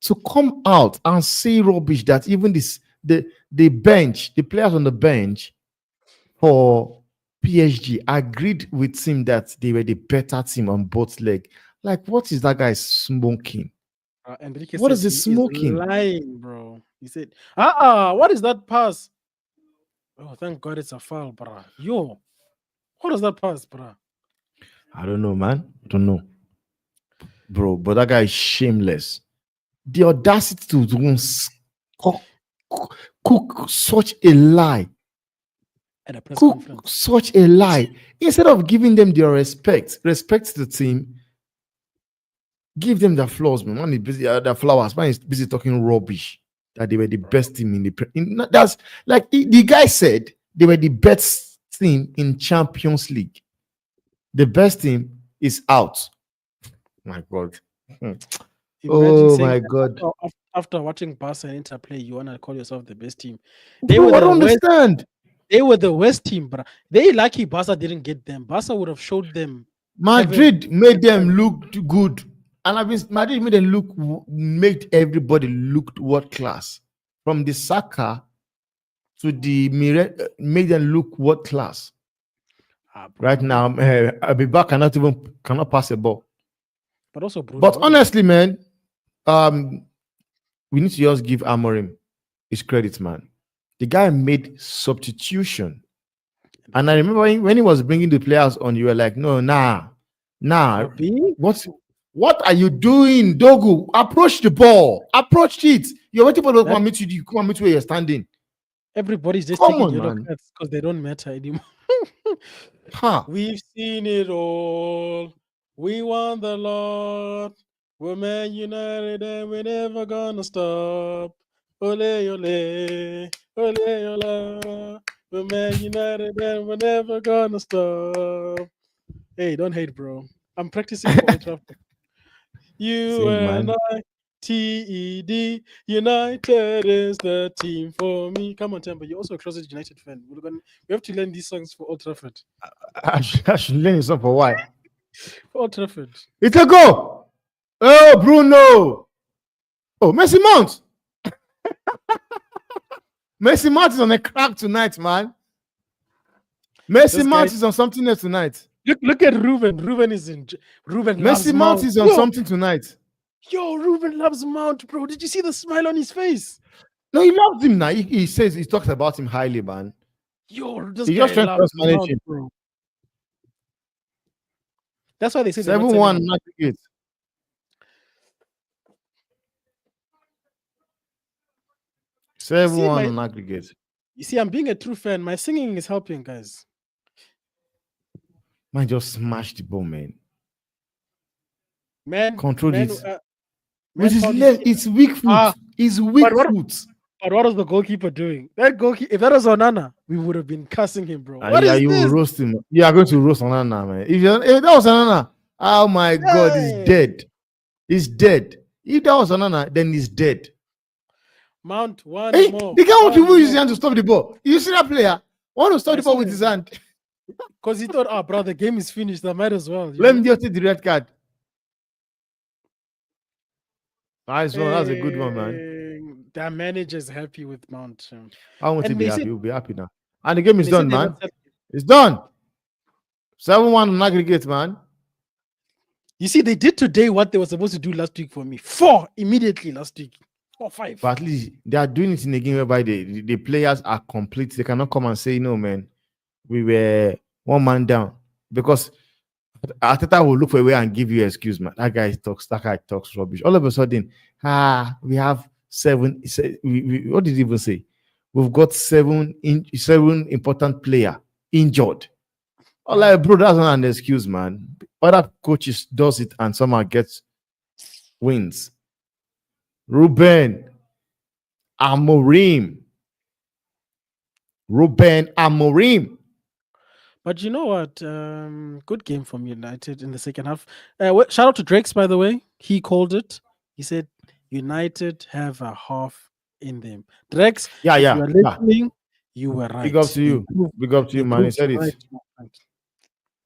to come out and say rubbish that even the bench, the players on the bench for PSG agreed with him that they were the better team on both legs. Like, what is that guy smoking? Enrique what is he smoking? Lying, bro. He said, what is that pass? Oh, thank God it's a foul, bro. Yo, what is that pass, bro? I don't know, man. I don't know. Bro, but that guy is shameless. The audacity to cook such a lie. At a press conference. Such a lie. Instead of giving them their respect the team, give them their flaws, man. Man is busy, their flowers. Man is busy talking rubbish that they were the best team in that's like the guy said they were the best team in Champions League. The best team is out. My God. Oh my God. After watching Barca and Inter play, you want to call yourself the best team. I don't understand. They were the worst team, bro. They lucky Barca didn't get them. Barca would have showed them. Madrid made them look good. And Madrid made everybody look world class. From the Saka to the mirror, made them look world class. Right now, Abiba cannot pass a ball. But also, Bruno, but honestly, man, we need to just give Amorim his credit, man. The guy made substitution. And I remember when he was bringing the players on, you were like, no, nah. What are you doing, Dogu? Approach the ball. Approach it. You're waiting for the come meet you. You come meet where you're standing. Everybody's just taking yellow cards because they don't matter anymore. We've seen it all. We won the lot. We're Man United and we're never gonna stop. Ole, ole, ole, ole. We're Man United and we're never gonna stop. Hey, don't hate, bro. I'm practicing for Old Trafford. UNITED, United is the team for me. Come on, Temba, you're also a closet United fan. We have to learn these songs for Old Trafford. I should learn this song for why? For Old Trafford. It's a go! Oh, Bruno! Oh, Messi Mount! Messi Mount is on a crack tonight, man. Messi Mount is on something else tonight. Look at Ruben. Ruben is in. Ruben Messi Mount is on something tonight. Yo, Ruben loves Mount, bro. Did you see the smile on his face? No, he loves him now. He says he talks about him highly, man. Yo, this guy just loves Mount, bro. That's why they say 7-1 aggregate. On aggregate. You see, I'm being a true fan. My singing is helping, guys. Man, just smashed the ball, man. Man, control it. With his leg, it's weak foot. It's weak foot. But what was the goalkeeper doing? That goalkeeper, if that was Onana, we would have been cussing him, bro. You will roast him. You are going to roast Onana, man. If that was Onana, oh my God, he's dead. He's dead. If that was Onana, then he's dead. Mount more. The guy want to use his hand to stop the ball. You see that player? Want to stop the ball with his hand. Because he thought, bro, the game is finished. I might as well. Let me just take the red card. Nice one. That's a good one, man. Their manager's happy with Mount. I want to be happy. He'll be happy now. And the game is done, man. It's done. 7-1 on aggregate, man. You see, they did today what they were supposed to do last week for me. 4 immediately last week. 4, 5. But at least they are doing it in a game whereby the players are complete. They cannot come and say, no, man, we were one man down. Because Arteta will look for a way and give you an excuse, man. That guy talks rubbish. All of a sudden, we have 7. What did he even say? We've got 7 important player injured. Oh, like, bro, that's not an excuse, man. Other coaches does it and somehow gets wins. Ruben Amorim. But you know what? Good game from United in the second half. Shout out to Drakes, by the way. He called it. He said United have a half in them. Drakes, you are listening. You were right. Big up to you. Big up to you, man. He said it.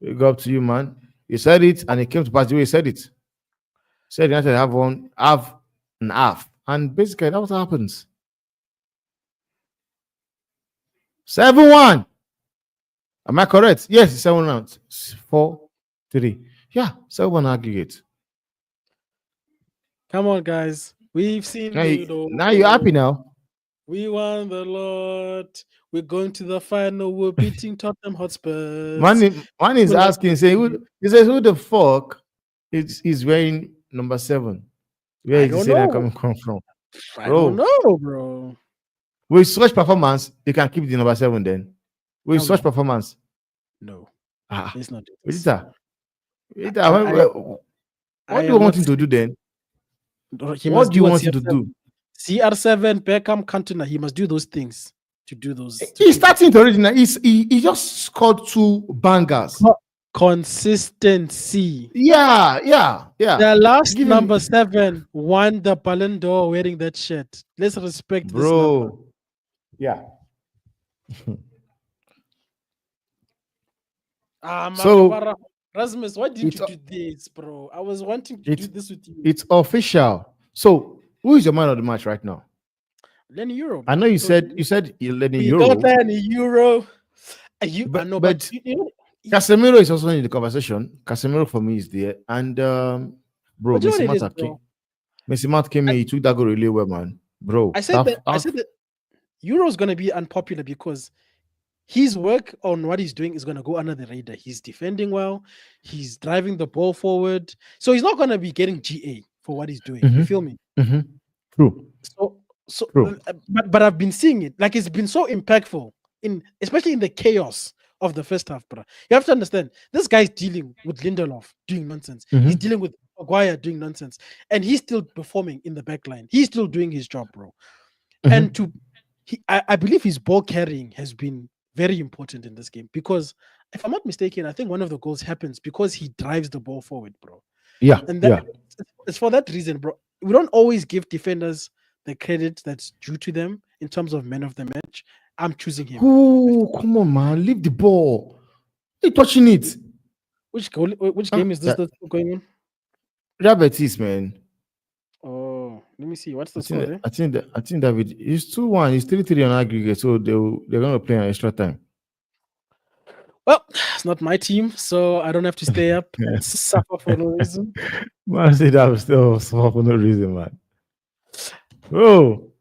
Big up to you, man. He said it, and it came to pass the way he said it. He said United have an half. And basically, that's what happens. 7-1. Am I correct? Yes, it's 7 rounds. 4-3. Yeah, 7-1 aggregate. Come on, guys. We've seen now you're happy now. We won the lot. We're going to the final. We're beating Tottenham Hotspurs. Man is asking, he says, who the fuck is wearing number 7? Where is that coming from? I don't know, bro. With such performance, they can keep the number 7 then. With such performance. No. It's not. What do you want him to do then? What do you want him to do? CR7, Beckham, Cantona. He must do those things to do those. He's starting to original. He just scored 2 bangers. Consistency. Yeah. The last number 7 won the Ballon d'Or wearing that shirt. Let's respect this number. Yeah. So, Rasmus, why didn't you do this, bro? I was wanting to do this with you. It's official. So, who is your man of the match right now? Lenny Euro, I bro. know you said you're letting We got Euro, Lenny Euro. I know, but but you know, Casemiro is also in the conversation. Casemiro for me is there, and bro, but you know what it is, bro. Messi Mount came in. He took that goal really well, man. Bro, I said that Euro's gonna be unpopular because his work on what he's doing is gonna go under the radar. He's defending well, he's driving the ball forward, so he's not gonna be getting GA for what he's doing. You feel me? Mm-hmm. True. So so, True. but I've been seeing it like it's been so impactful in especially in the chaos of the first half, bro. You have to understand this guy's dealing with Lindelof doing nonsense. He's Mm-hmm. dealing with Maguire doing nonsense, and he's still performing in the back line. He's still doing his job, bro. And I believe his ball carrying has been very important in this game because if I'm not mistaken, I think one of the goals happens because he drives the ball forward, bro. Yeah. And that it's for that reason, bro. We don't always give defenders the credit that's due to them in terms of man of the match. I'm choosing him. Oh, come on, man. Leave the ball. You're touching it. Which goal? Which game is this that's going on? Real Betis, man. Oh, let me see. What's the score there? I think that it's 2-1. It's 3-3 on aggregate, so they're gonna play on extra time. Well, it's not my team, so I don't have to stay up and suffer for no reason. Man, I say that was still for no reason, man. Oh,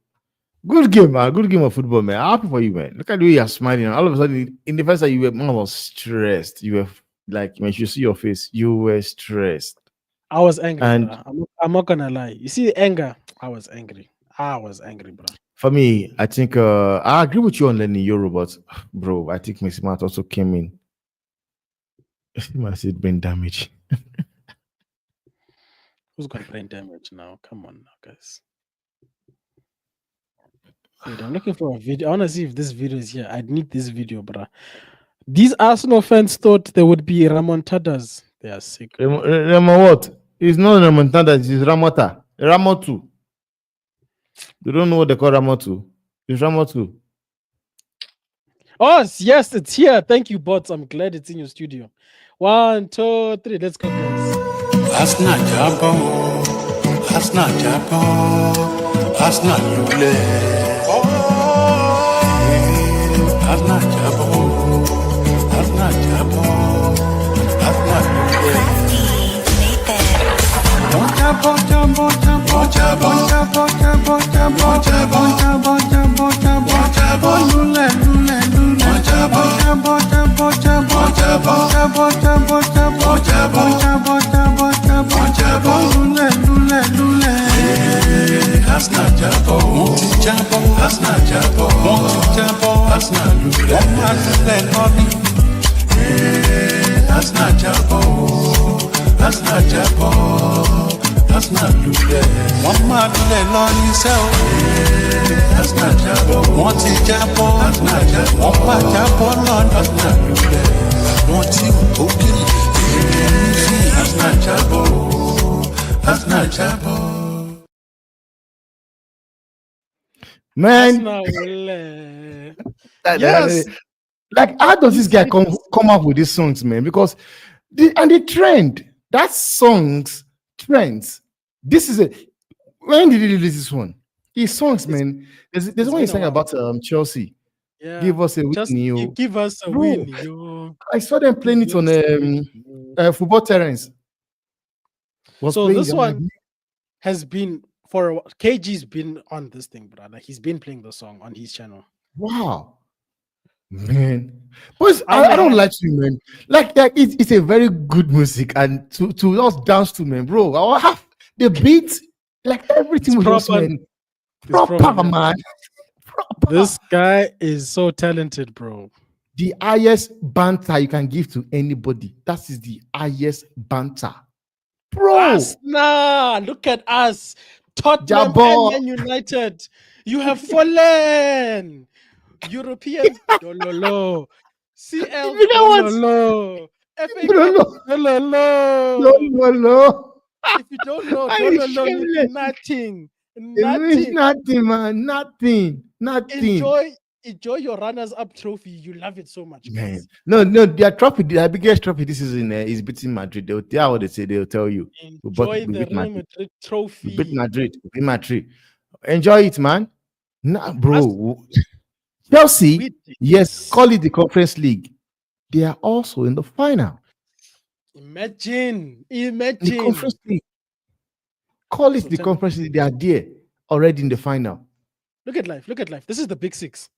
good game, man. Good game of football, man. I'm happy for you, man. Look at the way you're smiling. All of a sudden, in the first time, you were man was stressed. You were like, when you see your face, you were stressed. I was angry. And I'm not gonna lie. You see the anger? I was angry. Bro. For me, I think I agree with you on Lenny Euro, but bro, I think Messi Mount also came in. He must have brain damage. Who's got brain damage now? Come on now, guys. Wait, I'm looking for a video. I want to see if this video is here. I need this video, bro. These Arsenal fans thought there would be remontadas. They are sick. Ramo what? It's not remontada, it's Ramota. Ramotu. You don't know what they call Ramotu. It's Ramotu. Oh, yes, it's here. Thank you, bots. I'm glad it's in your studio. 1, 2, 3. Let's go, guys. That's not Jabo. That's not Jabo. That's not Yule. That's not Jabo. That's not Jabo. That's not Yule. That's not Jabo. That's not Jabo. That's not Lule. That's not Jabo. That's not Jabo. That's not Lule. One man Lule yourself. That's not Jabo. Want to Jabo. That's not Jabo. One man Jabo Lord. That's not Lule. Want to okay. That's not Jabo. That's not Jabo. Man, Yes. Like how does this guy come up with these songs, man? Because the trend, that songs trends. This is when did he release this one? His songs, man. There's one he's saying about Chelsea. Yeah. Give us a win, Just you. give us a Bro, win, yo. I saw them playing it on football terrains. So this one has been for a while. KG's been on this thing, brother. He's been playing the song on his channel. Wow, man. But I don't like you, man. Like it's a very good music, and to just dance to, man, bro. I have the beat, like everything was proper, man. Proper, man. Proper. This guy is so talented, bro. The highest banter you can give to anybody. That is the highest banter, bro. Nah, look at us. Tottenham and Man United, you have fallen. European dololo, CL dololo, FA dololo. If you don't know, dololo means nothing. Nothing, man. Nothing. Enjoy your runners-up trophy. You love it so much, man. No, their trophy, their biggest trophy this season is beating Madrid. They'll tell what they say. They'll tell you. Enjoy the Real Madrid trophy. Beat Madrid. Enjoy it, man. Nah, bro. Chelsea, yes, call it the Conference League. They are also in the final. Imagine. The Conference League. Call it So the tell me, Conference League. They are there already in the final. look at life. Look at life. This is the big six.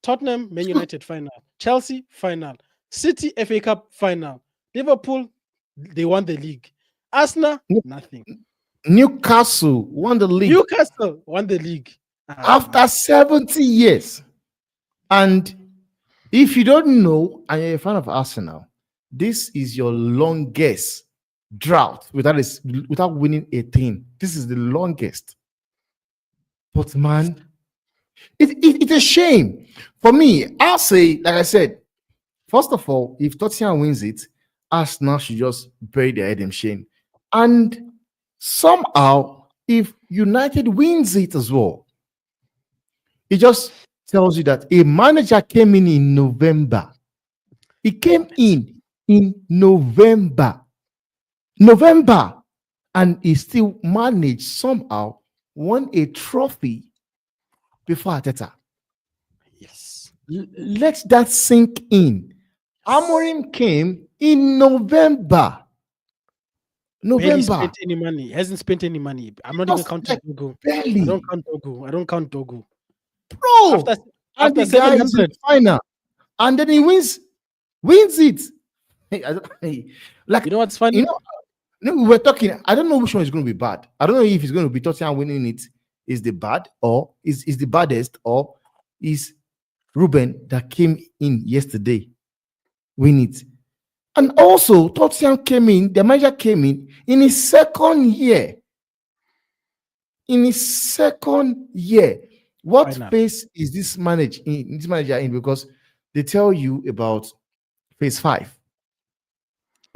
Tottenham, Man United final. Chelsea final. City FA Cup final. Liverpool, they won the league. Arsenal, nothing. Newcastle won the league Newcastle won the league. after 70 years. And if you don't know and you're a fan of Arsenal, this is your longest drought without winning a thing. This is the longest. But man, it's a shame. For me, I'll say, like I said, first of all, if Tottenham wins it, Arsenal should just bury their head in shame. And somehow, if United wins it as well, it just tells you that a manager came in November. He came in November, and he still managed somehow won a trophy before Arteta. Yes. Let that sink in. Amorim came in November. Barely spent any money. Hasn't spent any money. I'm not even counting Dogu. Barely. I don't count Dogu. Bro, and the guy is in the final, and then he wins it. Like, you know what's funny? You know, we were talking. I don't know which one is going to be bad. I don't know if it's going to be Tottenham winning it is the bad, or is the baddest, or is Ruben that came in yesterday win it. And also, Tottenham came in. The manager came in his second year. In his second year. What phase is this manager in? Because they tell you about phase 5.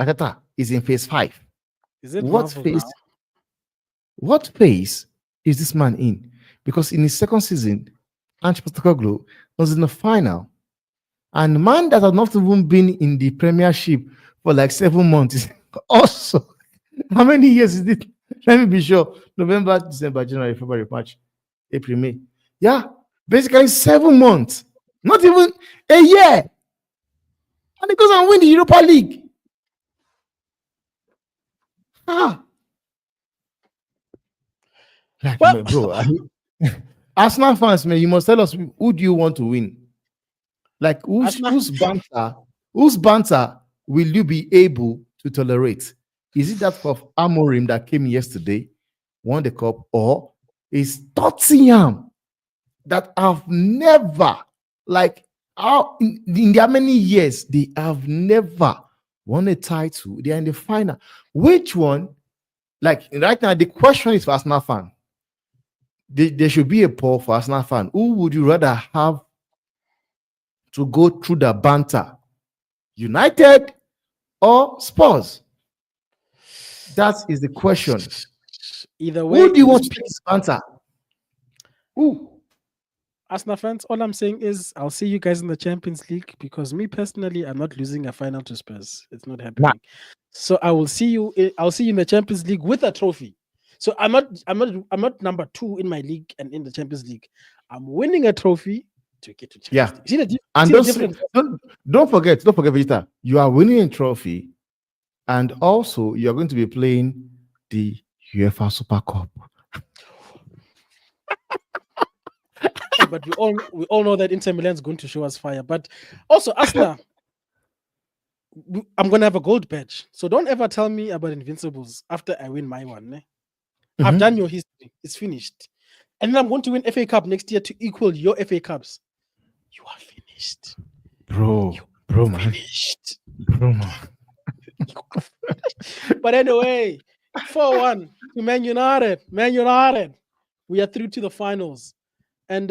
Arteta is in phase 5. Is it what phase is this man in? Because in his second season, Ange Postecoglou was in the final. And man that has not even been in the Premiership for like 7 months. Also, how many years is it? Let me be sure. November, December, January, February, March, April, May. Yeah, basically 7 months. Not even a year. And he goes and win the Europa League. Like, well, bro, Arsenal fans, man, you must tell us, who do you want to win? Like, whose banter will you be able to tolerate? Is it that of Amorim that came yesterday, won the cup, or is Tottenham that have never, like, in their many years, they have never won a title? They are in the final. Which one? Like, right now, the question is for Arsenal fan. There should be a poll for Arsenal fan. Who would you rather have to go through the banter? United or Spurs? That is the question. Either way, who do you want to take this banter? Who? Arsenal fans, all I'm saying is I'll see you guys in the Champions League, because me personally, I'm not losing a final to Spurs. It's not happening. Nah. So I'll see you in the Champions League with a trophy. So I'm not number 2 in my league and in the Champions League. I'm winning a trophy to get to Champions League. See the difference? Don't forget, Vegeta, you are winning a trophy, and also you are going to be playing the UEFA Super Cup. But we all know that Inter Milan is going to show us fire. But also Arsenal, I'm going to have a gold badge. So don't ever tell me about Invincibles after I win my one. Eh? Mm-hmm. I've done your history. It's finished. And then I'm going to win FA Cup next year to equal your FA Cups. You are finished. Bro, man. But anyway, 4-1 to Man United. Man United. We are through to the finals. And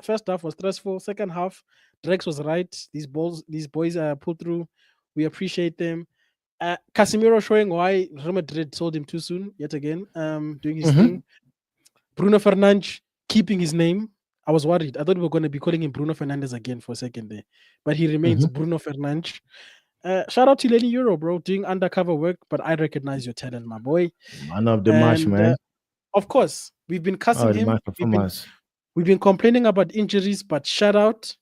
first half was stressful. Second half, Drex was right. These boys pulled through. We appreciate them. Casemiro showing why Real Madrid sold him too soon, yet again, doing his thing. Bruno Fernandes keeping his name. I was worried. I thought we were going to be calling him Bruno Fernandes again for a second there. But he remains Bruno Fernandes. Shout out to Lenny Euro, bro, doing undercover work, but I recognize your talent, my boy. Man of the match, man. Of course, we've been cussing Oh, the him. match performance. We've been complaining about injuries, but shout out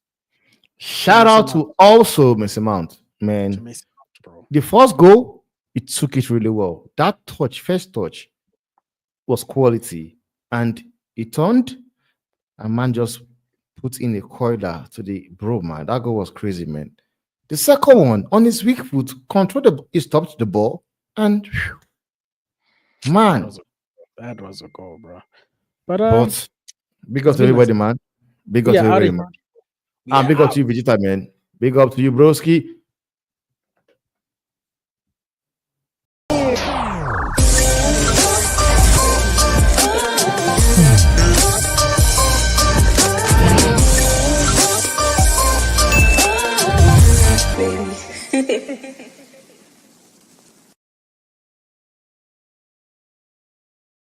Shout Mason out to also Mr. Mount, to man. Mason Mount, bro. The first goal, it took it really well. That touch, first touch, was quality, and he turned, and man just put in a corridor to the bro, man. That goal was crazy, man. The second one, on his weak foot, he stopped the ball, and man, That was a goal, bro. But but big up it's to been everybody, nice. man. Big up to Yeah, everybody, Ari, man. we And are big up out. to you, Vegeta, man. Big up to you, broski.